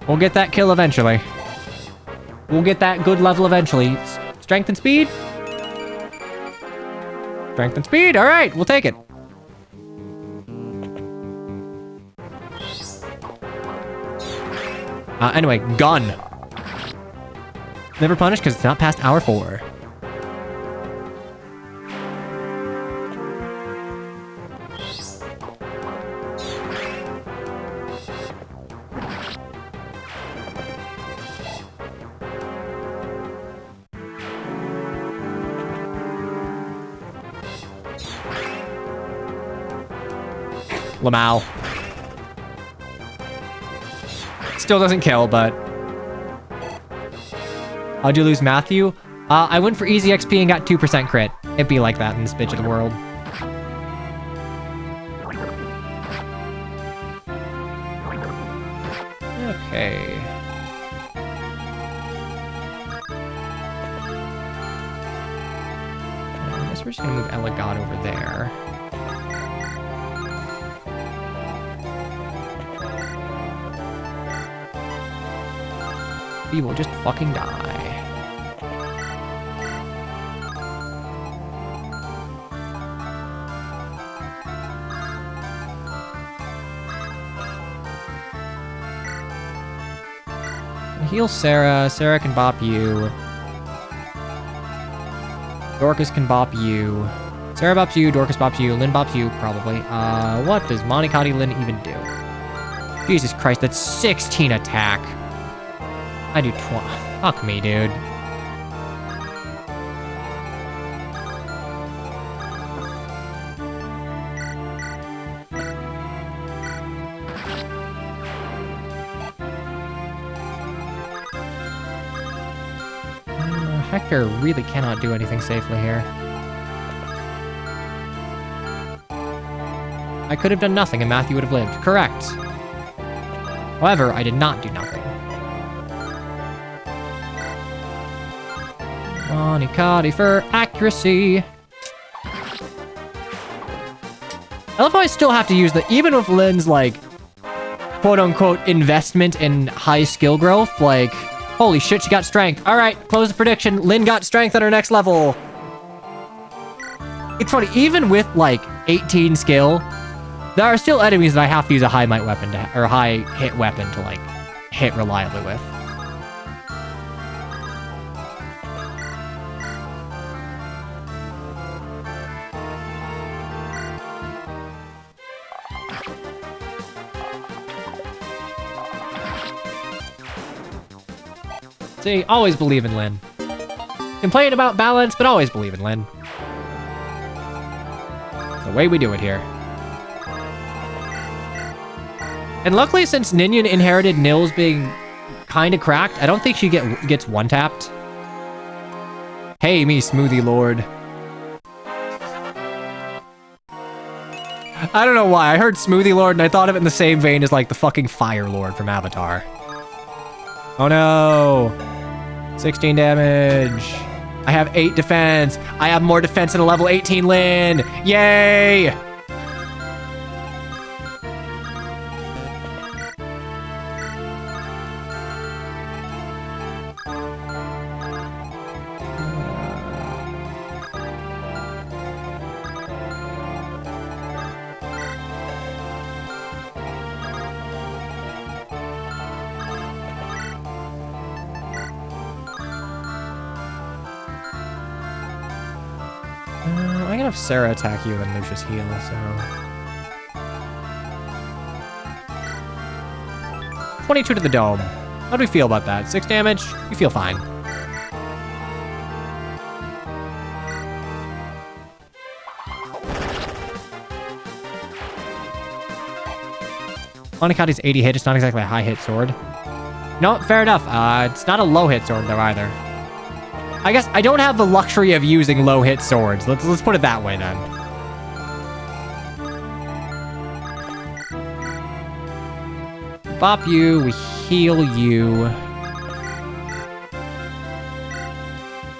We'll get that kill eventually. We'll get that good level eventually. Strength and speed? Strength and speed, all right, we'll take it. Anyway, gun. Never punished because it's not past hour 4. Lamau. Still doesn't kill, but... How'd you lose Matthew? I went for easy XP and got 2% crit. It'd be like that in this bitch of the world. Okay. I guess we're just gonna move Eligod over there. We will just fucking die. Heal Sarah. Sarah can bop you. Dorcas can bop you. Sarah bops you. Dorcas bops you. Lynn bops you, probably. What does Monikati Lynn even do? Jesus Christ, that's 16 attack. I do 20. Fuck me, dude. Hector really cannot do anything safely here. I could have done nothing and Matthew would have lived. Correct. However, I did not do nothing. Monikati for accuracy. I love how I still have to use the, even with Lynn's, like, quote-unquote investment in high skill growth, like, holy shit, she got strength. All right, close the prediction. Lynn got strength at her next level. It's funny, even with, like, 18 skill, there are still enemies that I have to use a high might weapon to, or high hit weapon to, like, hit reliably with. See, always believe in Lynn. Complain about balance, but always believe in Lynn. It's the way we do it here. And luckily, since Ninian inherited Nils being kind of cracked, I don't think she gets one-tapped. Hey, me, Smoothie Lord. I don't know why. I heard Smoothie Lord, and I thought of it in the same vein as, like, the fucking Fire Lord from Avatar. Oh no! 16 damage. I have 8 defense. I have more defense than a level 18 Lin. Yay! I can have Sarah attack you and Lucius heal, so... 22 to the dome. How do we feel about that? 6 damage? We feel fine. Monikati's 80 hit. It's not exactly a high hit sword. No, fair enough. It's not a low hit sword though either. I guess I don't have the luxury of using low hit swords. Let's put it that way then. Bop you, we heal you.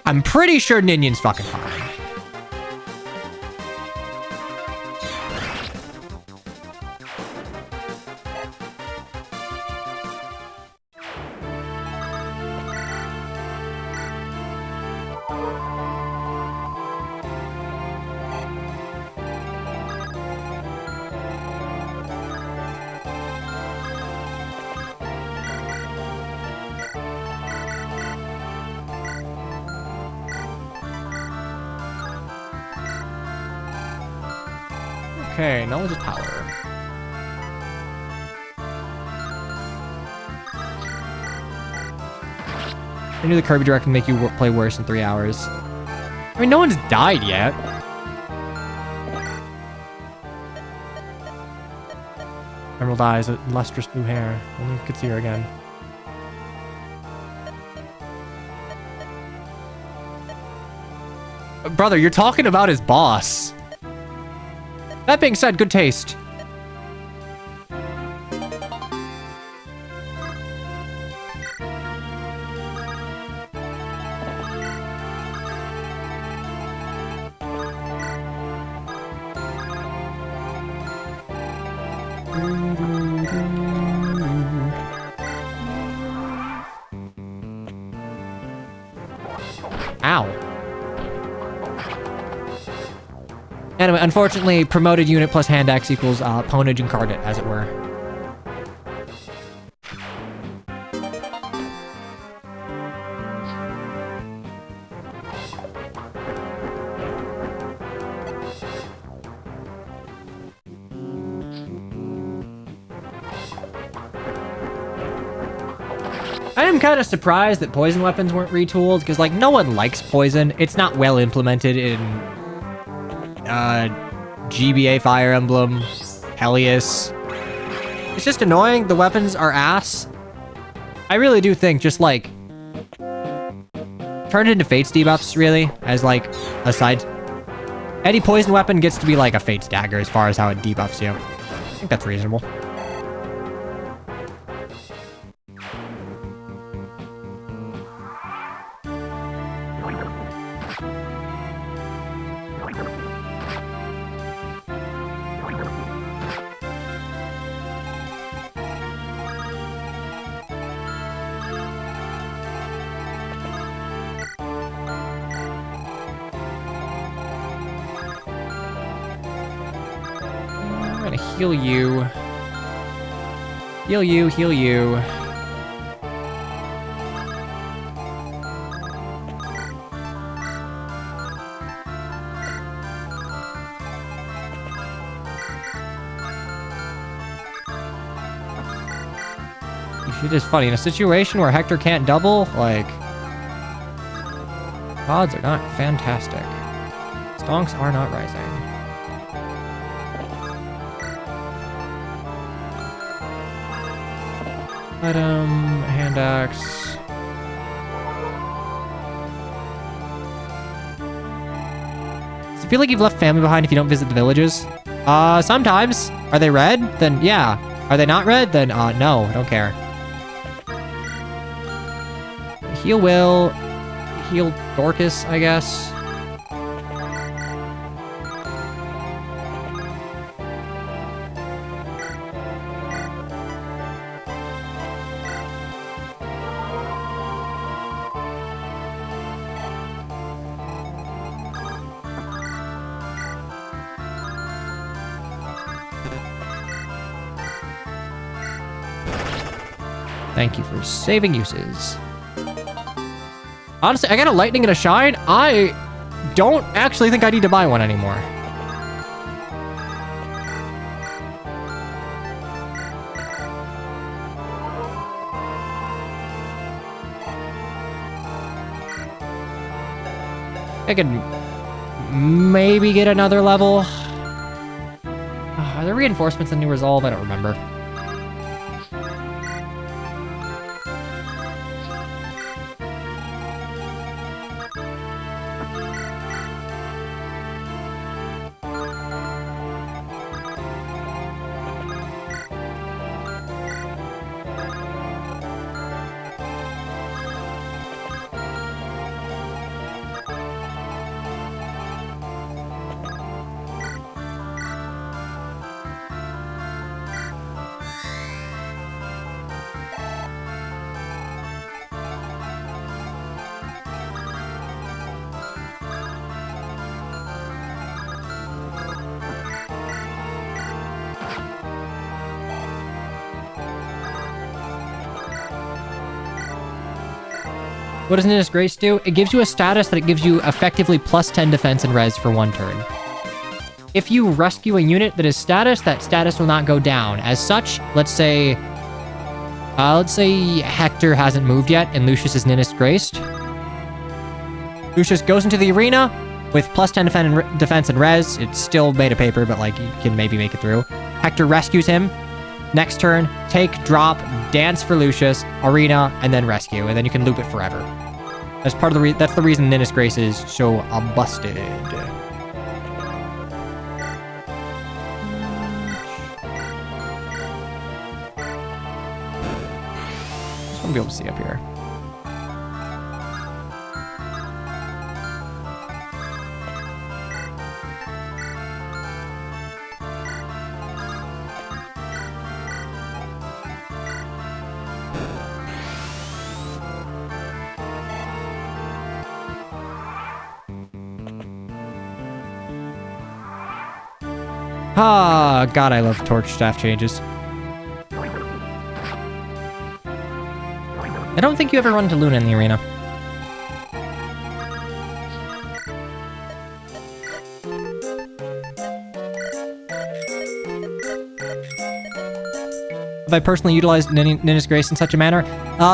I'm pretty sure Ninion's fucking fine. Okay, knowledge is power. I knew the Kirby Direct would make you play worse in 3 hours. I mean, no one's died yet. Emerald eyes, lustrous blue hair. Only you could see her again. Brother, you're talking about his boss. That being said, good taste. Ow. Anyway, unfortunately, promoted unit plus hand axe equals ponage incarnate, as it were. I am kind of surprised that poison weapons weren't retooled, because, like, no one likes poison. It's not well implemented in GBA Fire Emblem, Helios. It's just annoying. The weapons are ass. I really do think just, like, turn it into Fate's debuffs, really, as, like, a side. Any poison weapon gets to be, like, a Fate's dagger as far as how it debuffs you. I think that's reasonable. Heal you. Heal you, heal you. It is funny. In a situation where Hector can't double, like, odds are not fantastic. Stonks are not rising. Item, hand axe. Does it feel like you've left family behind if you don't visit the villages? Sometimes. Are they red? Then yeah. Are they not red? Then no, I don't care. heal Will. Heal Dorcas, I guess. Thank you for saving uses. Honestly, I got a lightning and a shine. I don't actually think I need to buy one anymore. I could maybe get another level. Are there reinforcements in New Resolve? I don't remember. What does Ninnis Grace do? It gives you a status that it gives you effectively plus 10 defense and res for 1 turn. If you rescue a unit that is status, that status will not go down. As such, let's say Hector hasn't moved yet and Lucius is Ninnis Graced. Lucius goes into the arena with plus 10 defense and res. It's still made of paper, but like you can maybe make it through. Hector rescues him. Next turn, take, drop, dance for Lucius, arena, and then rescue, and then you can loop it forever. That's part of the that's the reason Ninnis Grace is so busted. Just want to be able to see up here. Ah, God, I love torch staff changes. I don't think you ever run into Luna in the arena. Have I personally utilized Ninnis Grace in such a manner?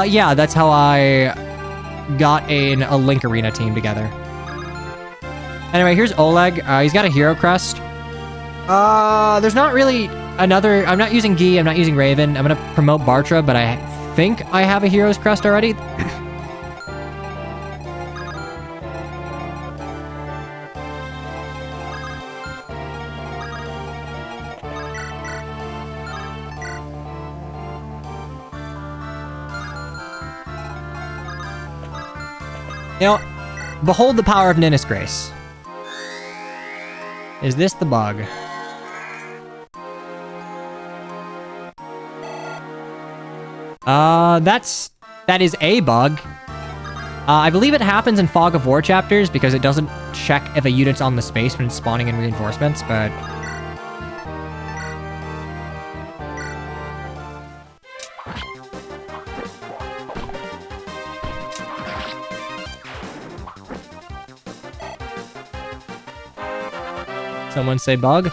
Yeah, that's how I got a Link Arena team together. Anyway, here's Oleg. He's got a hero crest. There's not really another... I'm not using Guy, I'm not using Raven. I'm gonna promote Bartra, but I think I have a hero's crest already. You know, behold the power of Ninnis Grace. Is this the bug? That is a bug. I believe it happens in Fog of War chapters because it doesn't check if a unit's on the space when it's spawning in reinforcements, but... Someone say bug.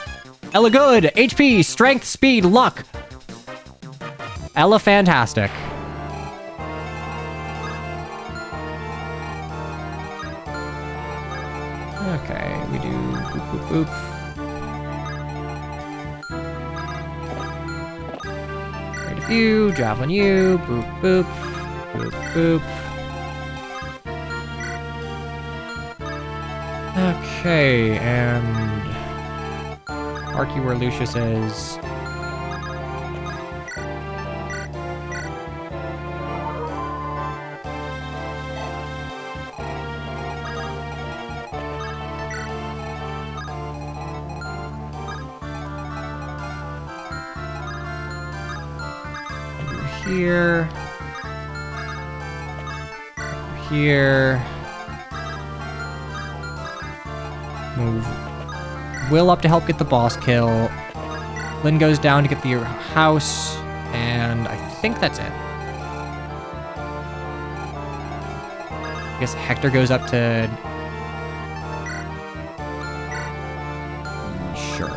Eligod! HP, strength, speed, luck! Ella fantastic. Okay, we do boop boop boop. Right of you, javelin you, boop boop, boop boop. Okay, and mark you where Lucius is. here. Here. Move Will up to help get the boss kill. Lynn goes down to get the house. And I think that's it. I guess Hector goes up to... Sure.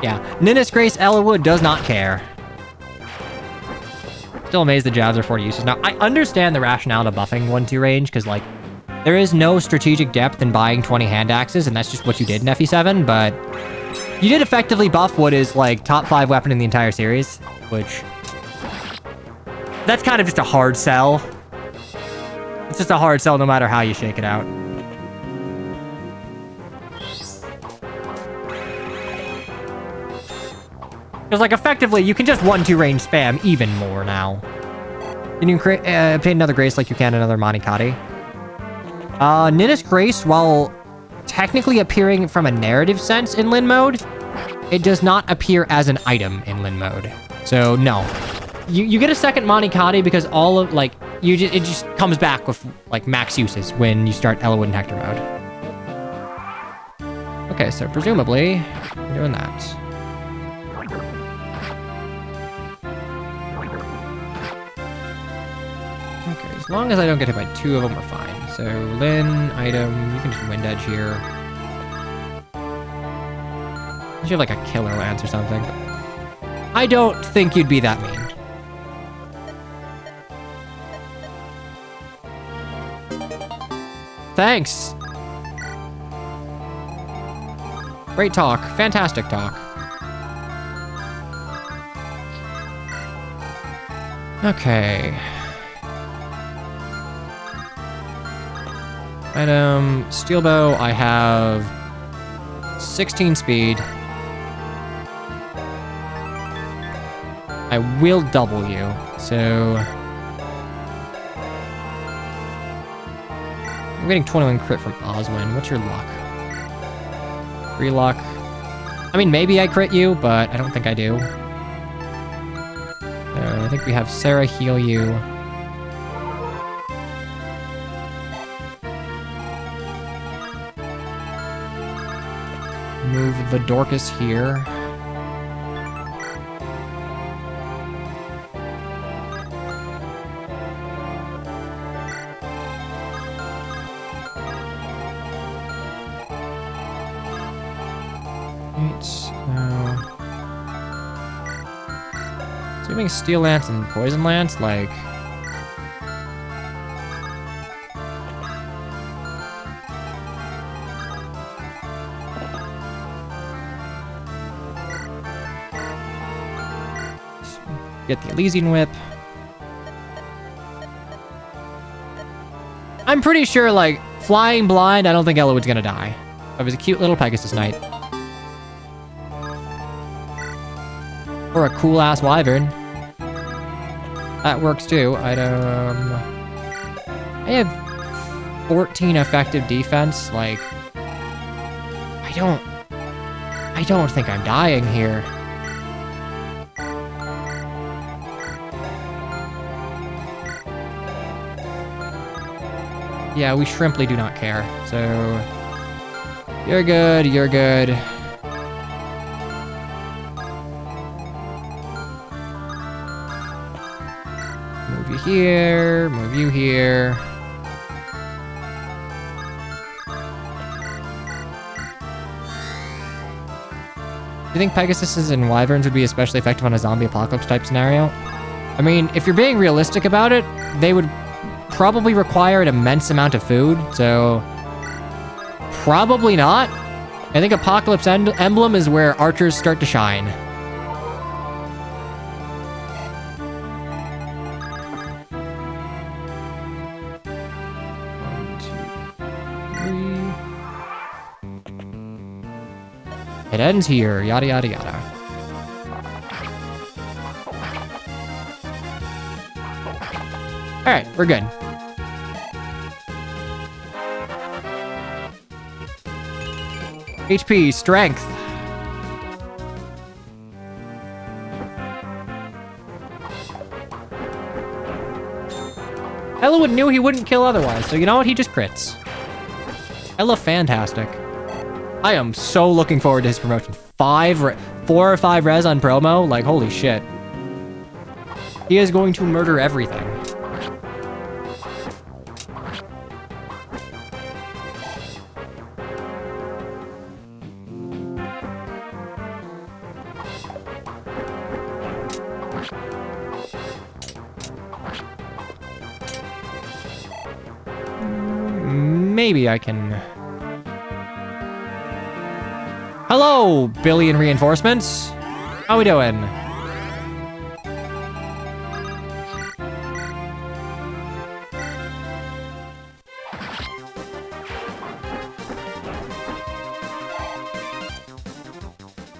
Yeah, Ninnis Grace Eligod does not care. Still amazed the jabs are 40 uses. Now, I understand the rationale to buffing 1-2 range, because, like, there is no strategic depth in buying 20 hand axes, and that's just what you did in FE7, but you did effectively buff what is, like, top 5 weapon in the entire series, which... That's kind of just a hard sell. It's just a hard sell no matter how you shake it out. Because, like, effectively, you can just 1-2 range spam even more now. And you can obtain another Grace like you can another Monikati. Ninnis Grace, while technically appearing from a narrative sense in Lin mode, it does not appear as an item in Lin mode. So, no. You get a second Monikati because all of, like, it just comes back with, like, max uses when you start Eliwood and Hector mode. Okay, so presumably, we're doing that. Okay, as long as I don't get hit by 2 of them, we're fine. So, Lin, item, you can just wind edge here. Unless you have like a killer lance or something. I don't think you'd be that mean. Thanks! Great talk. Fantastic talk. Okay. Item, steel bow, I have 16 speed. I will double you, so... I'm getting 21 crit from Oswin. What's your luck? 3 luck. I mean, maybe I crit you, but I don't think I do. I think we have Sarah heal you. Move the Dorcas here. Assuming Steel Lance and Poison Lance, like... Get the Elysian Whip. I'm pretty sure, like, flying blind, I don't think Eliwood's gonna die. It was a cute little Pegasus Knight. Or a cool-ass Wyvern. That works too. Item... I have 14 effective defense, like... I don't think I'm dying here. Yeah, we shrimply do not care, so... You're good, you're good. Move you here, move you here. Do you think Pegasuses and Wyverns would be especially effective on a zombie apocalypse type scenario? I mean, if you're being realistic about it, they would probably require an immense amount of food, so probably not. I think Apocalypse Emblem is where archers start to shine. 1, 2, 3. It ends here, yada yada yada. Alright, we're good. HP, strength. Eligod knew he wouldn't kill otherwise, so you know what? He just crits. Fantastic. I am so looking forward to his promotion. 4 or 5 res on promo? Like, holy shit. He is going to murder everything. Maybe I can... Hello, billion reinforcements. How we doing?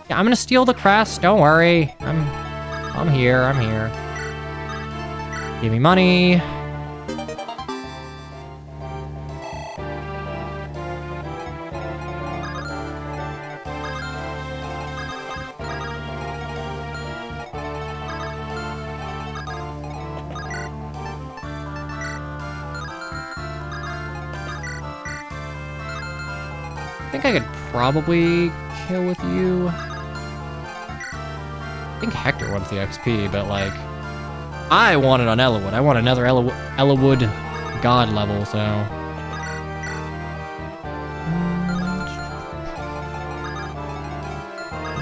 Yeah, I'm gonna steal the crest. Don't worry. I'm here. I'm here. Give me money. I think I could probably kill with you. I think Hector wants the XP, but like, I want it on Eligod. I want another Eligod god level, so. 1,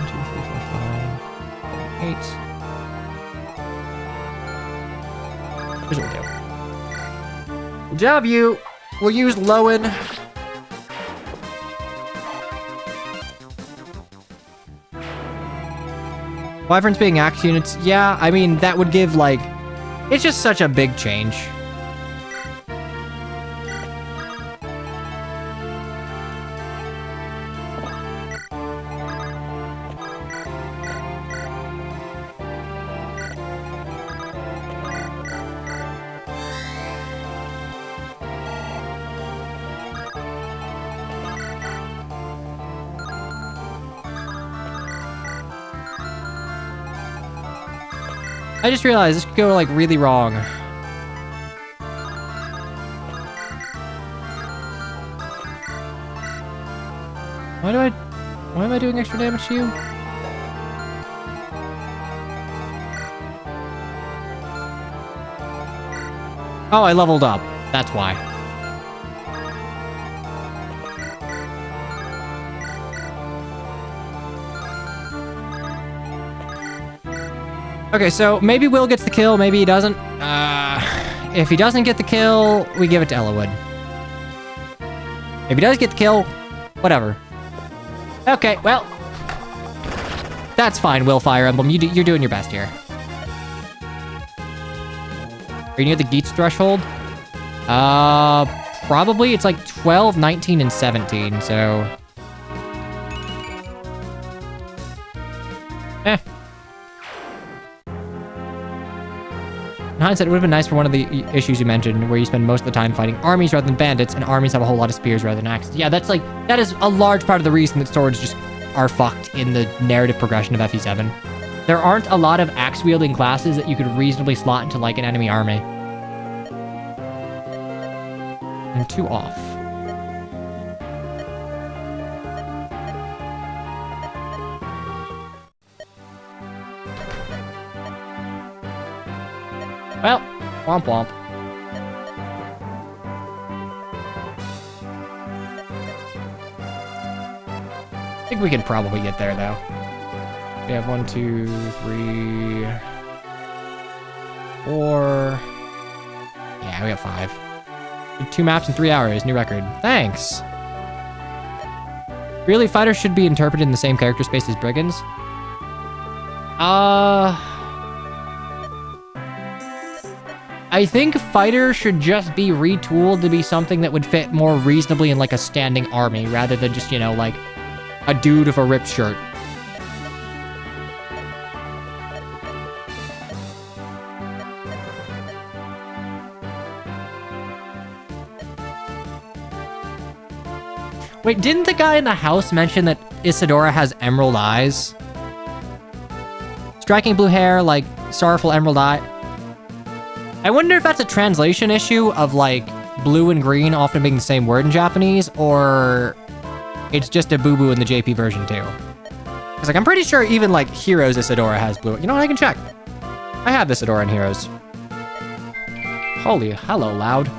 2, 3, 4, 5, 8. Here's what we'll do. Good job, you. We'll use Lowen. Wyverns being axe units, yeah, I mean, that would give, like... It's just such a big change. I just realized this could go, like, really wrong. Why am I doing extra damage to you? Oh, I leveled up. That's why. Okay, so maybe Will gets the kill, maybe he doesn't. If he doesn't get the kill, we give it to Eligod. If he does get the kill, whatever. Okay, well, that's fine, Will Fire Emblem. You're doing your best here. Are you near the Geats threshold? Probably. It's like 12, 19, and 17, so... In hindsight, it would have been nice for one of the issues you mentioned, where you spend most of the time fighting armies rather than bandits, and armies have a whole lot of spears rather than axes. Yeah, that is a large part of the reason that swords just are fucked in the narrative progression of FE7. There aren't a lot of axe-wielding classes that you could reasonably slot into, like, an enemy army. And 2 off. Well, womp womp. I think we could probably get there, though. We have 1, 2, 3, 4. Yeah, we have 5. 2 maps in 3 hours. New record. Thanks. Really, fighters should be interpreted in the same character space as brigands? I think fighter should just be retooled to be something that would fit more reasonably in, like, a standing army, rather than just, you know, like, a dude with a ripped shirt. Wait, didn't the guy in the house mention that Isadora has emerald eyes? Striking blue hair, like sorrowful emerald eye. I wonder if that's a translation issue of like blue and green often being the same word in Japanese, or it's just a boo-boo in the JP version too. Because like I'm pretty sure even like Heroes Isadora has blue. You know what? I can check. I have Isadora in Heroes. Holy, hello, loud.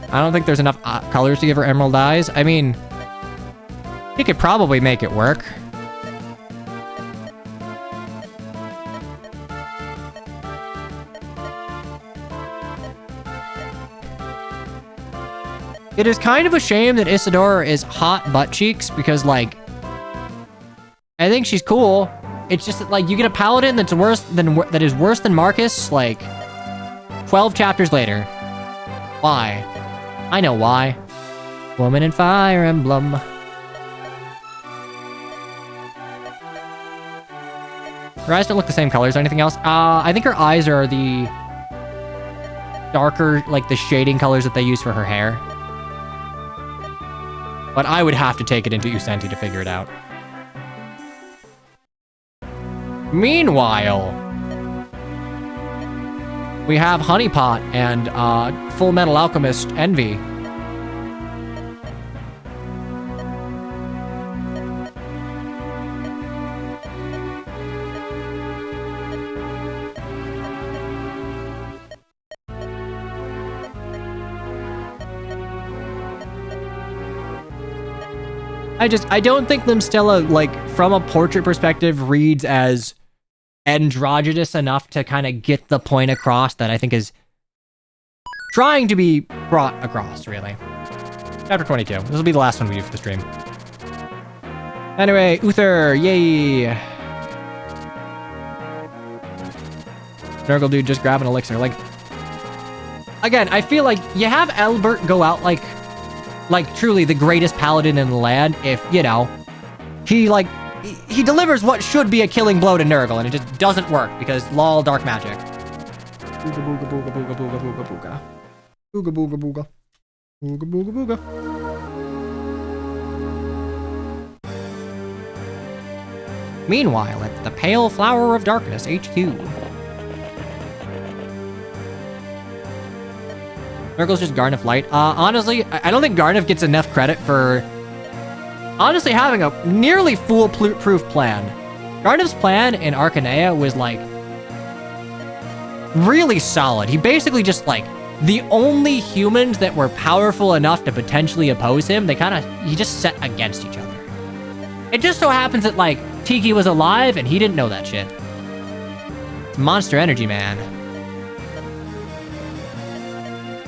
I don't think there's enough colors to give her emerald eyes. I mean, he could probably make it work. It is kind of a shame that Isadora is hot butt cheeks because, like, I think she's cool. It's just that, like, you get a paladin that is worse than Marcus, like, 12 chapters later. Why? I know why. Woman in Fire Emblem. Her eyes don't look the same colors or anything else. I think her eyes are the darker, like the shading colors that they use for her hair. But I would have to take it into Usenti to figure it out. Meanwhile, we have Honeypot and Full Metal Alchemist Envy. I don't think Limstella, like, from a portrait perspective, reads as androgynous enough to kind of get the point across that I think is trying to be brought across, really. Chapter 22. This will be the last one we do for the stream. Anyway, Uther, yay! Nurgle dude just grab an elixir. Like, again, I feel like you have Albert go out like truly the greatest paladin in the land if, you know, he delivers what should be a killing blow to Nurgle, and it just doesn't work because lol dark magic. Booga booga booga booga booga booga booga. Booga booga booga. Booga booga booga. Meanwhile, at the Pale Flower of Darkness HQ. Nurgle's just Garnif Light. Honestly, I don't think Garnif gets enough credit for honestly having a nearly foolproof plan. Garnif's plan in Arcanea was, like, really solid. He basically just, like, the only humans that were powerful enough to potentially oppose him, he just set against each other. It just so happens that, like, Tiki was alive and he didn't know that shit. It's Monster Energy, man.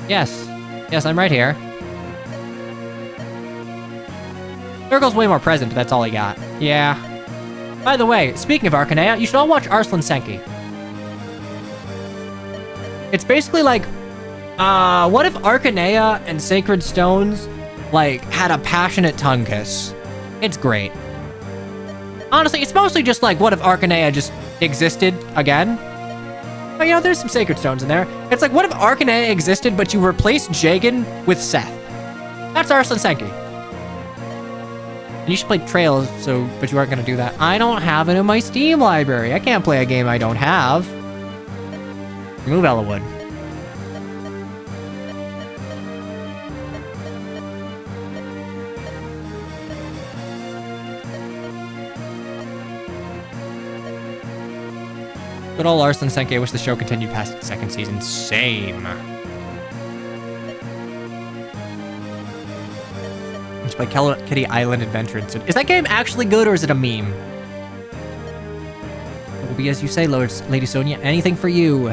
Yes. Yes, I'm right here. Nurgle's way more present, but that's all he got. Yeah. By the way, speaking of Arcanea, you should all watch Arslan Senki. It's basically like, what if Arcanea and Sacred Stones, like, had a passionate tongue kiss? It's great. Honestly, it's mostly just like, what if Arcanea just existed again? But, you know, there's some Sacred Stones in there. It's like, what if Arcanea existed, but you replaced Jagan with Seth? That's Arslan Senki. And you should play Trails, but you aren't going to do that. I don't have it in my Steam library. I can't play a game I don't have. Remove Eligod. Good old Arslan Senki. I wish the show continued past its second season. Same. Let's play Kitty Island Adventure. Is that game actually good or is it a meme? It will be as you say, Lady Sonia. Anything for you.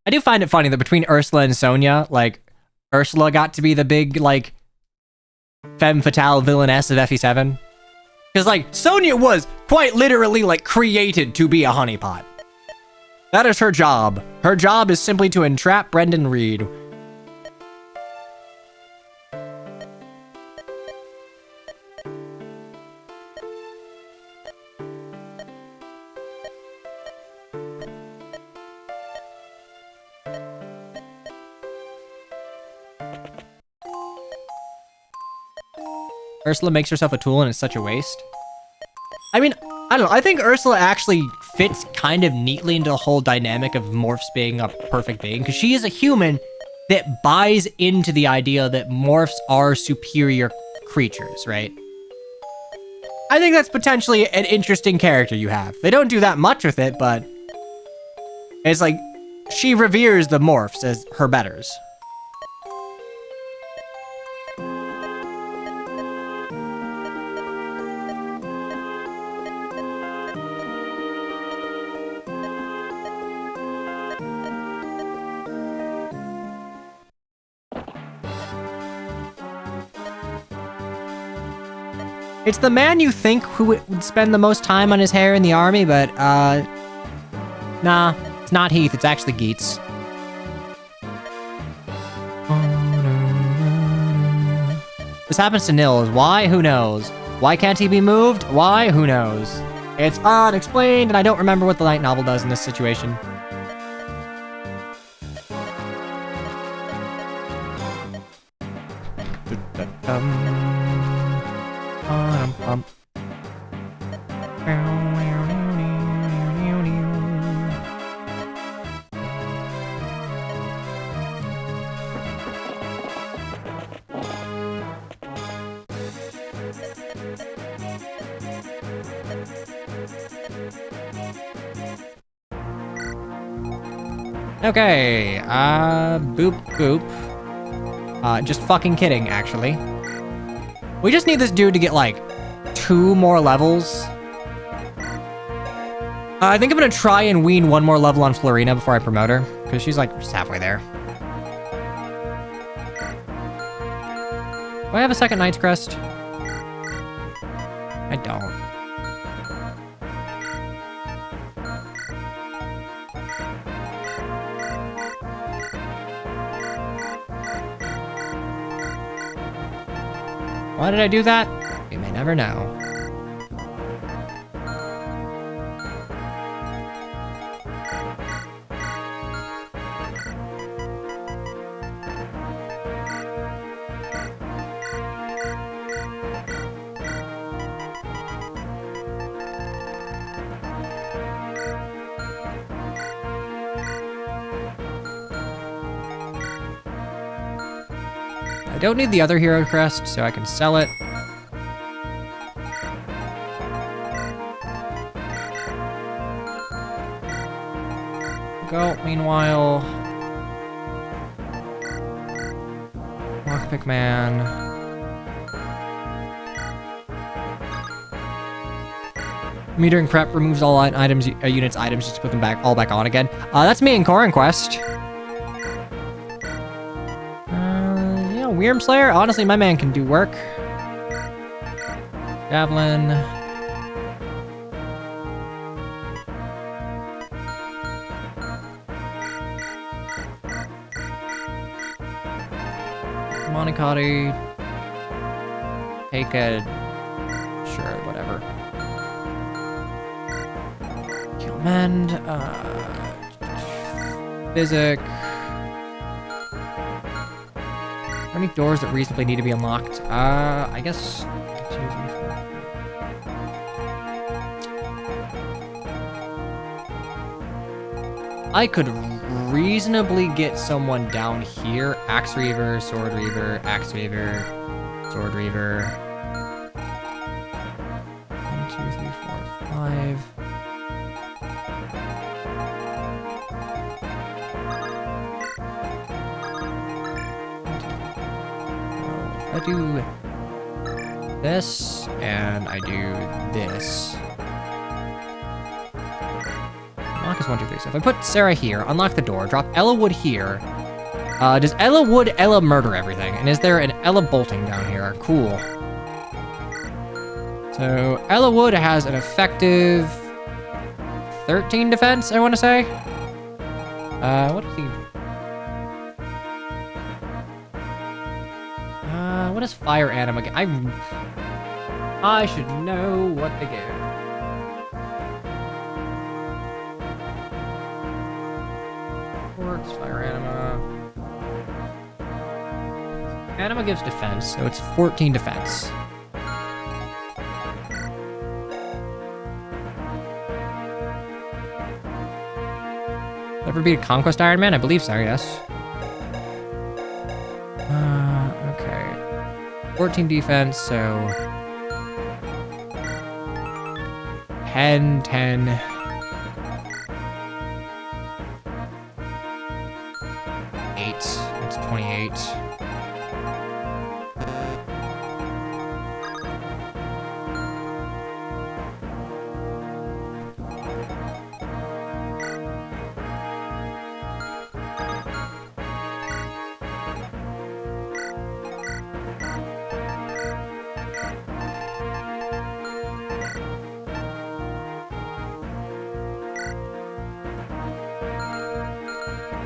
I do find it funny that between Ursula and Sonia, like, Ursula got to be the big, like, femme fatale villainess of FE7. Because, like, Sonia was quite literally, like, created to be a honeypot. That is her job. Her job is simply to entrap Brendan Reed. Ursula makes herself a tool and it's such a waste. I mean, I don't know. I think Ursula actually fits kind of neatly into the whole dynamic of morphs being a perfect being, because she is a human that buys into the idea that morphs are superior creatures, right? I think that's potentially an interesting character you have. They don't do that much with it, but it's like she reveres the morphs as her betters. It's the man you think who would spend the most time on his hair in the army, but, nah, it's not Heath, it's actually Geets. This happens to Nils. Why? Who knows? Why can't he be moved? Why? Who knows? It's unexplained, and I don't remember what the light novel does in this situation. Okay, boop, boop. Just fucking kidding, actually. We just need this dude to get, like, 2 more levels. I think I'm gonna try and wean 1 more level on Florina before I promote her, because she's, like, just halfway there. Do I have a second Knight's Crest? I don't. Why did I do that? You may never know. I don't need the other hero crest, so I can sell it. Go, meanwhile. Lockpick man. Metering prep removes all items, units items, just to put them all back on again. That's me in Corin Quest. Wyrm Slayer? Honestly, my man can do work. Javelin. Monikati. Take a... Sure, whatever. Kill Mend. Physic. How many doors that reasonably need to be unlocked? I guess... I could reasonably get someone down here. Axe Reaver, Sword Reaver, Axe Reaver, Sword Reaver. 1, 2, 3, 4, 5. I do this, and I do this. Unlock is 1, 2, 3. So if I put Sarah here, unlock the door, drop Ella Wood here. Does Ella Wood Ella murder everything? And is there an Ella bolting down here? Cool. So Ella Wood has an effective 13 defense, I want to say. What is he? What is Fire Anima? I should know what to give. Works, Fire Anima. Anima gives defense, so it's 14 defense. Ever beat a Conquest Iron Man? I believe so, yes. Okay. 14 defense, so... 10, 10... 8. That's 28.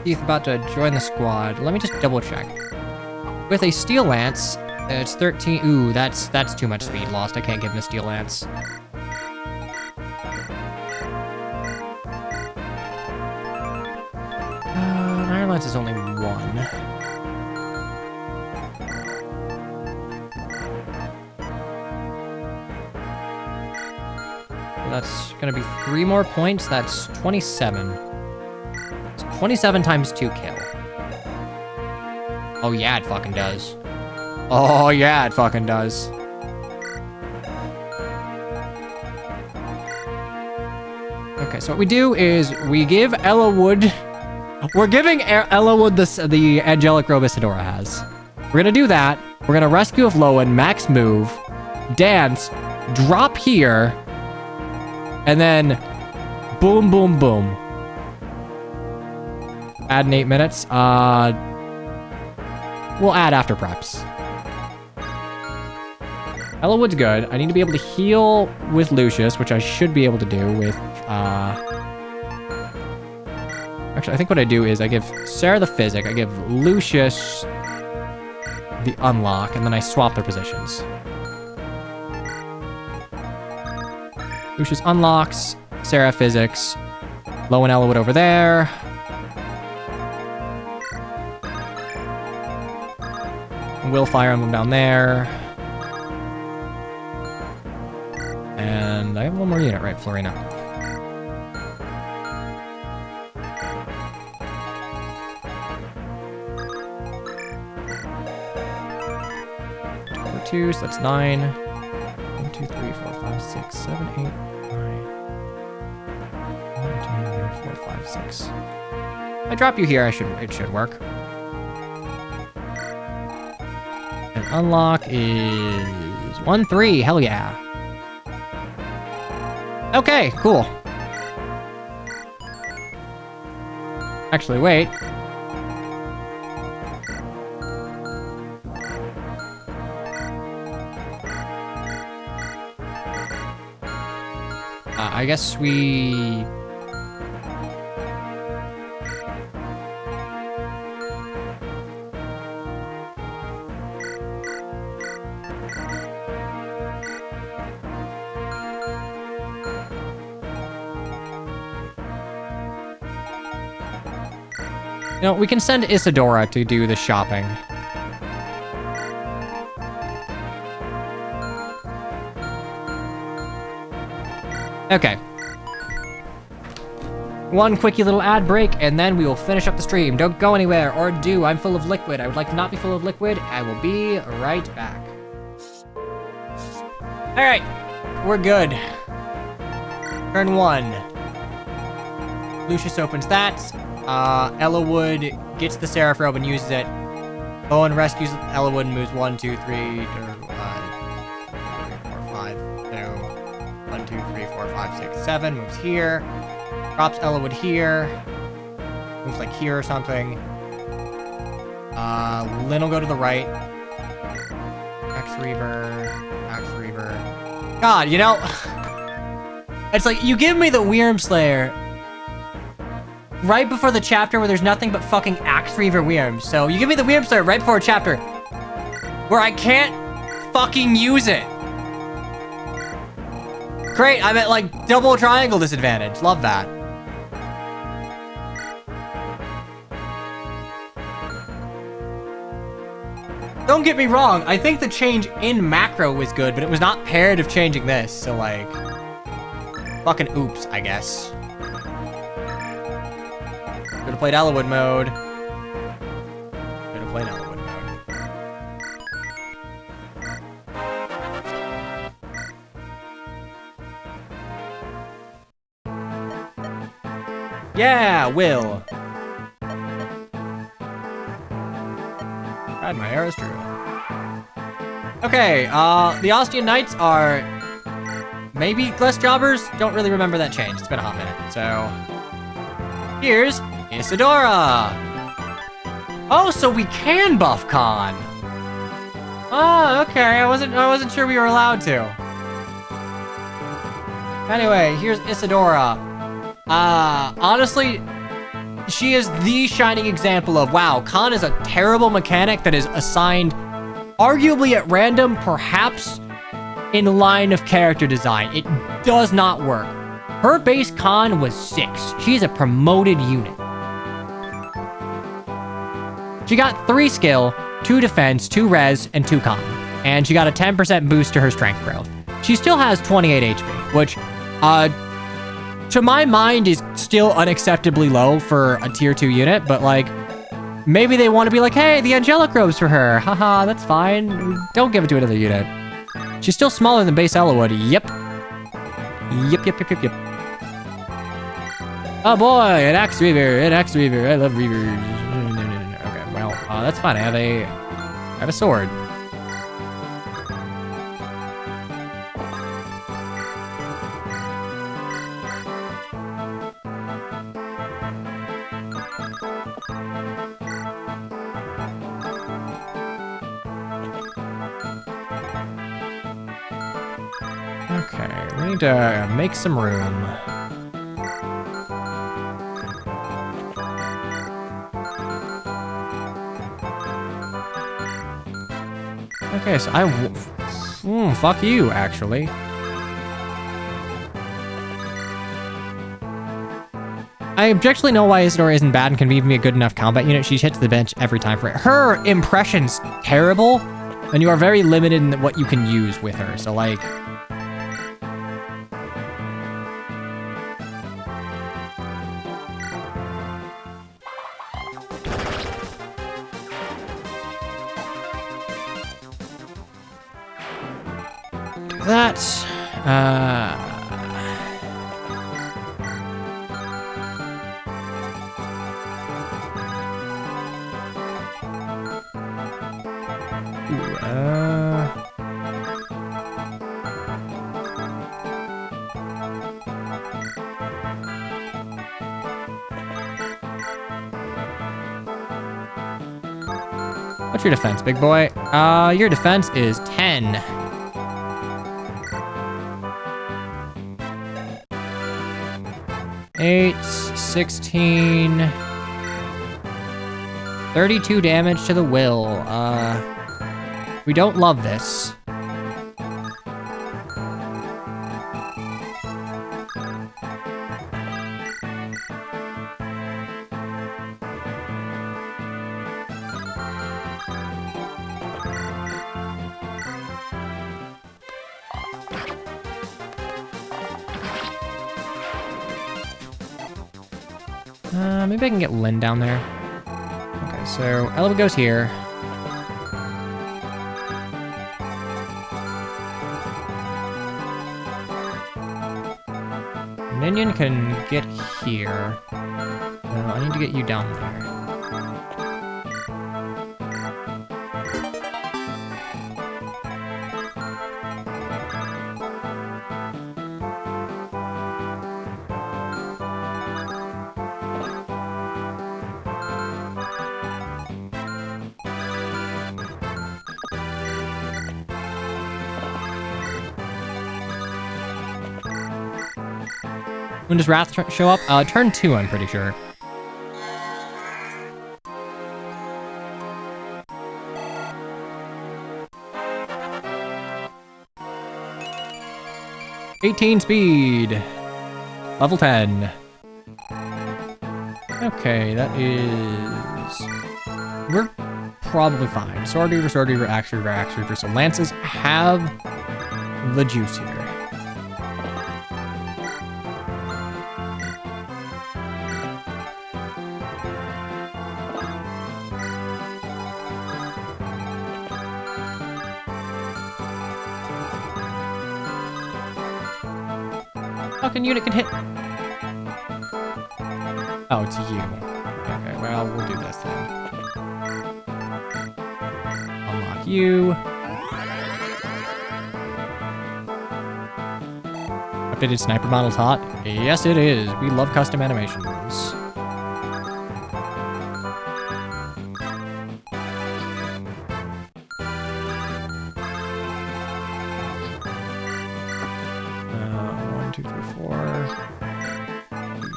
Keith about to join the squad. Let me just double check. With a steel lance, it's 13. Ooh, that's too much speed lost. I can't give him a steel lance. An iron lance is only 1. So that's gonna be 3 more points. That's 27. 27 times 2 kill. Oh yeah, it fucking does. Oh yeah, it fucking does. Okay, so what we do is we give Eligod... We're giving Eligod the angelic robe Isadora has. We're gonna do that. We're gonna rescue of Lowen, max move, dance, drop here, and then boom, boom, boom. Add in 8 minutes. We'll add after preps. Eligod's good. I need to be able to heal with Lucius, which I should be able to do with, Actually, I think what I do is I give Sarah the physic, I give Lucius the unlock, and then I swap their positions. Lucius unlocks, Sarah physics, Low and Eligod over there. Will Fire Emblem down there. And I have 1 more unit, right, Florina? Over 2, so that's 9. 1, 2, 3, 4, 5, 6, 7, 8, 9. 1, 2, 3, 4, 5, 6. If I drop you here, it should work. Unlock is 1, 3. Hell yeah. Okay, cool. Actually, wait. I guess we... You know, we can send Isadora to do the shopping. Okay. 1 quickie little ad break, and then we will finish up the stream. Don't go anywhere, or do. I'm full of liquid. I would like to not be full of liquid. I will be right back. All right, we're good. Turn 1. Lucius opens that. Eligod gets the Seraph Robe and uses it. Owen rescues Eligod and moves 1, 2, 3, 4, 5. So 1, 2, 3, 4, 5, 6, 7. Moves here. Drops Eligod here. Moves like here or something. Lynn will go to the right. Axe Reaver. Axe Reaver. God, you know, it's like you give me the Wyrmslayer right before the chapter where there's nothing but fucking Axe Reaver Wyrms. So you give me the Wyrmslayer right before a chapter where I can't fucking use it. Great, I'm at like double triangle disadvantage. Love that. Don't get me wrong, I think the change in macro was good, but it was not paired of changing this, so like... Fucking oops, I guess. Gonna play Eligod mode. Gonna play Eligod mode. Yeah, Will. God, my arrow's true. Okay, the Ostian Knights are maybe less jobbers. Don't really remember that change. It's been a hot minute. So here's Isadora. Oh, so we can buff Khan. Oh, okay. I wasn't sure we were allowed to. Anyway, here's Isadora. Honestly, she is the shining example of, wow, Khan is a terrible mechanic that is assigned arguably at random, perhaps in line of character design. It does not work. Her base Khan was 6. She's a promoted unit. She got 3 skill, 2 defense, 2 res, and 2 con. And she got a 10% boost to her strength growth. She still has 28 HP, which, to my mind, is still unacceptably low for a tier 2 unit, but like, maybe they want to be like, hey, the angelic robes for her. Haha, that's fine. Don't give it to another unit. She's still smaller than base Eligod. Yep. Yep. Oh boy, an axe reaver. I love reavers. No. Okay, well, that's fine. I have a sword. Okay, we need to make some room. Okay, so fuck you, actually. I objectively know why Isadora isn't bad and can even be a good enough combat unit. She hits the bench every time for it. Her impression's terrible, and you are very limited in what you can use with her, so like... That, what's your defense, big boy? Your defense is 10. 8, 16, 32 damage to the will. We don't love this. Maybe I can get Lynn down there. Okay, so Eligod goes here. Minion can get here. No, I need to get you down there. When does Wrath show up? Turn 2, I'm pretty sure. '18 speed. Level 10. Okay, that is... We're probably fine. Sword Reaver, Axe Reaver. So Lances have the juice here. fucking unit can hit. Oh, it's you. Okay, well, we'll do this then. Unlock you. Updated sniper model's hot. Yes, it is. We love custom animations.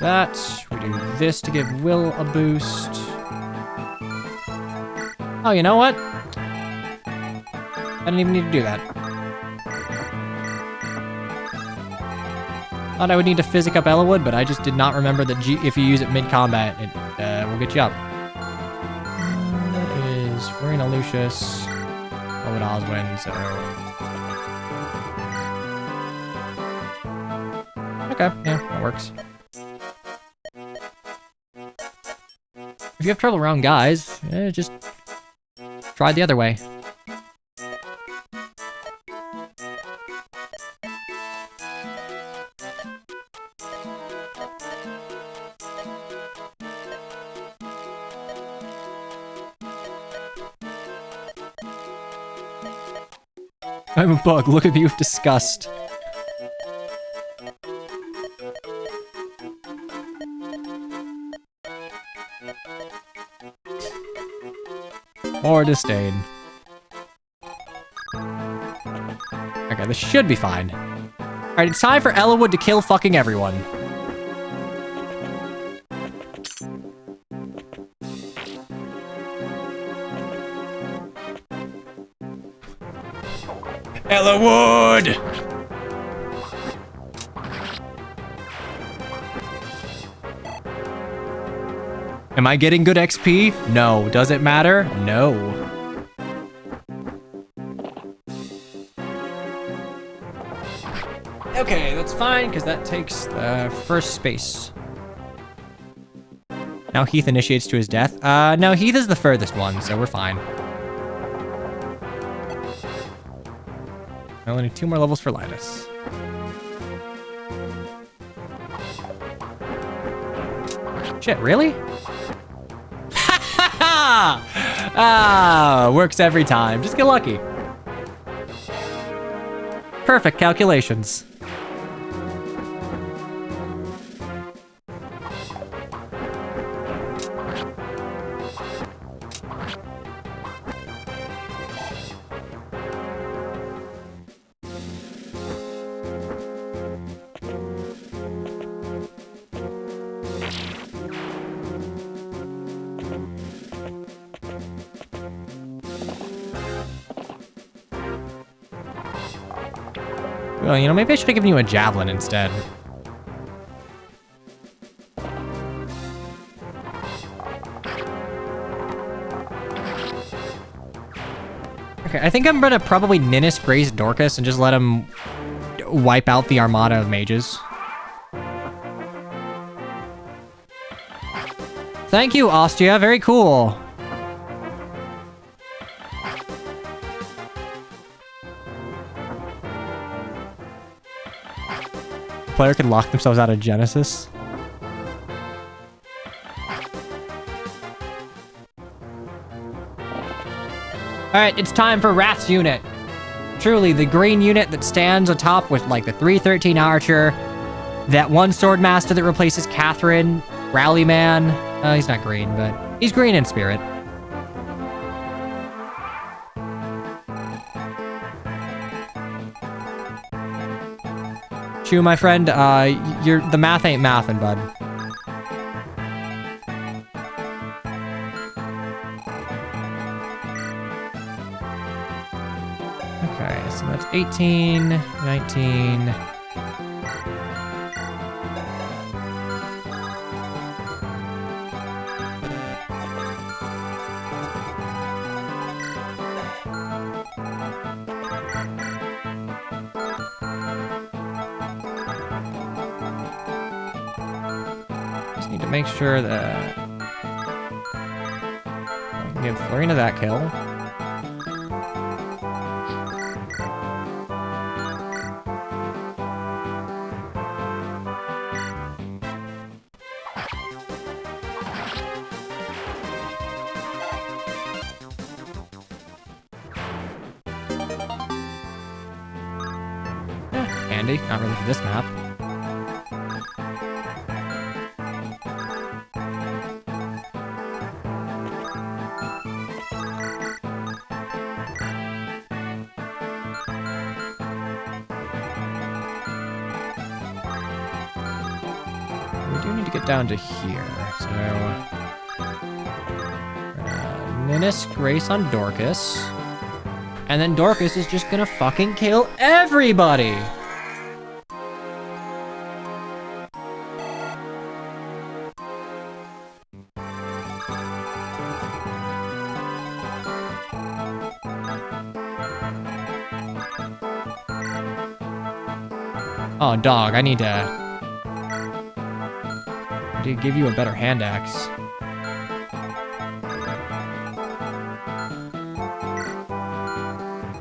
That. We do this to give Will a boost. Oh, you know what? I didn't even need to do that. Thought I would need to physic up Eligod, but I just did not remember that if you use it mid-combat, it will get you up. That is Florina Lucius. Owen Oswin, so... Okay, yeah, that works. If you have trouble around guys, just try the other way. I'm a bug, look at me with disgust. More disdain. Okay, this should be fine. Alright, it's time for Eligod to kill fucking everyone. Eligod! Am I getting good XP? No. Does it matter? No. Okay, that's fine, because that takes the first space. Now Heath initiates to his death. No, Heath is the furthest one, so we're fine. I only need 2 more levels for Linus. Shit, really? Ah, works every time. Just get lucky. Perfect calculations. Well, you know, maybe I should have given you a javelin instead. Okay, I think I'm gonna probably Ninnis Grace Dorcas and just let him wipe out the armada of mages. Thank you, Ostia. Very cool. Player can lock themselves out of Genesis. Alright, it's time for Wrath's unit. Truly, the green unit that stands atop with like the 313 Archer, that one Swordmaster that replaces Catherine, Rallyman. He's not green, but he's green in spirit. Chew, my friend, the math ain't mathin', bud. Okay, so that's 18, 19... Make sure that I can give Florina that kill. handy. Not really for this map. We do need to get down to here, so... Ninnis Grace on Dorcas. And then Dorcas is just gonna fucking kill everybody! Oh, dog, I need to give you a better hand axe.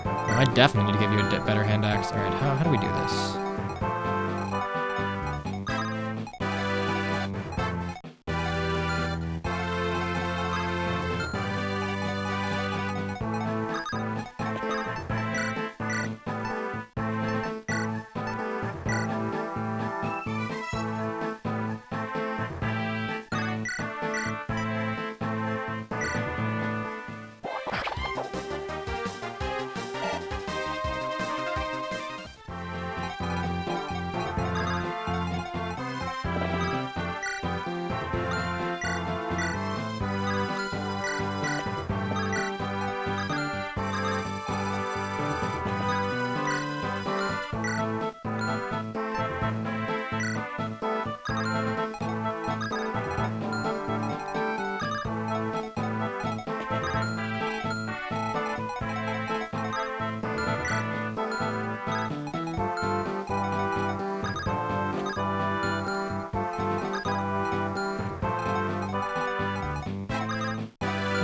Oh, I definitely need to give you a better hand axe. All right, how do we do this?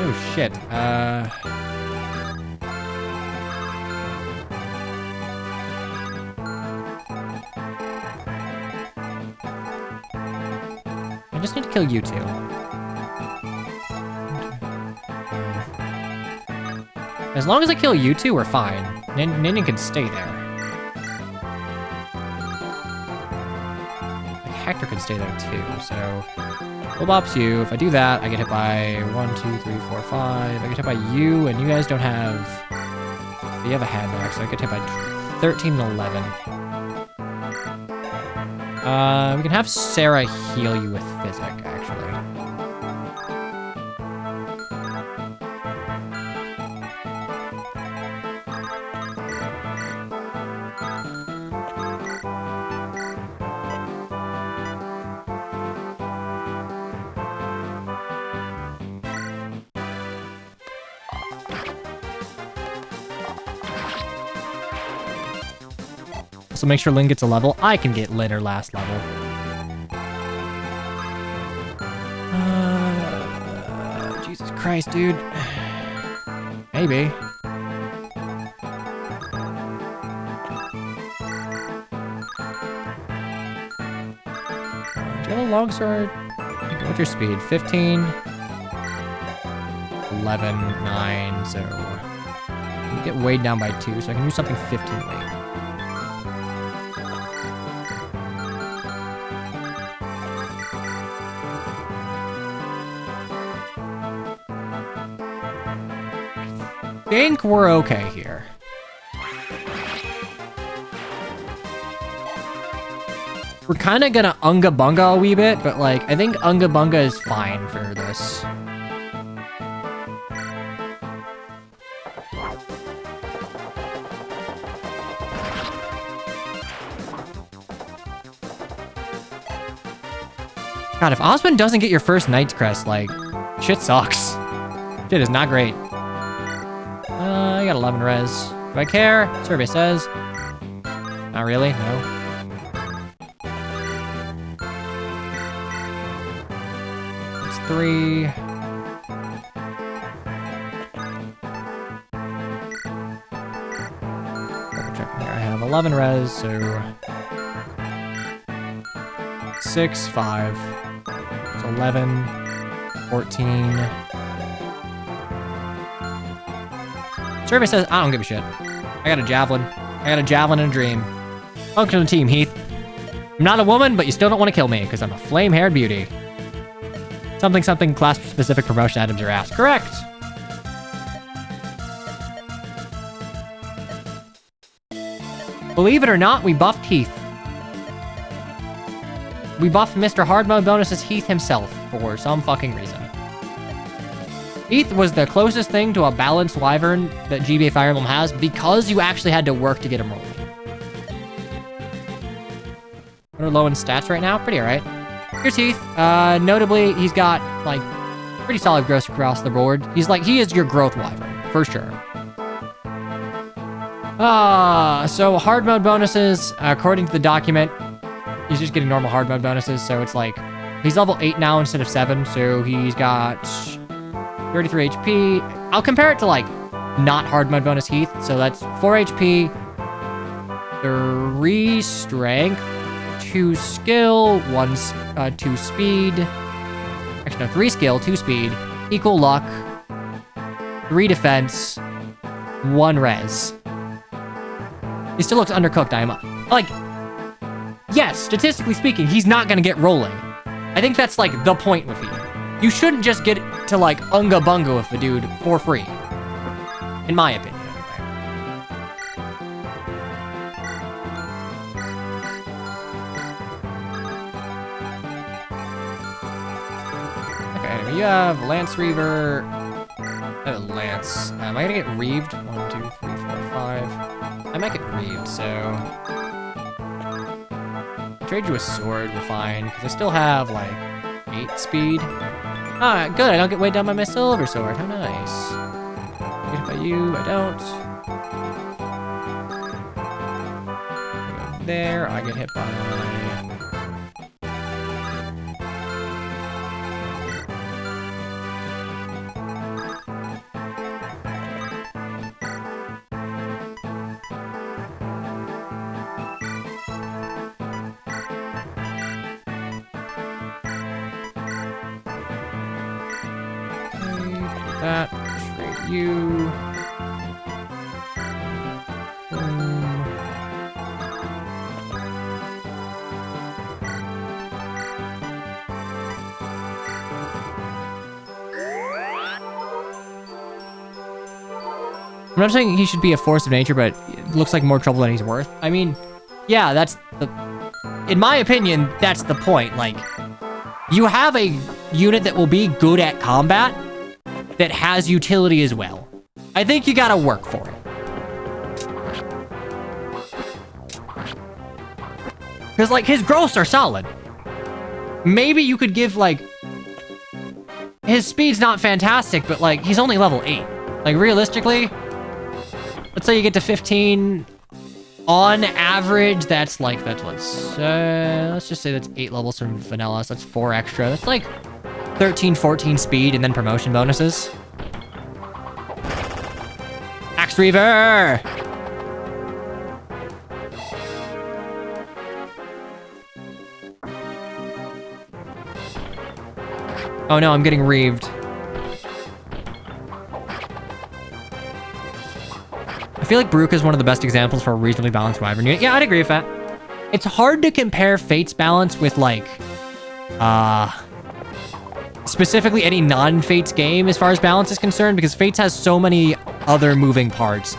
Oh shit, I just need to kill you two. As long as I kill you two, we're fine. Ninian can stay there. Like, Hector can stay there too, so... Full bops you. If I do that, I get hit by 1, 2, 3, 4, 5. I get hit by you, and you guys don't have... You have a hand axe, so I get hit by 13 and 11. We can have Sarah heal you with Physic, actually. So make sure Lynn gets a level. I can get Lynn her last level. Jesus Christ, dude. Maybe. Do you have a longsword? What's your speed? 15, 11, 9, so... You get weighed down by 2, so I can do something 15 weight. I think we're okay here. We're kind of gonna Unga Bunga a wee bit, but like, I think Unga Bunga is fine for this. God, if Osmond doesn't get your first Knight's Crest, like, shit sucks. Shit is not great. I got 11 res. Do I care? Survey says. Not really, no. It's 3. Double checking here. I have 11 res, so 6, 5. So 11, 14. Survey says, I don't give a shit. I got a javelin. I got a javelin and a dream. Welcome to the team, Heath. I'm not a woman, but you still don't want to kill me, because I'm a flame-haired beauty. Something, something, class-specific promotion items your ass. Correct! Believe it or not, we buffed Heath. We buffed Mr. Hard Mode bonuses Heath himself, for some fucking reason. Heath was the closest thing to a balanced wyvern that GBA Fire Emblem has, because you actually had to work to get him rolling. We're low in stats right now. Pretty alright. Here's Heath. Notably, he's got, like, pretty solid growth across the board. He is your growth wyvern, for sure. So hard mode bonuses, according to the document, he's just getting normal hard mode bonuses, so it's like, he's level 8 now instead of 7, so he's got 33 HP. I'll compare it to, like, not hard mode bonus Heath, so that's 4 HP, 3 strength, 2 skill, 2 speed. Actually, no, 3 skill, 2 speed, equal luck, 3 defense, 1 res. He still looks undercooked, like, yes, statistically speaking, he's not gonna get rolling. I think that's, like, the point with you. You shouldn't just get to, like, unga bunga with the dude for free. In my opinion. You have Lance Reaver. Lance. Am I gonna get Reaved? 1, 2, 3, 4, 5. I might get Reaved, so. Trade you a sword, we're fine. Because I still have, like, 8 speed. Ah, good. I don't get weighed down by my silver sword. How nice. I get hit by you. I don't. I go there. I get hit by. That, trade you. I'm not saying he should be a force of nature, but it looks like more trouble than he's worth. I mean, yeah, that's in my opinion, that's the point. Like, you have a unit that will be good at combat, that has utility as well. I think you gotta work for it. Because, like, his growths are solid. Maybe you could give, like... His speed's not fantastic, but, like, he's only level 8. Like, realistically, let's say you get to 15. On average, that's, like, let's just say that's 8 levels from vanilla, so that's 4 extra. That's, like... 13, 14 speed, and then promotion bonuses. Axe Reaver! Oh no, I'm getting reaved. I feel like Baruka is one of the best examples for a reasonably balanced wyvern unit. Yeah, I'd agree with that. It's hard to compare Fate's balance with, like, specifically any non-Fates game as far as balance is concerned, because Fates has so many other moving parts.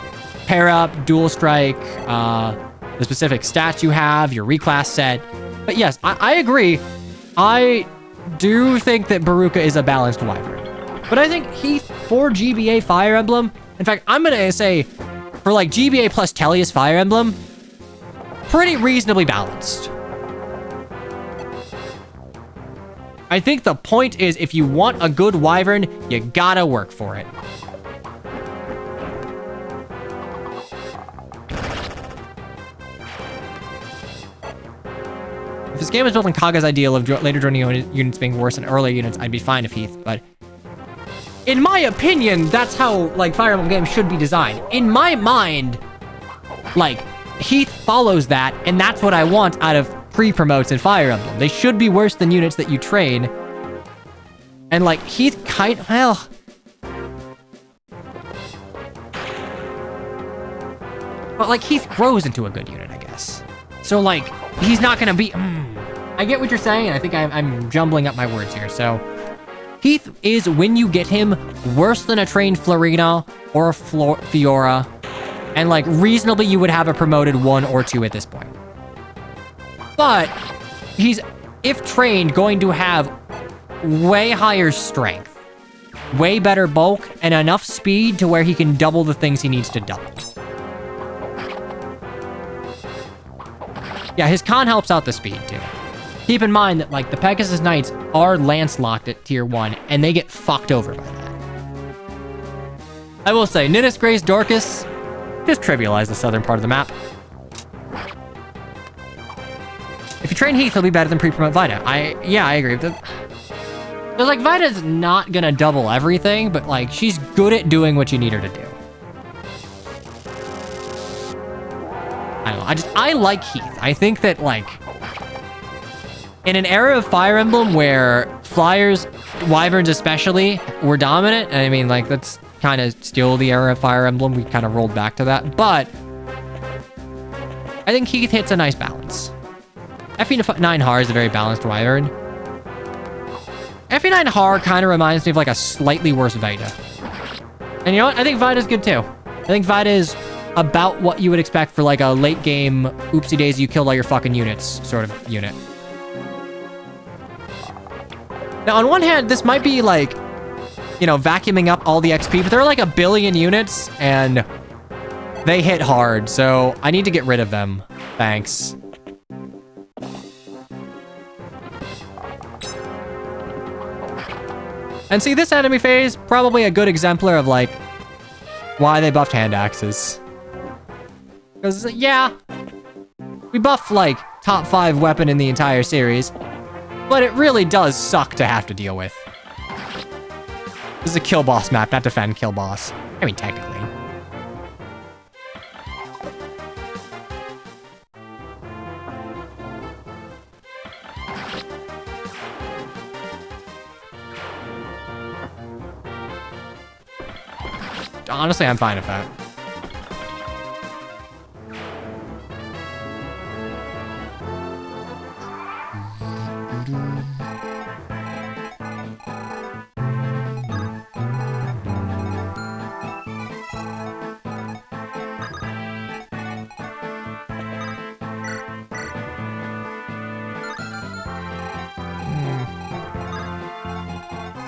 Pair up, dual strike, the specific stats you have, your reclass set. But yes, I agree. I do think that Baruka is a balanced wyvern. But I think Heath for GBA Fire Emblem, in fact, I'm gonna say for like GBA plus Tellius Fire Emblem, pretty reasonably balanced. I think the point is, if you want a good wyvern, you gotta work for it. If this game is built on Kaga's ideal of later joining units being worse than earlier units, I'd be fine if Heath, but... In my opinion, that's how, like, Fire Emblem games should be designed. In my mind, like, Heath follows that, and that's what I want out of pre-promotes in Fire Emblem. They should be worse than units that you train. And, like, Heath well... But, like, Heath grows into a good unit, I guess. So, like, he's not gonna be... I get what you're saying. I think I'm jumbling up my words here. So, Heath is, when you get him, worse than a trained Florina or a Fiora. And, like, reasonably, you would have a promoted 1 or 2 at this point. But he's, if trained, going to have way higher strength, way better bulk, and enough speed to where he can double the things he needs to double. Yeah, his con helps out the speed, too. Keep in mind that, like, the Pegasus Knights are Lancelocked at tier 1, and they get fucked over by that. I will say, Ninnis Grace Dorcas just trivialize the southern part of the map. If you train Heath, he'll be better than pre-promote Vida. Yeah, I agree with that. Because, like, Vida's not gonna double everything, but, like, she's good at doing what you need her to do. I don't know. I like Heath. I think that, like, in an era of Fire Emblem where Flyers, Wyverns especially, were dominant, and I mean, like, that's kind of still the era of Fire Emblem. We kind of rolled back to that, but I think Heath hits a nice balance. FE9 Har is a very balanced Wyvern. FE9 Har kind of reminds me of, like, a slightly worse Vida. And you know what? I think Vida's good, too. I think Vida is about what you would expect for, like, a late game, oopsie daisy, you killed all your fucking units sort of unit. Now, on one hand, this might be, like, you know, vacuuming up all the XP, but there are, like, 1 billion units, and they hit hard, so I need to get rid of them. Thanks. And see, this enemy phase, probably a good exemplar of, like, why they buffed hand axes. Because, yeah, we buff, like, top 5 weapon in the entire series, but it really does suck to have to deal with. This is a kill boss map, not defend kill boss. I mean, technically. Honestly, I'm fine with that.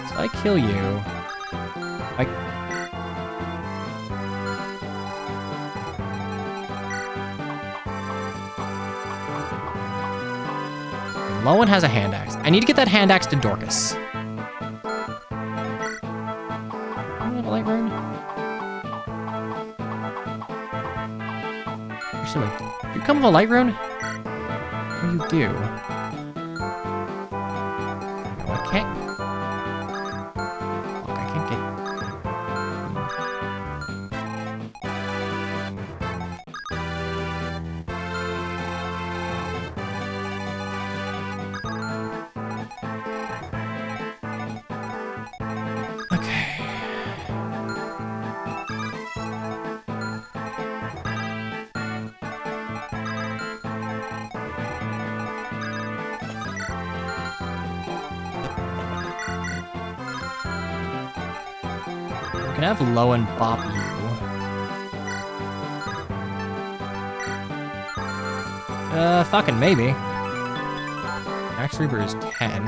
So I kill you. Lowen has a hand axe. I need to get that hand axe to Dorcas. Do you have a light rune? Actually, wait. Do you come with a light rune? Oh, you do. No, I can't. Fuck, I can't get. I can have Lowen bop you. Fucking maybe. Max Reaper is 10.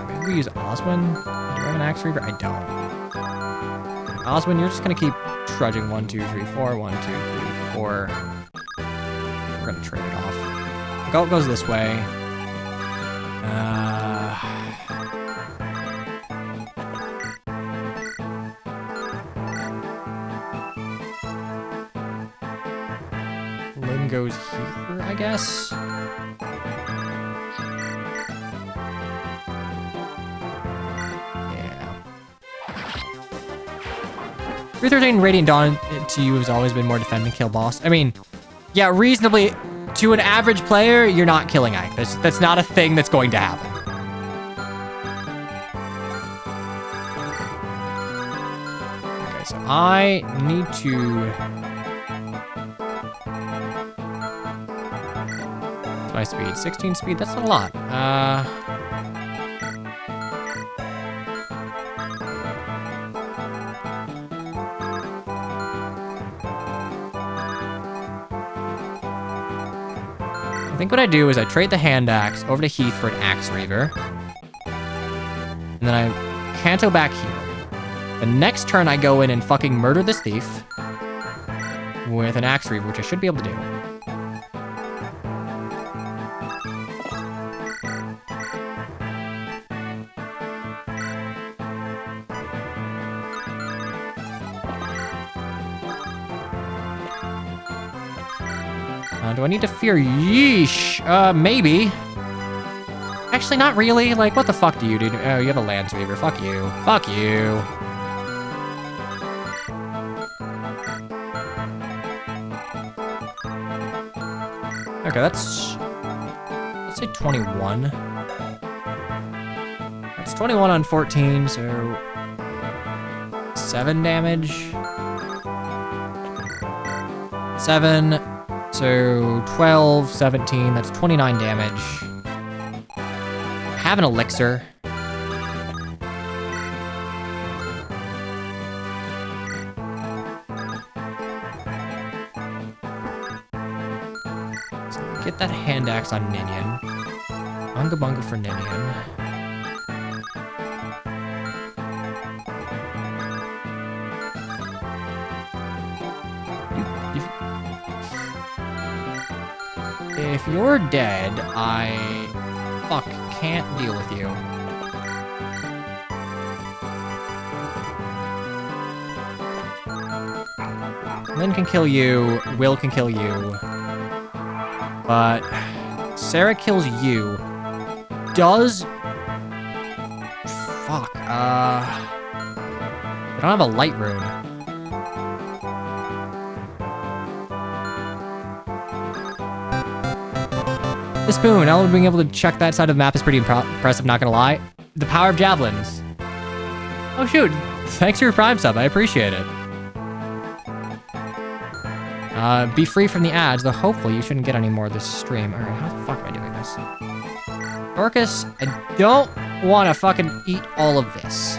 Maybe we use Oswin? Do I have an Axe Reaper? I don't. Oswin, you're just gonna keep trudging 1, 2, 3, 4, 1, 2, 3, 4. We're gonna trade it off. Go goes this way. Lynn goes here, I guess. 313 Radiant Dawn to you has always been more defend and kill boss. I mean, yeah, reasonably, to an average player, you're not killing Ike. That's not a thing that's going to happen. Okay, so I need to... What's my speed? 16 speed? That's not a lot. I think what I do is I trade the hand axe over to Heath for an axe reaver. And then I canto back here. The next turn I go in and fucking murder this thief with an axe reaver, which I should be able to do. Do I need to fear yeesh? Maybe. Actually, not really. Like, what the fuck do you do? Oh, you have a Lance Reaver. Fuck you. Fuck you. Okay, let's say 21. That's 21 on 14, so 7 damage. 7. So 12, 17, that's 29 damage. Have an elixir. So get that hand axe on Ninian. Bunga bunga for Ninian. If you're dead, I can't deal with you. Lynn can kill you, Will can kill you, but Sarah kills you. Does... Fuck, I don't have a light rune. The spoon, now being able to check that side of the map is pretty impressive, not gonna lie. The power of javelins. Oh shoot, thanks for your Prime sub, I appreciate it. Be free from the ads, though hopefully you shouldn't get any more this stream. Alright, how the fuck am I doing this? Dorcas, I don't want to fucking eat all of this.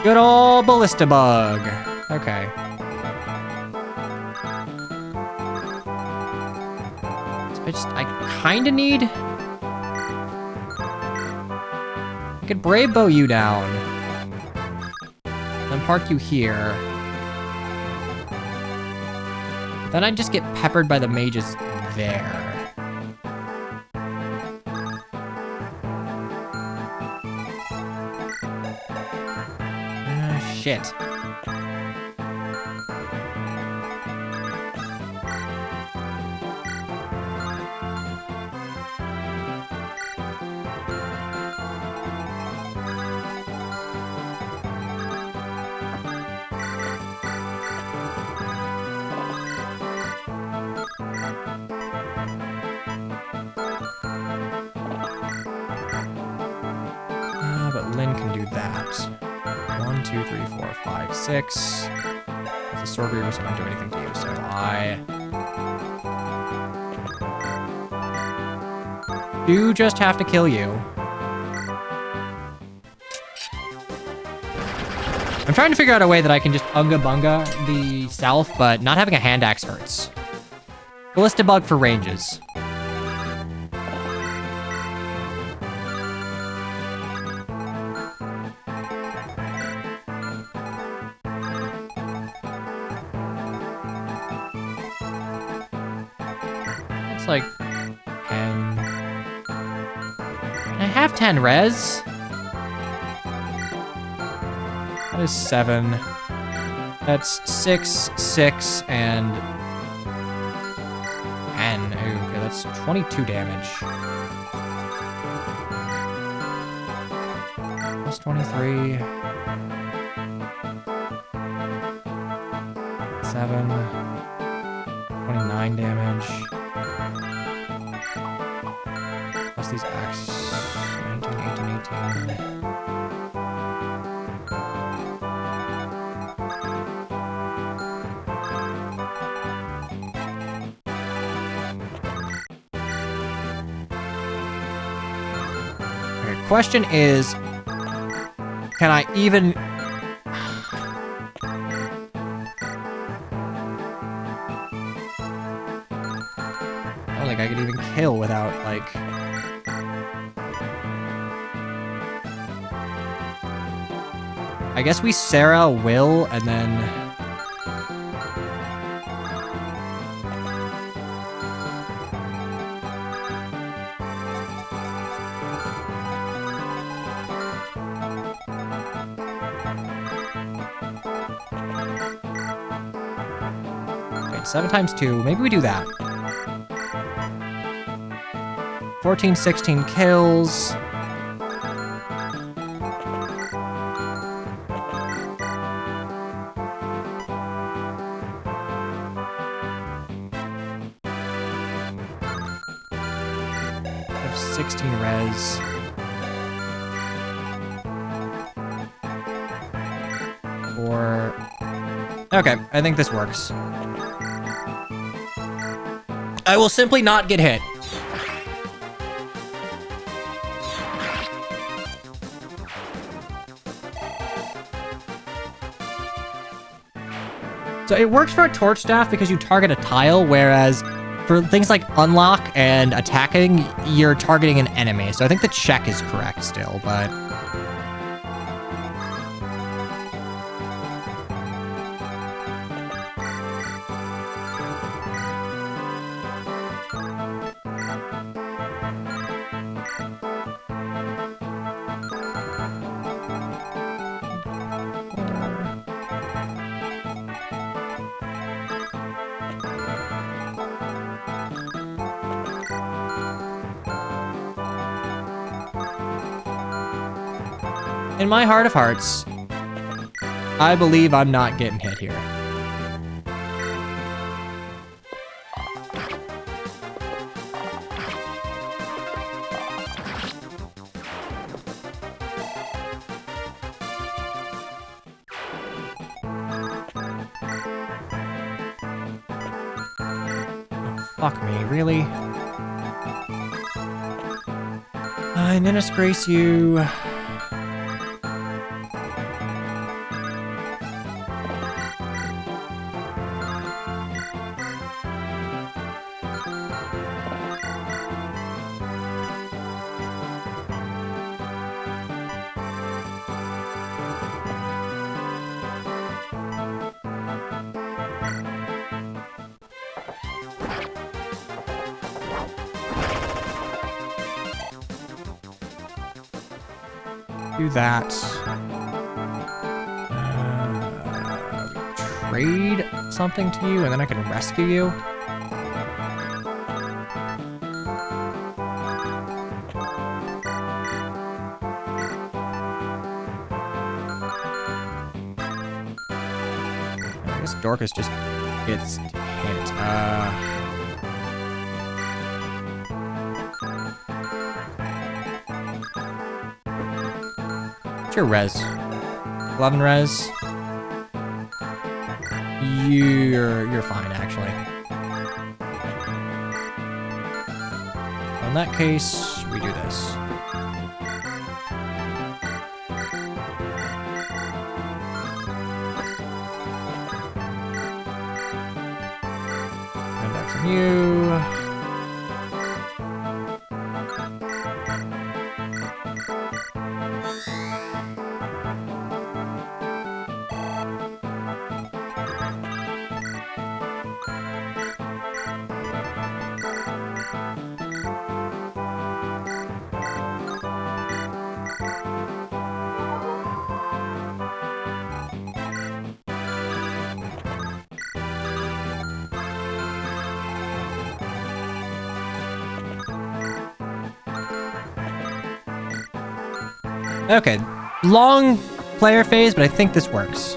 Good old ballista bug. Okay. So I kinda need... I could brave bow you down. Then park you here. Then I'd just get peppered by the mages there. Shit. But Lynn can do that. 1, 2, 3, 4, 5, 6. As a sword reaver, so I don't do anything to you, so I do just have to kill you. I'm trying to figure out a way that I can just unga bunga the south, but not having a hand axe hurts. Ballista bug for ranges. Like 10, 10 res. That is 7. That's 6, 6, and 10. Okay, that's 22 damage. Plus 23. 7. 29 damage. Plus these axe. 19, 18, 18. Question is, can I even... I don't think I could even kill without, like... I guess we Sarah will, and then... Okay, 7 times 2. Maybe we do that. 14, 16 kills. I have 16 res. Or... Okay, I think this works. I will simply not get hit. So it works for a torch staff because you target a tile, whereas for things like unlock and attacking, you're targeting an enemy. So I think the check is correct still, but... In my heart of hearts, I believe I'm not getting hit here. Oh, fuck me, really? I Ninnis Grace you. Do that. Trade something to you, and then I can rescue you. I guess Dorcas just gets hit. What's your res? 11 res. You're fine, actually. In that case, we do this. And back from you. Okay, long player phase, but I think this works.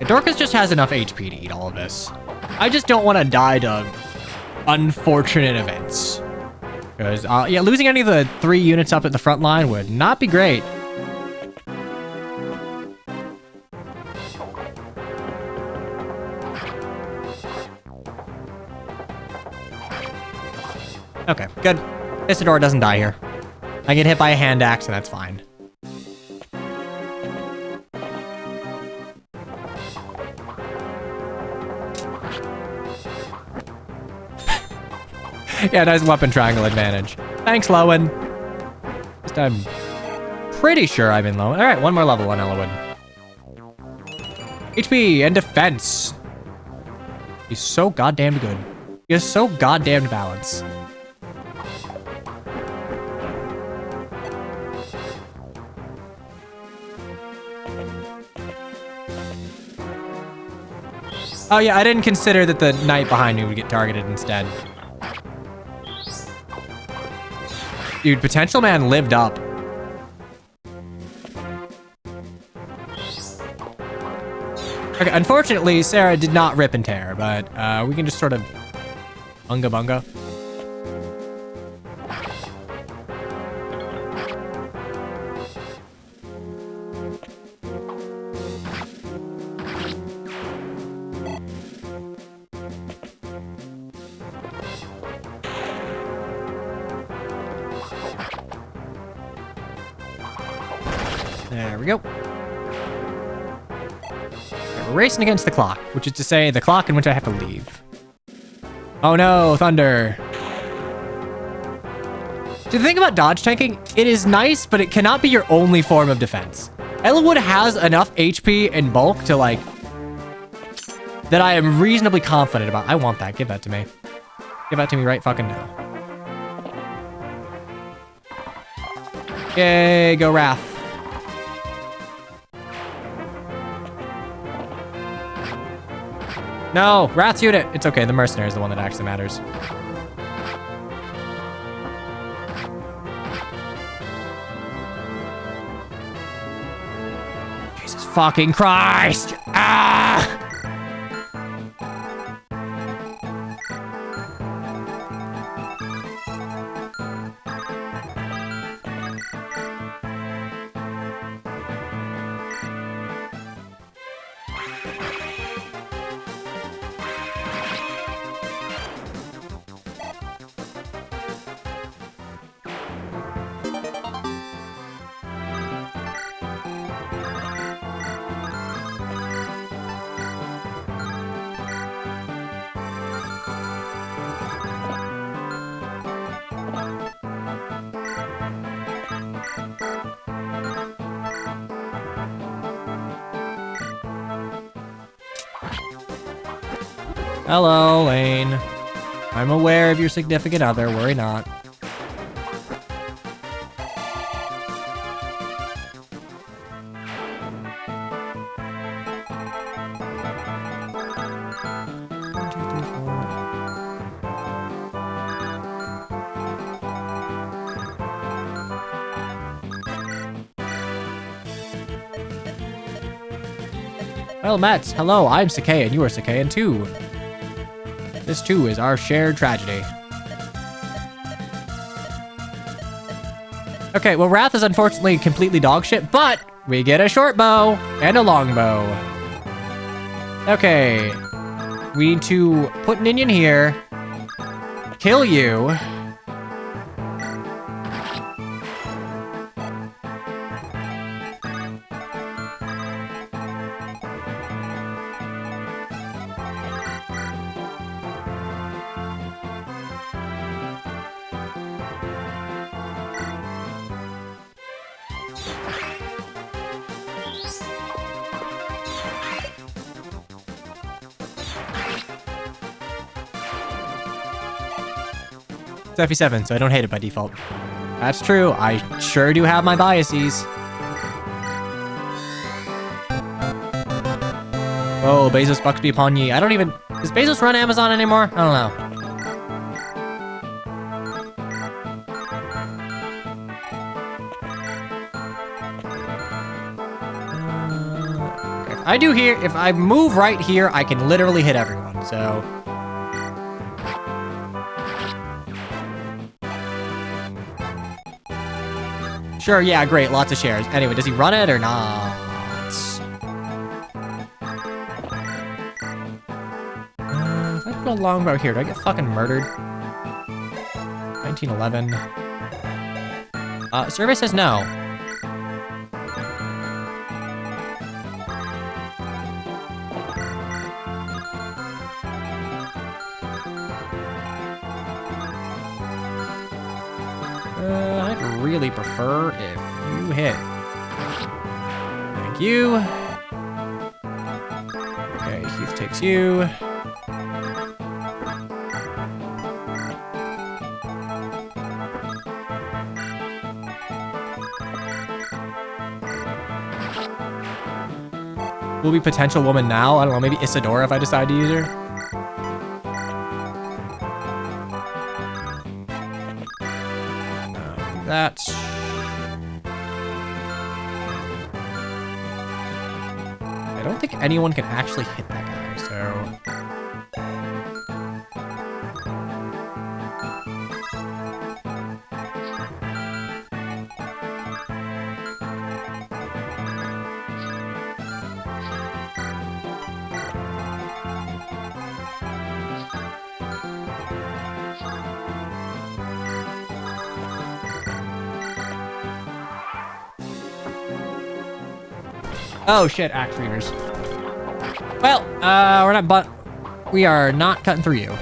Dorcas just has enough HP to eat all of this. I just don't want to die to unfortunate events. Because, yeah, losing any of the 3 units up at the front line would not be great. Okay, good. Isidore doesn't die here. I get hit by a hand axe and that's fine. Yeah, nice weapon triangle advantage. Thanks, Lowen. Just, I'm pretty sure I'm in Lowen. All right, one more level on Eligod. HP and defense. He's so goddamn good. He has so goddamn balance. Oh yeah, I didn't consider that the knight behind me would get targeted instead. Dude, Potential Man lived up. Okay, unfortunately, Sarah did not rip and tear, but we can just sort of bunga bunga. There we go. Okay, we're racing against the clock, which is to say the clock in which I have to leave. Oh no, thunder. See, the thing about dodge tanking, it is nice, but it cannot be your only form of defense. Eligod has enough HP and bulk to like, that I am reasonably confident about. I want that, give that to me. Give that to me right fucking now. Yay, go Wrath. No, Wrath's unit. It's okay, the mercenary is the one that actually matters. Jesus fucking Christ! Ah! Hello, Lane. I'm aware of your significant other, worry not. Well, Matt, hello, I'm Sakae and you are Sakae too. This too is our shared tragedy. Okay, well, Wrath is unfortunately completely dogshit, but we get a short bow and a long bow. Okay, we need to put Ninian here, kill you. It's FE7, so I don't hate it by default. That's true. I sure do have my biases. Oh, Bezos bucks be upon ye. I don't even... Does Bezos run Amazon anymore? I don't know. If I do here... If I move right here, I can literally hit everyone, so... Sure, yeah, great. Lots of shares. Anyway, does he run it or not? If I go longbow here, do I get fucking murdered? 1911. Survey says no. I'd really prefer if you hit. Thank you. Okay, Heath takes you. Will be potential woman now. I don't know, maybe Isadora if I decide to use her. That's... I don't think anyone can actually hit that guy, so... Oh shit, axe readers. Well, we are not cutting through you.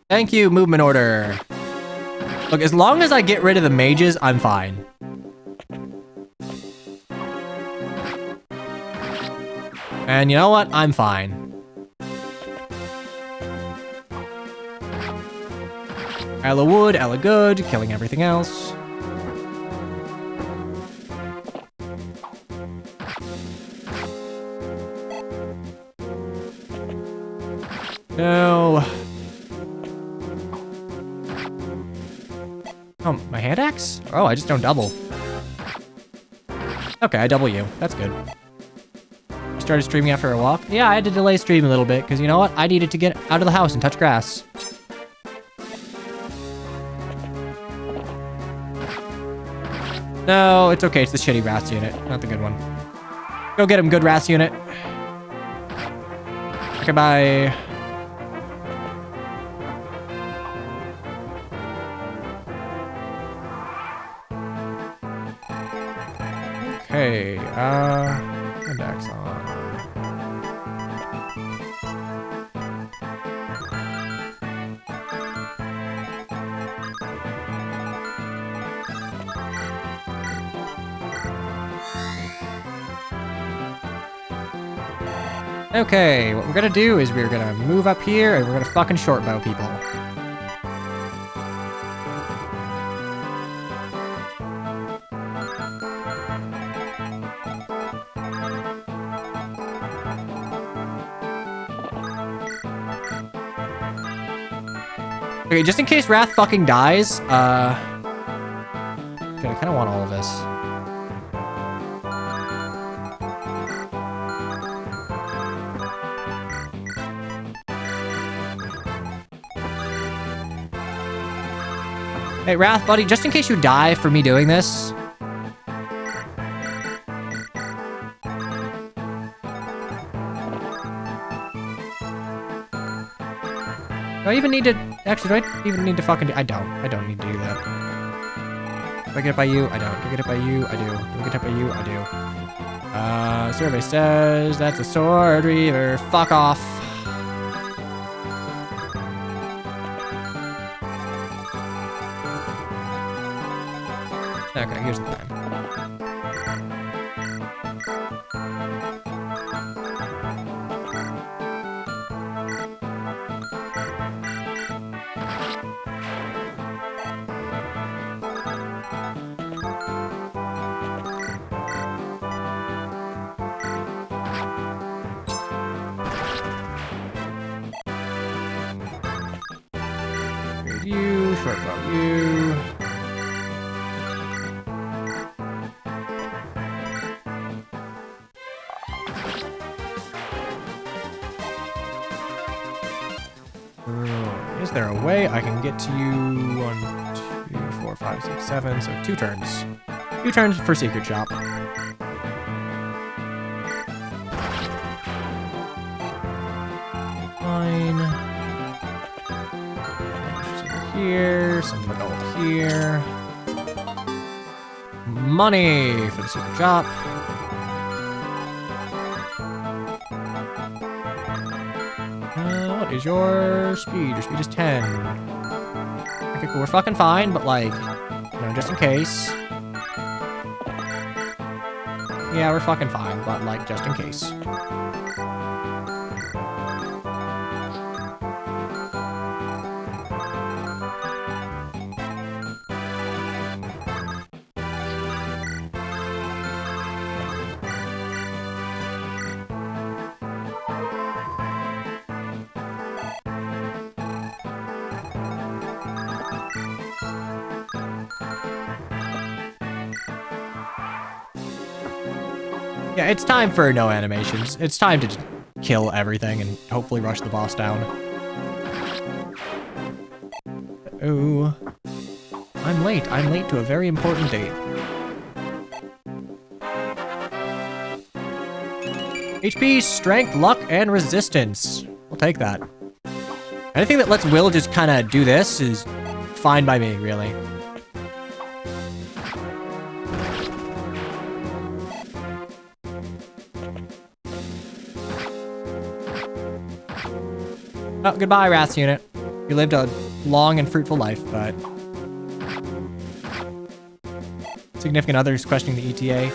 Thank you, movement order. Look, as long as I get rid of the mages, I'm fine. And you know what? I'm fine. Eligod, Eligod, killing everything else. No. Oh, my hand axe? Oh, I just don't double. Okay, I double you. That's good. You started streaming after a walk? Yeah, I had to delay stream a little bit, because you know what? I needed to get out of the house and touch grass. No, it's okay. It's the shitty Wrath unit, not the good one. Go get him, good Wrath unit. Okay, bye. Okay, index on. Okay, what we're gonna do is we're gonna move up here and we're gonna fucking short bow people. Okay, just in case Wrath fucking dies, okay, I kinda want all of this. Hey, Wrath, buddy, just in case you die for me doing this. Do I even need to... Actually, do I even need to fucking do... I don't need to do that. Do I get it by you? I don't. Do I get it by you? I do. Do I get it by you? I do. Survey says that's a sword reaver. Fuck off. Okay, here's the plan. Is there a way I can get to you? 1, 2, 4, 5, 6, 7. So 2 turns. 2 turns for Secret Shop. Fine. Here, some gold here. Money for the Secret Shop. What is your speed? Your speed is 10. Okay, cool. We're fucking fine, but like, you know, just in case. Yeah, we're fucking fine, but like, just in case. Yeah, it's time for no animations. It's time to just kill everything and hopefully rush the boss down. Ooh. I'm late. I'm late to a very important date. HP, strength, luck, and resistance. We'll take that. Anything that lets Will just kind of do this is fine by me, really. Oh, goodbye, Wrath's unit. You lived a long and fruitful life, but... Significant others questioning the ETA.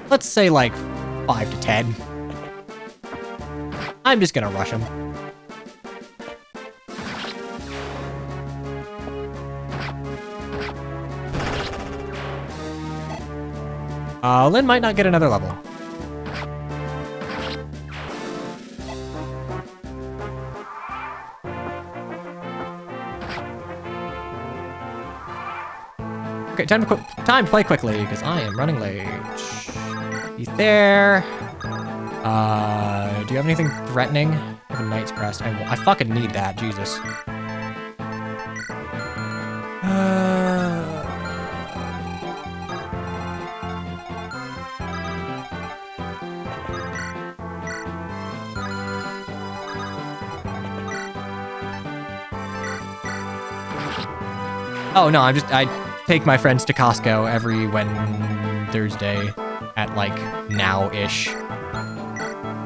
Let's say, like, 5 to 10. I'm just gonna rush him. Lynn might not get another level. Okay, time to play quickly, because I am running late. He's there. Do you have anything threatening? I have a Knight's Crest. I fucking need that, Jesus. Oh no, I take my friends to Costco every Thursday at like now-ish.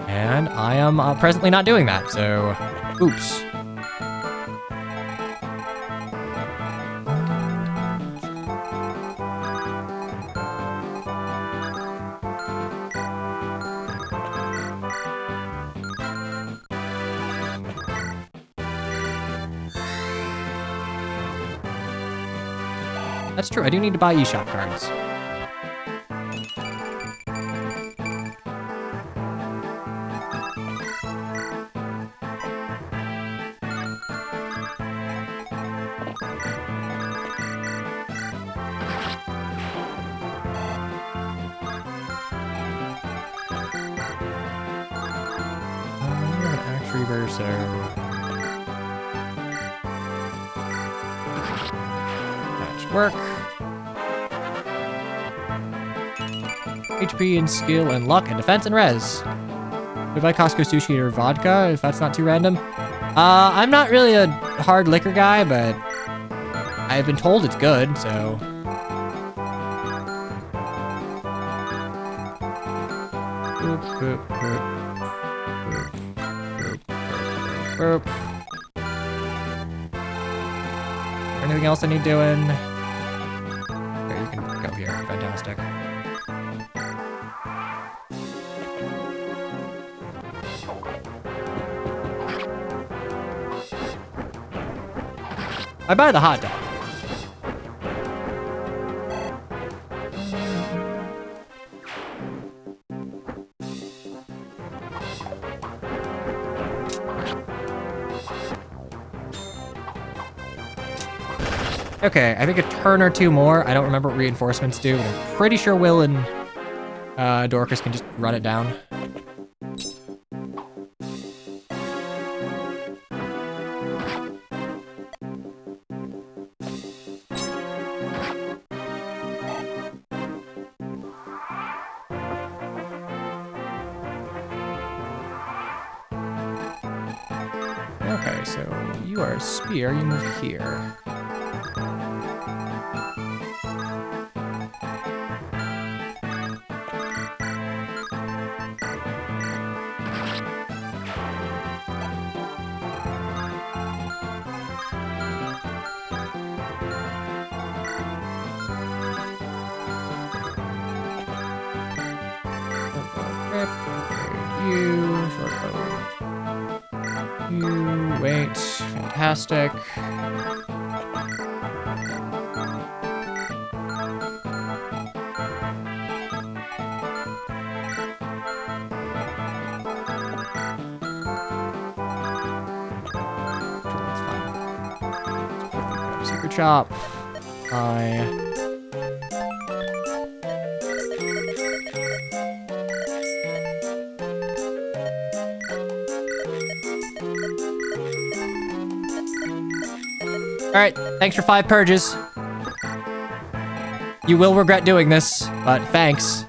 And I am presently not doing that, so oops. That's true, I do need to buy eShop cards. Work. HP and skill and luck and defense and res. We buy Costco sushi or vodka if that's not too random. I'm not really a hard liquor guy, but I've been told it's good, so. Boop, boop, boop. Boop, boop, boop. Anything else I need doing? Okay, you can go here. Fantastic. I buy the hot dog. Okay, I think a turn or two more. I don't remember what reinforcements do, but I'm pretty sure Will and Dorcas can just run it down. Okay, so you are a spear. You move here. You, short bow. You, wait, fantastic. That's fine. Secret shop. Alright, thanks for 5 purges. You will regret doing this, but thanks.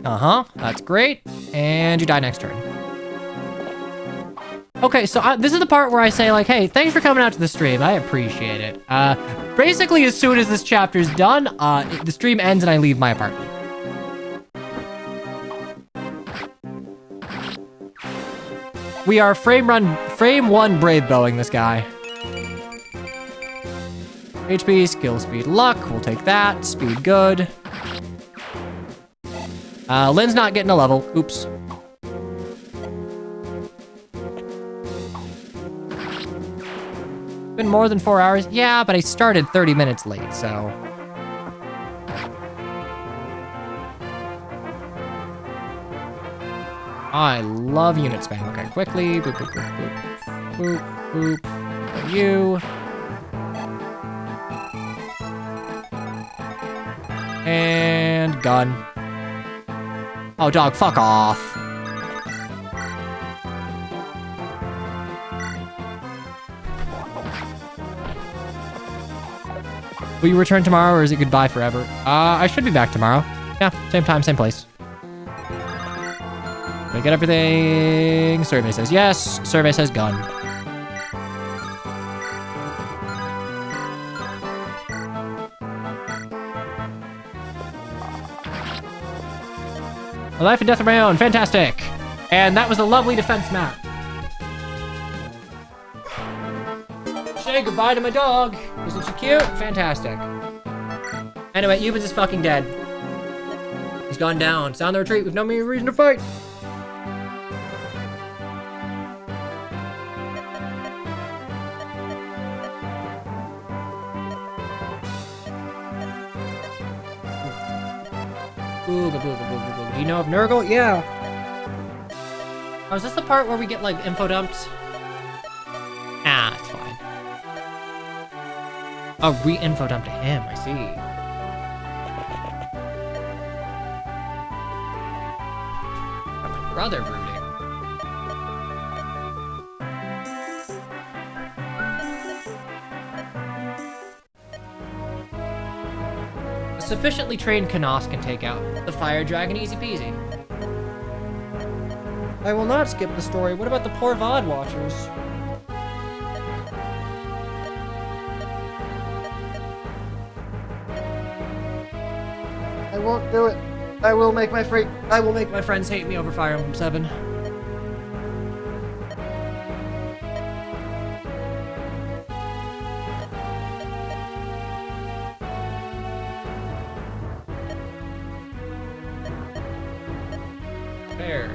Uh-huh, that's great. And you die next turn. Okay, so this is the part where I say, like, hey, thanks for coming out to the stream. I appreciate it. Basically, as soon as this chapter's done, the stream ends and I leave my apartment. We are frame 1 brave bowing this guy. HP, skill, speed, luck. We'll take that. Speed, good. Lynn's not getting a level. Oops. Been more than 4 hours? Yeah, but I started 30 minutes late, so. I love unit spam. Okay, quickly. Boop, boop, boop, boop. Boop, boop. You. And gun. Oh, dog, fuck off. Will you return tomorrow, or is it goodbye forever? I should be back tomorrow. Yeah, same time, same place. Did I get everything? Survey says yes. Survey says gun. A life and death of my own. Fantastic. And that was a lovely defense map. Say goodbye to my dog. Isn't she cute? Fantastic. Anyway, Eubens is fucking dead. He's gone down. Sound the retreat with no reason to fight. Booga, booga, booga, booga. Do you know of Nurgle? Yeah. Oh, is this the part where we get, like, info dumped? Ah, it's fine. Oh, re-info dump to him, I see. Got my brother brooding. A sufficiently trained Canos can take out the fire dragon easy peasy. I will not skip the story. What about the poor VOD watchers? I won't do it. I will make my friends hate me over Fire Emblem 7. Fair.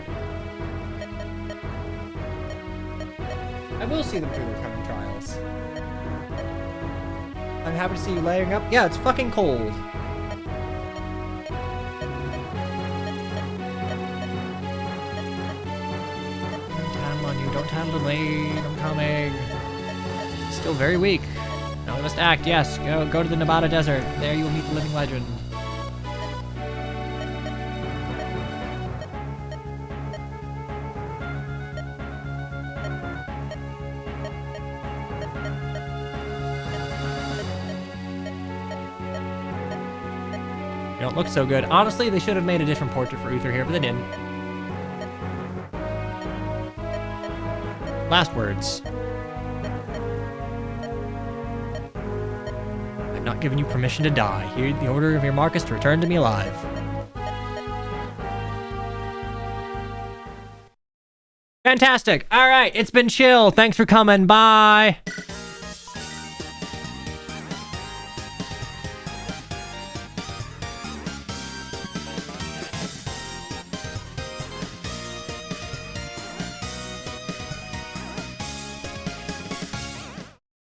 I will see them through their coming trials. I'm happy to see you layering up. Yeah, it's fucking cold. Tattle on you. Don't tattle to me. I'm coming. Still very weak. Now we must act. Yes, go to the Nevada desert. There you will meet the living legend. You don't look so good. Honestly, they should have made a different portrait for Uther here, but they didn't. Last words. I've not given you permission to die. Here, the order of your Marcus to return to me alive. Fantastic. All right, it's been chill. Thanks for coming. Bye.